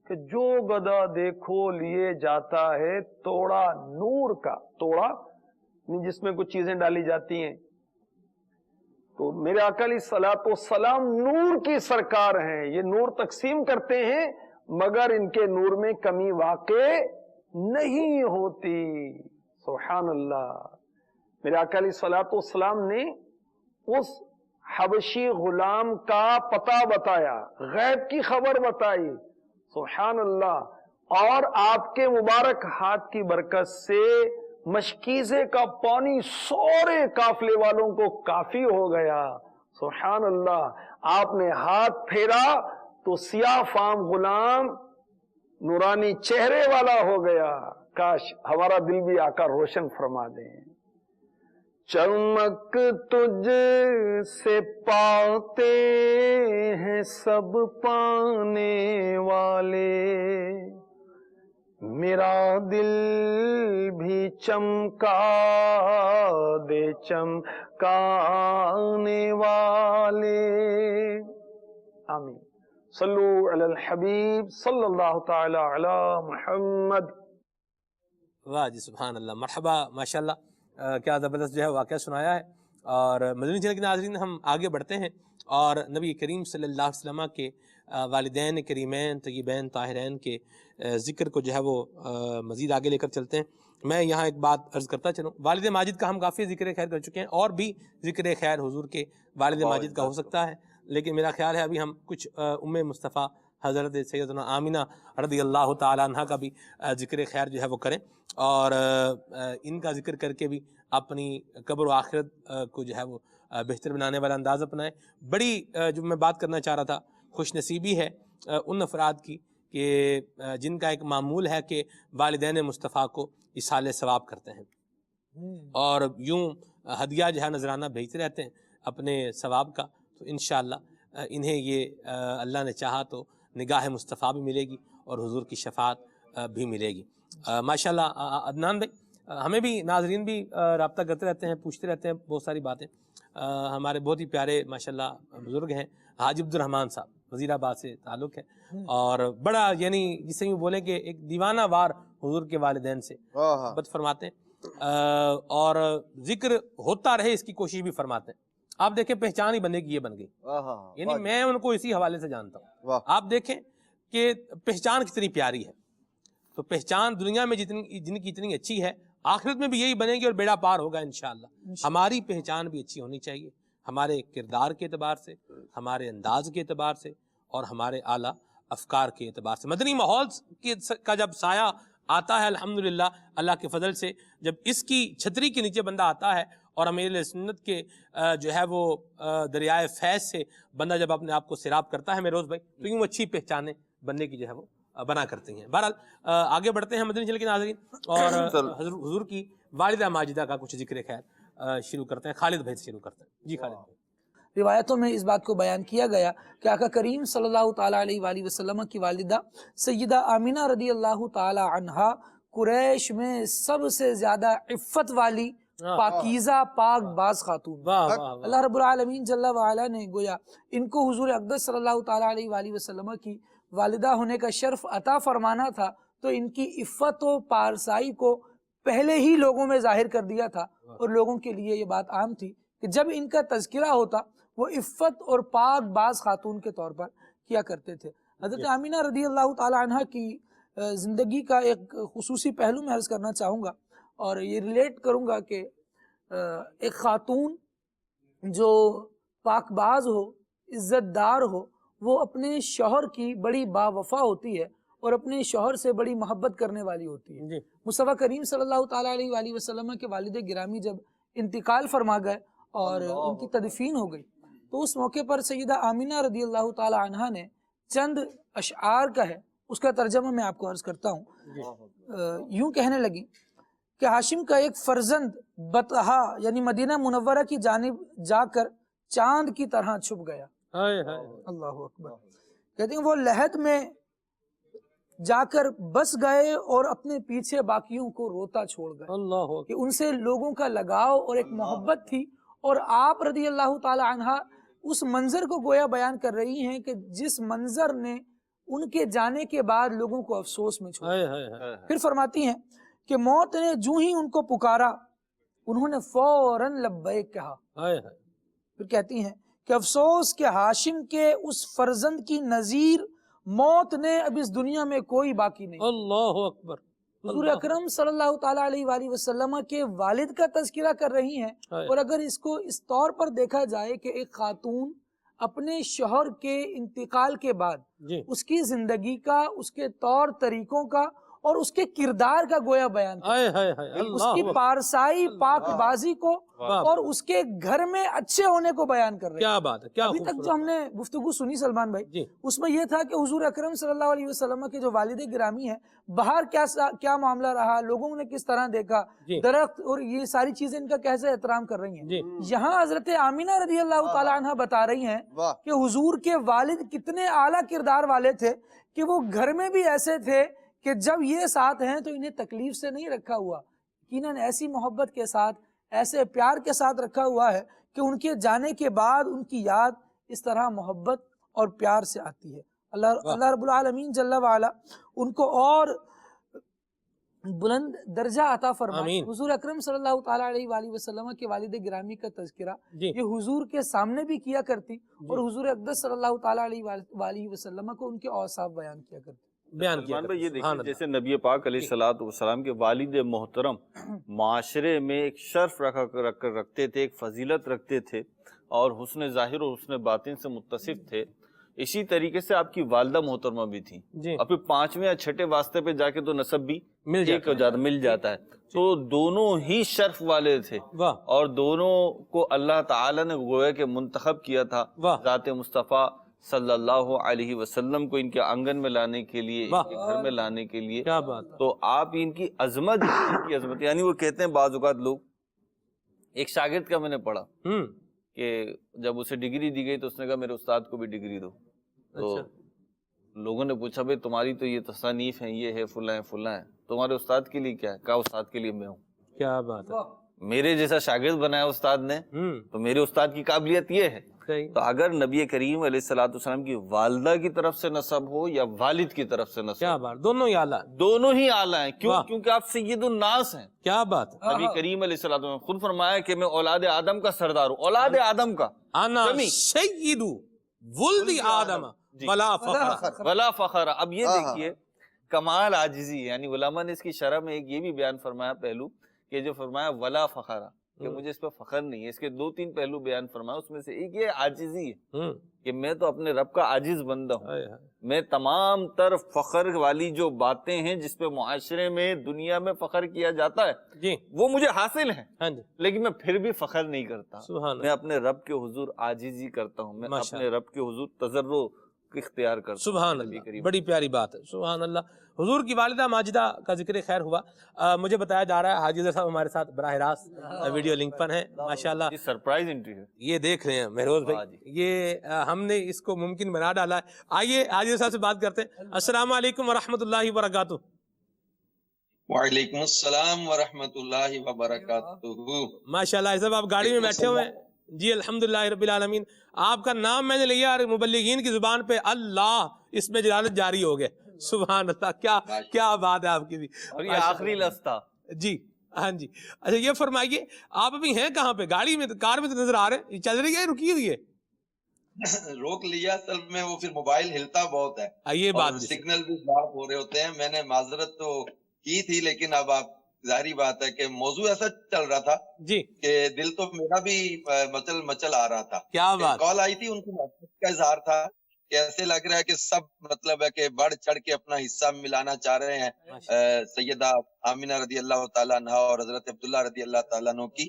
کہ جو گدا دیکھو لیے جاتا ہے توڑا نور کا. توڑا جس میں کچھ چیزیں ڈالی جاتی ہیں. تو میرے آقا علیہ الصلوۃ والسلام نور کی سرکار ہیں. یہ نور تقسیم کرتے ہیں مگر ان کے نور میں کمی واقع نہیں ہوتی. سبحان اللہ. میرے آقا علیہ الصلوۃ والسلام نے اس حبشی غلام کا پتہ بتایا، غیب کی خبر بتائی. سبحان اللہ. اور آپ کے مبارک ہاتھ کی برکت سے مشکیزے کا پانی سورے قافلے والوں کو کافی ہو گیا. سبحان اللہ. آپ نے ہاتھ پھیرا تو سیاہ فام غلام نورانی چہرے والا ہو گیا. کاش ہمارا دل بھی آقا روشن فرما دیں. چمک تجھ سے پاتے ہیں سب پانے والے، میرا دل بھی چمکا دے چمکانے والے. آمین. صلو علی الحبیب صلی اللہ تعالی علی محمد. واہ جی سبحان اللہ. مرحبا. ماشاءاللہ کیا زبردست جو ہے واقعہ سنایا ہے. اور مدنی چینل کے ناظرین ہم آگے بڑھتے ہیں اور نبی کریم صلی اللہ علیہ وسلم کے والدین کریمین طیبین طاہرین کے ذکر کو جو ہے وہ مزید آگے لے کر چلتے ہیں. میں یہاں ایک بات عرض کرتا چلوں. والد ماجد کا ہم کافی ذکر خیر کر چکے ہیں اور بھی ذکر خیر حضور کے والد ماجد کا ہو سکتا ہے، لیکن میرا خیال ہے ابھی ہم کچھ مصطفیٰ حضرت سیدنا آمینہ رضی اللہ تعالیٰ عنہ کا بھی ذکر خیر جو ہے وہ کریں اور ان کا ذکر کر کے بھی اپنی قبر و آخرت کو جو ہے وہ بہتر بنانے والا انداز اپنائیں. بڑی جو میں بات کرنا چاہ رہا تھا، خوش نصیبی ہے ان افراد کی کہ جن کا ایک معمول ہے کہ والدین مصطفیٰ کو اصال ثواب کرتے ہیں اور یوں ہدیہ جو ہے نذرانہ بھیجتے رہتے ہیں اپنے ثواب کا. تو انشاءاللہ انہیں یہ اللہ نے چاہا تو نگاہ مصطفیٰ بھی ملے گی اور حضور کی شفاعت بھی ملے گی. ماشاءاللہ. عدنان بھائی، ہمیں بھی ناظرین بھی رابطہ کرتے رہتے ہیں، پوچھتے رہتے ہیں بہت ساری باتیں. ہمارے بہت ہی پیارے ماشاءاللہ بزرگ ہیں حاجی عبد الرحمن صاحب، وزیر آباد سے تعلق ہے اور بڑا یعنی جسے یوں بولیں کہ ایک دیوانہ وار حضور کے والدین سے بات فرماتے ہیں اور ذکر ہوتا رہے اس کی کوشش بھی فرماتے ہیں. آپ دیکھیں پہچان ہی بندے کی یہ بن گئی، یعنی میں ان کو اسی حوالے سے جانتا ہوں. آپ دیکھیں کہ پہچان کتنی پیاری ہے. تو پہچان دنیا میں جن کی اتنی اچھی ہے، آخرت میں بھی یہی بنے گی اور بیڑا پار ہوگا انشاءاللہ. ہماری پہچان بھی اچھی ہونی چاہیے، ہمارے کردار کے اعتبار سے، ہمارے انداز کے اعتبار سے، اور ہمارے اعلیٰ افکار کے اعتبار سے. مدنی ماحول کا جب سایہ آتا ہے الحمدللہ اللہ کے فضل سے، جب اس کی چھتری کے نیچے بندہ آتا ہے اور امیر سنت کے جو ہے وہ دریائے فیض سے بندہ جب اپنے آپ کو سیراب کرتا ہے میروز بھائی، تو یوں اچھی پہچانیں بننے کی جو ہے وہ بنا کرتی ہیں. بہرحال آگے بڑھتے ہیں مدنی چینل کے ناظرین، اور حضور کی والدہ ماجدہ کا کچھ ذکر خیر شروع کرتے ہیں. خالد بھائی سے شروع کرتے ہیں. جی خالد بھائی. روایتوں میں اس بات کو بیان کیا گیا کہ آقا کریم صلی اللہ تعالیٰ علیہ وآلہ وسلم کی والدہ سیدہ آمینہ رضی اللہ تعالی عنہا قریش میں سب سے زیادہ عفت والی پاکیزہ پاک باز خاتون. اللہ رب العالمین جل وعلا نے گویا ان کو حضور اقدس صلی اللہ تعالیٰ علیہ وآلہ وسلم کی والدہ ہونے کا شرف عطا فرمانا تھا، تو ان کی عفت و پارسائی کو پہلے ہی لوگوں میں ظاہر کر دیا تھا، اور لوگوں کے لیے یہ بات عام تھی کہ جب ان کا تذکرہ ہوتا وہ عفت اور پاک باز خاتون کے طور پر کیا کرتے تھے. حضرت آمینہ رضی اللہ تعالی عنہ کی زندگی کا ایک خصوصی پہلو میں عرض کرنا چاہوں گا، اور یہ ریلیٹ کروں گا کہ ایک خاتون جو پاک باز ہو، عزت دار ہو، وہ اپنے شوہر کی بڑی با وفا ہوتی ہے اور اپنے شوہر سے بڑی محبت کرنے والی ہوتی ہے. مصطفیٰ کریم صلی اللہ تعالیٰ علیہ وآلہ وسلم کے والد گرامی جب انتقال فرما گئے اور ان کی تدفین ہو گئی، تو اس موقع پر سیدہ آمینہ رضی اللہ تعالی عنہ نے چند اشعار کا ہے، اس کا ترجمہ میں آپ کو عرض کرتا ہوں. یوں کہنے لگی کہ ہاشم کا ایک فرزند بطحا یعنی مدینہ منورہ کی جانب جا کر چاند کی طرح چھپ گیا. اللہ اکبر. کہتے ہیں وہ لحد میں جا کر بس گئے اور اپنے پیچھے باقیوں کو روتا چھوڑ گئے. اللہ کہ ان سے لوگوں کا لگاؤ اور ایک محبت تھی، اور آپ رضی اللہ تعالی عنہ اس منظر کو گویا بیان کر رہی ہیں کہ جس منظر نے ان کے جانے کے بعد لوگوں کو افسوس میں چھوڑا. پھر فرماتی ہیں کہ موت نے جو ہی ان کو پکارا انہوں نے فوراً لبیک کہا. پھر کہتی ہیں کہ افسوس کہ ہاشم کے اس فرزند کی نظیر موت نے اب اس دنیا میں کوئی باقی نہیں. اللہ اکبر. حضور اکرم صلی اللہ تعالیٰ علیہ وآلہ وسلم کے والد کا تذکرہ کر رہی ہیں، اور اگر اس کو اس طور پر دیکھا جائے کہ ایک خاتون اپنے شوہر کے انتقال کے بعد اس کی زندگی کا، اس کے طور طریقوں کا اور اس کے کردار کا گویا بیان اس کی پارسائی پاک بازی کو اور اس کے گھر میں اچھے ہونے کو بیان کر رہے ہیں. کیا بات ہے. ابھی تک جو ہم نے گفتگو سنی سلمان بھائی، اس میں یہ تھا کہ حضور اکرم صلی اللہ علیہ وسلم کے جو والد گرامی ہیں، باہر کیا معاملہ رہا، لوگوں نے کس طرح دیکھا، درخت اور یہ ساری چیزیں ان کا کیسے احترام کر رہی ہیں. یہاں حضرت آمینہ رضی اللہ تعالی عنہ بتا رہی ہیں کہ حضور کے والد کتنے اعلیٰ کردار والے تھے کہ وہ گھر میں بھی ایسے تھے کہ جب یہ ساتھ ہیں تو انہیں تکلیف سے نہیں رکھا ہوا، یقیناً ایسی محبت کے ساتھ، ایسے پیار کے ساتھ رکھا ہوا ہے کہ ان کے جانے کے بعد ان کی یاد اس طرح محبت اور پیار سے آتی ہے. اللہ رب العالمین جل وعلا ان کو اور بلند درجہ عطا فرمائے. حضور اکرم صلی اللہ تعالیٰ علیہ وآلہ وسلم کے والد گرامی کا تذکرہ یہ حضور کے سامنے بھی کیا کرتی، اور حضور اقدس صلی اللہ تعالیٰ علیہ وآلہ وسلم کو ان کے اوصاف بیان کیا کرتی. یہ دیکھیں جیسے نبی پاک علیہ الصلوۃ والسلام کے والد محترم معاشرے میں ایک شرف رکھتے تھے، ایک فضیلت رکھتے تھے، اور حسن ظاہر اور حسن باطن سے متصف تھے. اسی طریقے سے آپ کی والدہ محترمہ بھی تھیں، اور پھر 5ویں یا 6 واسطے پہ جا کے تو نسب بھی مل جاتا ہے. تو دونوں ہی شرف والے تھے، اور دونوں کو اللہ تعالی نے گویا کہ منتخب کیا تھا ذات مصطفیٰ صلی اللہ علیہ وسلم کو ان کے آنگن میں لانے کے لیے، ان کے گھر میں لانے کے لیے. تو آپ ان کی عظمت یعنی وہ کہتے ہیں بعض اوقات لوگ، ایک شاگرد کا میں نے پڑھا کہ جب اسے ڈگری دی گئی تو اس نے کہا میرے استاد کو بھی ڈگری دو. تو لوگوں نے پوچھا بھائی تمہاری تو یہ تصانیف ہیں، یہ ہے فلاں ہے فلاں ہے، تمہارے استاد کے لیے کیا ہے؟ کہا استاد کے لیے میں ہوں. کیا بات ہے. میرے جیسا شاگرد بنایا استاد نے، تو میرے استاد کی قابلیت یہ ہے. تو اگر نبی کریم علیہ الصلوۃ والسلام کی والدہ کی طرف سے نسب ہو یا والد کی طرف سے نسب، کیا بات، دونوں ہی اعلیٰ، دونوں ہی اعلیٰ ہیں. کیوں؟ کیونکہ آپ سید الناس ہیں. کیا بات. نبی کریم علیہ الصلوۃ والسلام خود فرمایا کہ میں اولاد آدم کا سردار ہوں، اولاد آدم کا. انا سید ولد آدم ولا فخر ولا فخر. اب یہ دیکھیے کمال عاجزی، یعنی علماء نے اس کی شرح میں ایک یہ بھی بیان فرمایا پہلو کہ جو فرمایا ولا فخر، کہ مجھے اس پہ فخر نہیں ہے. اس کے 2-3 پہلو بیان فرمایا, اس میں سے ایک یہ عاجزی ہے کہ میں تو اپنے رب کا عاجز بندہ ہوں. میں تمام تر فخر والی جو باتیں ہیں جس پہ معاشرے میں دنیا میں فخر کیا جاتا ہے وہ مجھے حاصل ہیں, لیکن میں پھر بھی فخر نہیں کرتا. میں اپنے رب کے حضور عاجزی کرتا ہوں, میں اپنے رب کے حضور تضرع اختیار کرتا ہوں. سبحان اللہ, بڑی پیاری بات ہے. سبحان اللہ. حضور کی والدہ ماجدہ کا ذکر خیر ہوا. مجھے بتایا جا رہا ہے حاجی صاحب ہمارے ساتھ براہ راست ویڈیو لنک پر ہیں ماشاءاللہ. سرپرائز انٹرویو یہ دیکھ رہے ہیں مہروز بھائی, یہ ہم نے اس کو ممکن بنا ڈالا ہے. آئیے حاجی صاحب سے بات کرتے ہیں. السلام علیکم ورحمۃ اللہ وبرکاتہ. وعلیکم السلام ورحمۃ اللہ وبرکاتہ. ماشاءاللہ صاحب آپ گاڑی میں بیٹھے ہوئے ہیں. جی الحمدللہ رب العالمین. آپ کا نام میں نے لیا اور مبلغین کی زبان پہ اللہ اس میں جلالت جاری ہو گئے. سبحان اللہ, کیا بات ہے آپ کی بھی. اور یہ آخری لفظ تھا. جی ہاں جی. اچھا یہ فرمائیے آپ ابھی ہیں کہاں پہ؟ گاڑی میں, کار میں تو نظر آ رہے ہیں. چل رہی ہے رکی ہوئی ہے؟ روک لیا اصل میں, وہ پھر موبائل ہلتا بہت ہے. یہ بات سگنل بھی خراب ہو رہے ہوتے ہیں. میں نے معذرت تو کی تھی, لیکن اب آپ ظاہری بات ہے کہ موضوع ایسا چل رہا تھا جی کہ دل تو میرا بھی مچل آ رہا تھا. کیا بات. کال آئی تھی, ان کی محبت کا اظہار تھا کہ ایسے لگ رہا ہے کہ سب مطلب ہے کہ بڑھ چڑھ کے اپنا حصہ ملانا چاہ رہے ہیں سیدہ آمینہ رضی اللہ تعالیٰ عنہ اور حضرت عبداللہ رضی اللہ تعالیٰ عنہ کی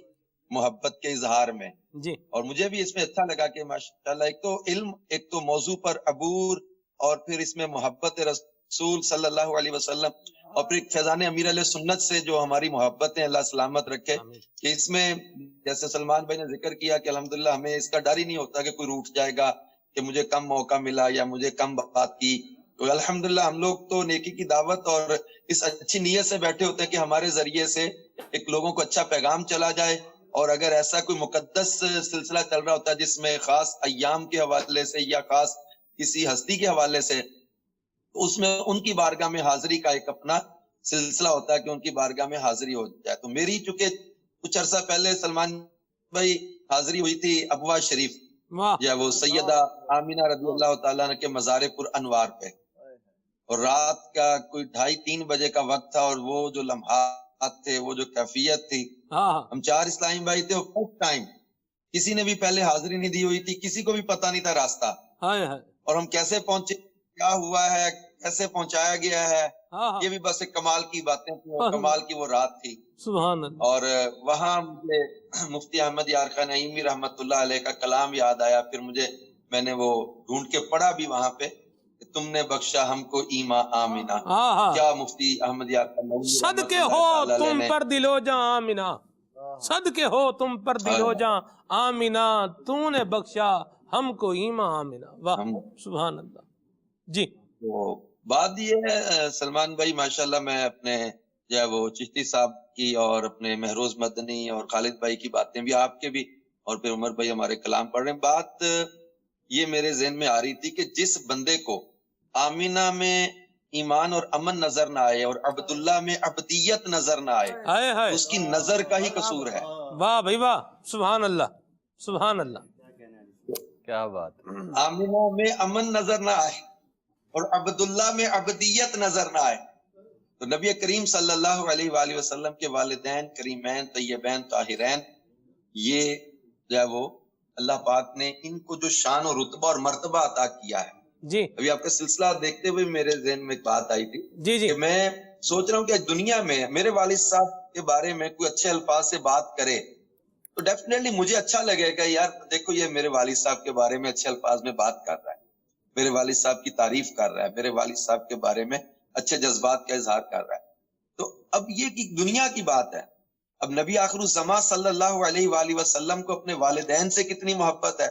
محبت کے اظہار میں جی. اور مجھے بھی اس میں اچھا لگا کہ ماشاءاللہ ایک تو علم, ایک تو موضوع پر عبور, اور پھر اس میں محبت رسول صلی اللہ علیہ وسلم, اور پھر فیضان امیر علیہ سنت سے جو ہماری محبت ہے اللہ سلامت رکھے. کہ اس میں جیسے سلمان بھائی نے ذکر کیا کہ الحمدللہ ہمیں اس کا ڈر ہی نہیں ہوتا کہ کوئی روٹھ جائے گا, کہ مجھے کم موقع ملا یا مجھے کم بات کی. تو الحمدللہ ہم لوگ تو نیکی کی دعوت اور اس اچھی نیت سے بیٹھے ہوتے ہیں کہ ہمارے ذریعے سے ایک لوگوں کو اچھا پیغام چلا جائے. اور اگر ایسا کوئی مقدس سلسلہ چل رہا ہوتا ہے جس میں خاص ایام کے حوالے سے یا خاص کسی ہستی کے حوالے سے, تو اس میں ان کی بارگاہ میں حاضری کا ایک اپنا سلسلہ ہوتا ہے کہ ان کی بارگاہ میں حاضری ہو جائے. تو میری چونکہ کچھ عرصہ پہلے سلمان بھائی حاضری ہوئی تھی ابوا شریف, یا وہ سیدہ آمینہ رضی اللہ تعالیٰ عنہ کے مزار پر انوار پہ, اور رات کا کوئی 2:30-3 بجے کا وقت تھا, اور وہ جو لمحات تھے, وہ جو کیفیت تھی, ہم 4 اسلامی بھائی تھے, فرسٹ ٹائم کسی نے بھی پہلے حاضری نہیں دی ہوئی تھی, کسی کو بھی پتا نہیں تھا راستہ, اور ہم کیسے پہنچے, کیا ہوا ہے, کیسے پہنچایا گیا ہے, یہ بھی بس ایک کمال کی باتیں تھیں, اور کمال کی وہ رات تھی. سبحان اللہ. اور وہاں مجھے مفتی احمد یار خان نعیمی رحمت اللہ علیہ کا کلام یاد آیا. پھر میں نے وہ ڈھونڈ کے پڑھا بھی وہاں پہ, تم نے بخشا ہم کو ایما آمینہ. کیا مفتی احمد یار خان, صدقے ہو تم پر دلو جاں آمینہ, صدقے ہو تم پر دلو جاں آمینہ, تو نے بخشا ہم کو ایما آمینہ. واہ سبحان اللہ. جی تو بات یہ ہے سلمان بھائی, ماشاءاللہ میں اپنے جو ہے وہ چشتی صاحب کی اور اپنے مہروز مدنی اور خالد بھائی کی باتیں بھی, آپ کے بھی, اور پھر عمر بھائی ہمارے کلام پڑھ رہے ہیں. بات یہ میرے ذہن میں آ رہی تھی کہ جس بندے کو آمینہ میں ایمان اور امن نظر نہ آئے اور عبداللہ میں عبدیت نظر نہ آئے, اس کی نظر کا ہی قصور ہے. واہ بھائی واہ, سبحان اللہ سبحان اللہ, کیا بات. آمینہ میں امن نظر نہ آئے اور عبداللہ میں عبدیت نظر نہ آئے, تو نبی کریم صلی اللہ علیہ وآلہ وسلم کے والدین کریمین طیبین طاہرین, یہ جو ہے وہ اللہ پاک نے ان کو جو شان و رتبہ اور مرتبہ عطا کیا ہے. جی ابھی آپ کا سلسلہ دیکھتے ہوئے میرے ذہن میں ایک بات آئی تھی جی کہ میں سوچ رہا ہوں کہ دنیا میں میرے والد صاحب کے بارے میں کوئی اچھے الفاظ سے بات کرے تو ڈیفینیٹلی مجھے اچھا لگے گا, یار دیکھو یہ میرے والد صاحب کے بارے میں اچھے الفاظ میں بات کر رہا ہے, میرے والد صاحب کی تعریف کر رہا ہے, میرے والد صاحب کے بارے میں اچھے جذبات کا اظہار کر رہا ہے. تو اب یہ کہ دنیا کی بات ہے, اب نبی آخر الزماں صلی اللہ علیہ وآلہ وسلم کو اپنے والدین سے کتنی محبت ہے,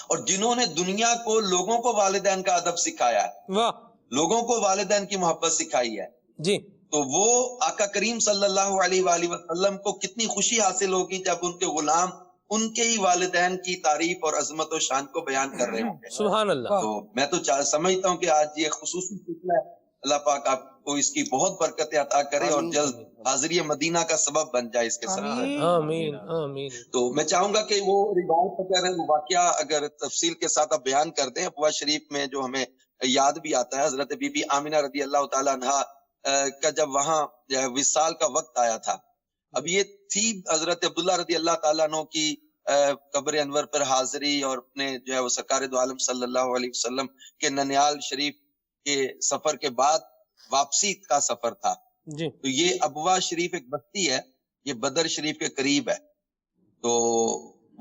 اور جنہوں نے دنیا کو لوگوں کو والدین کا ادب سکھایا ہے, لوگوں کو والدین کی محبت سکھائی ہے, جی تو وہ آقا کریم صلی اللہ علیہ وآلہ وسلم کو کتنی خوشی حاصل ہوگی جب ان کے غلام ان کے ہی والدین کی تعریف اور عظمت و شان کو بیان کر رہے ہوں گے. سبحان اللہ. تو میں تو سمجھتا ہوں کہ آج یہ خصوصی سلسلہ ہے, اللہ پاک آپ کو اس کی بہت برکتیں عطا کرے اور جلد حاضری مدینہ کا سبب بن جائے اس کے ساتھ. آمین آمین. تو میں چاہوں گا کہ وہ روایت اگر واقعہ اگر تفصیل کے ساتھ آپ بیان کر دیں. ابوا شریف میں جو ہمیں یاد بھی آتا ہے, حضرت بی بی آمینہ رضی اللہ تعالیٰ عنہا کا جب وہاں وصال کا وقت آیا تھا, اب یہ تھی حضرت عبداللہ رضی اللہ تعالیٰ عنہ کی قبر انور پر حاضری اور اپنے جو ہے وہ سرکار دو عالم صلی اللہ علیہ وسلم کے ننیال شریف کے سفر کے بعد واپسی کا سفر تھا جی. تو یہ ابوا شریف ایک بستی ہے، یہ بدر شریف کے قریب ہے، تو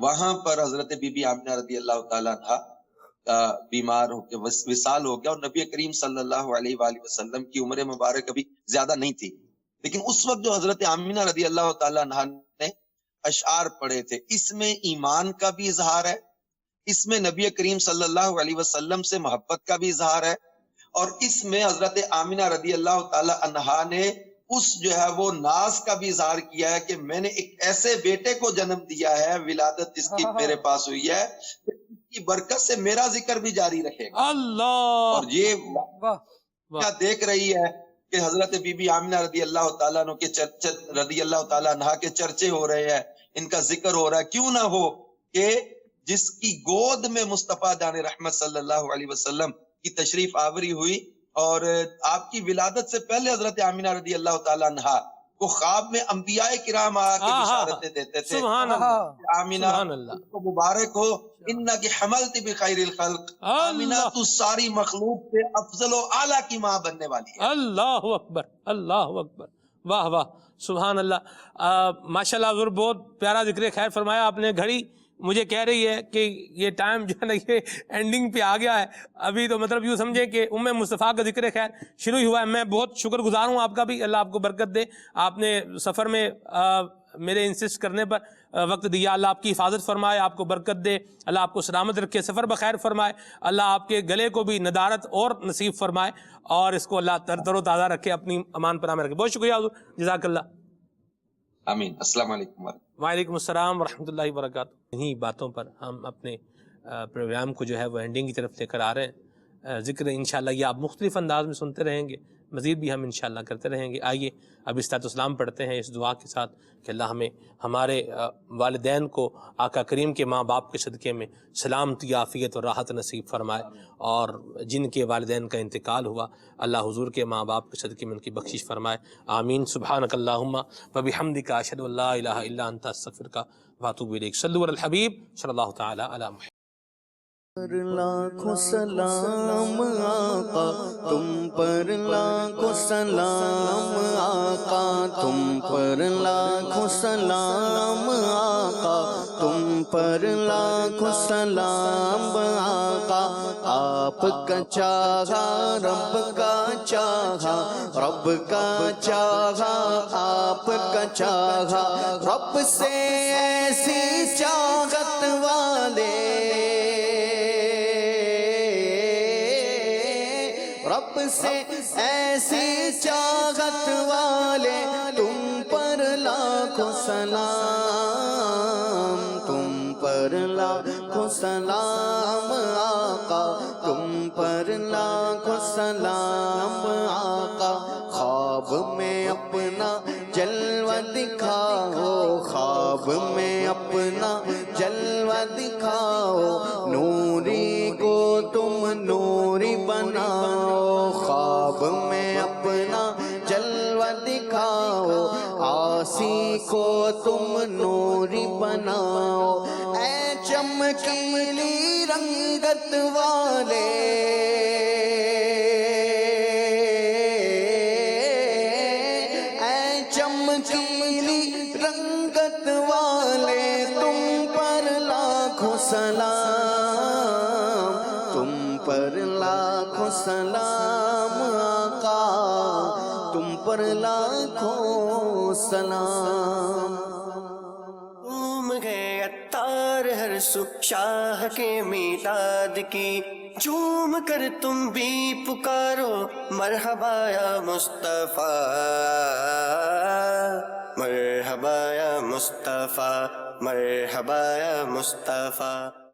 وہاں پر حضرت بی بی آمنہ رضی اللہ تعالیٰ عنہ بیمار ہو کے وصال ہو گیا، اور نبی کریم صلی اللہ علیہ وآلہ وسلم کی عمر مبارک ابھی زیادہ نہیں تھی، لیکن اس وقت جو حضرت آمنہ رضی اللہ تعالیٰ عنہ نے اشعار پڑھے تھے، اس میں ایمان کا بھی اظہار ہے، اس میں نبی کریم صلی اللہ علیہ وسلم سے محبت کا بھی اظہار ہے، اور اس میں حضرت آمنہ رضی اللہ تعالی عنہا نے اس جو ہے وہ ناز کا بھی اظہار کیا ہے کہ میں نے ایک ایسے بیٹے کو جنم دیا ہے، ولادت جس کی میرے پاس ہوئی ہے، اس کی برکت سے میرا ذکر بھی جاری رکھے گا اللہ. اور یہ کیا دیکھ رہی ہے کہ حضرت بی بی آمنہ رضی اللہ تعالیٰ عنہ کے رضی اللہ تعالیٰ عنہ کے چرچے ہو رہے ہیں، ان کا ذکر ہو رہا ہے. کیوں نہ ہو کہ جس کی گود میں مصطفیٰ جان رحمت صلی اللہ علیہ وسلم کی تشریف آوری ہوئی، اور آپ کی ولادت سے پہلے حضرت آمنہ رضی اللہ تعالیٰ عنہ کو خواب میں انبیاء کرام آ کے بشارتیں دیتے تھے. سبحان اللہ، آمنہ سبحان اللہ، کو مبارک ہو، انکی حملت بخیر الخلق، آمنہ تو ساری مخلوق سے افضل و اعلیٰ کی ماں بننے والی ہے. اللہ اکبر، اللہ اکبر، واہ واہ، سبحان اللہ. ماشاءاللہ حضور بہت پیارا ذکر خیر فرمایا آپ نے. گھڑی مجھے کہہ رہی ہے کہ یہ ٹائم جو ہے نا یہ اینڈنگ پہ آ گیا ہے ابھی، تو مطلب یوں سمجھے کہ ام مصطفیٰ کا ذکر خیر شروع ہی ہوا ہے. میں بہت شکر گزار ہوں آپ کا بھی، اللہ آپ کو برکت دے. آپ نے سفر میں میرے انسسٹ کرنے پر وقت دیا، اللہ آپ کی حفاظت فرمائے، آپ کو برکت دے، اللہ آپ کو سلامت رکھے، سفر بخیر فرمائے، اللہ آپ کے گلے کو بھی ندارت اور نصیب فرمائے، اور اس کو اللہ تر و تازہ رکھے، اپنی امان پناہ میں رکھے. بہت شکریہ حضور، جزاک اللہ. آمین. السلام علیکم. وعلیکم السلام ورحمۃ اللہ وبرکاتہ. انہی باتوں پر ہم اپنے پروگرام کو جو ہے وہ اینڈنگ کی طرف لے کر آ رہے ہیں. ذکر انشاءاللہ یہ آپ مختلف انداز میں سنتے رہیں گے، مزید بھی ہم انشاءاللہ کرتے رہیں گے. آئیے اب اصلاۃ اسلام پڑھتے ہیں اس دعا کے ساتھ کہ اللہ ہمیں ہمارے والدین کو آقا کریم کے ماں باپ کے صدقے میں سلامتی، عافیت اور راحت نصیب فرمائے، اور جن کے والدین کا انتقال ہوا اللہ حضور کے ماں باپ کے صدقے میں ان کی بخشش فرمائے. آمین. سبحانک اللہم وبحمدک، اشہد ان لا الہ الا انت، استغفرک واتوب الیک. صلوا علی الحبیب صلی اللہ تعالی علی محمد. لاکھوں سلام آقا تم پر، لاکھوں سلام آقا تم پر، لاکھوں سلام آقا تم پر، لاکھوں سلام آقا. آپ کا چاہا رب کا چاہا، رب کا چاہا آپ کا چاہا، رب سے ایسی چاہت والے، رب سے ایسی چاہت والے، تم پر لاکھوں سلام، تم پر لاکھوں سلام آقا تم پر، لاکھوں سلام آقا. خواب میں اپنا جلوہ دکھاؤ، خواب میں اپنا جلوہ دکھاؤ، نوری کو تم نوری بناؤ، خواب میں اپنا جلوہ دکھاؤ، عاصی کو تم نوری بناؤ. اے چمکیلی رنگت والے، اے چمکیلی رنگت والے، تم پر لاکھوں سلام، تم پر لاکھوں سلام آقا تم پر لاکھوں سلام. جھوم گئے اتار ہر سو شاہ کے میلاد کی، جھوم کر تم بھی پکارو مرحبا یا مصطفیٰ، مرحبا یا مصطفیٰ، مرحبا یا مصطفیٰ.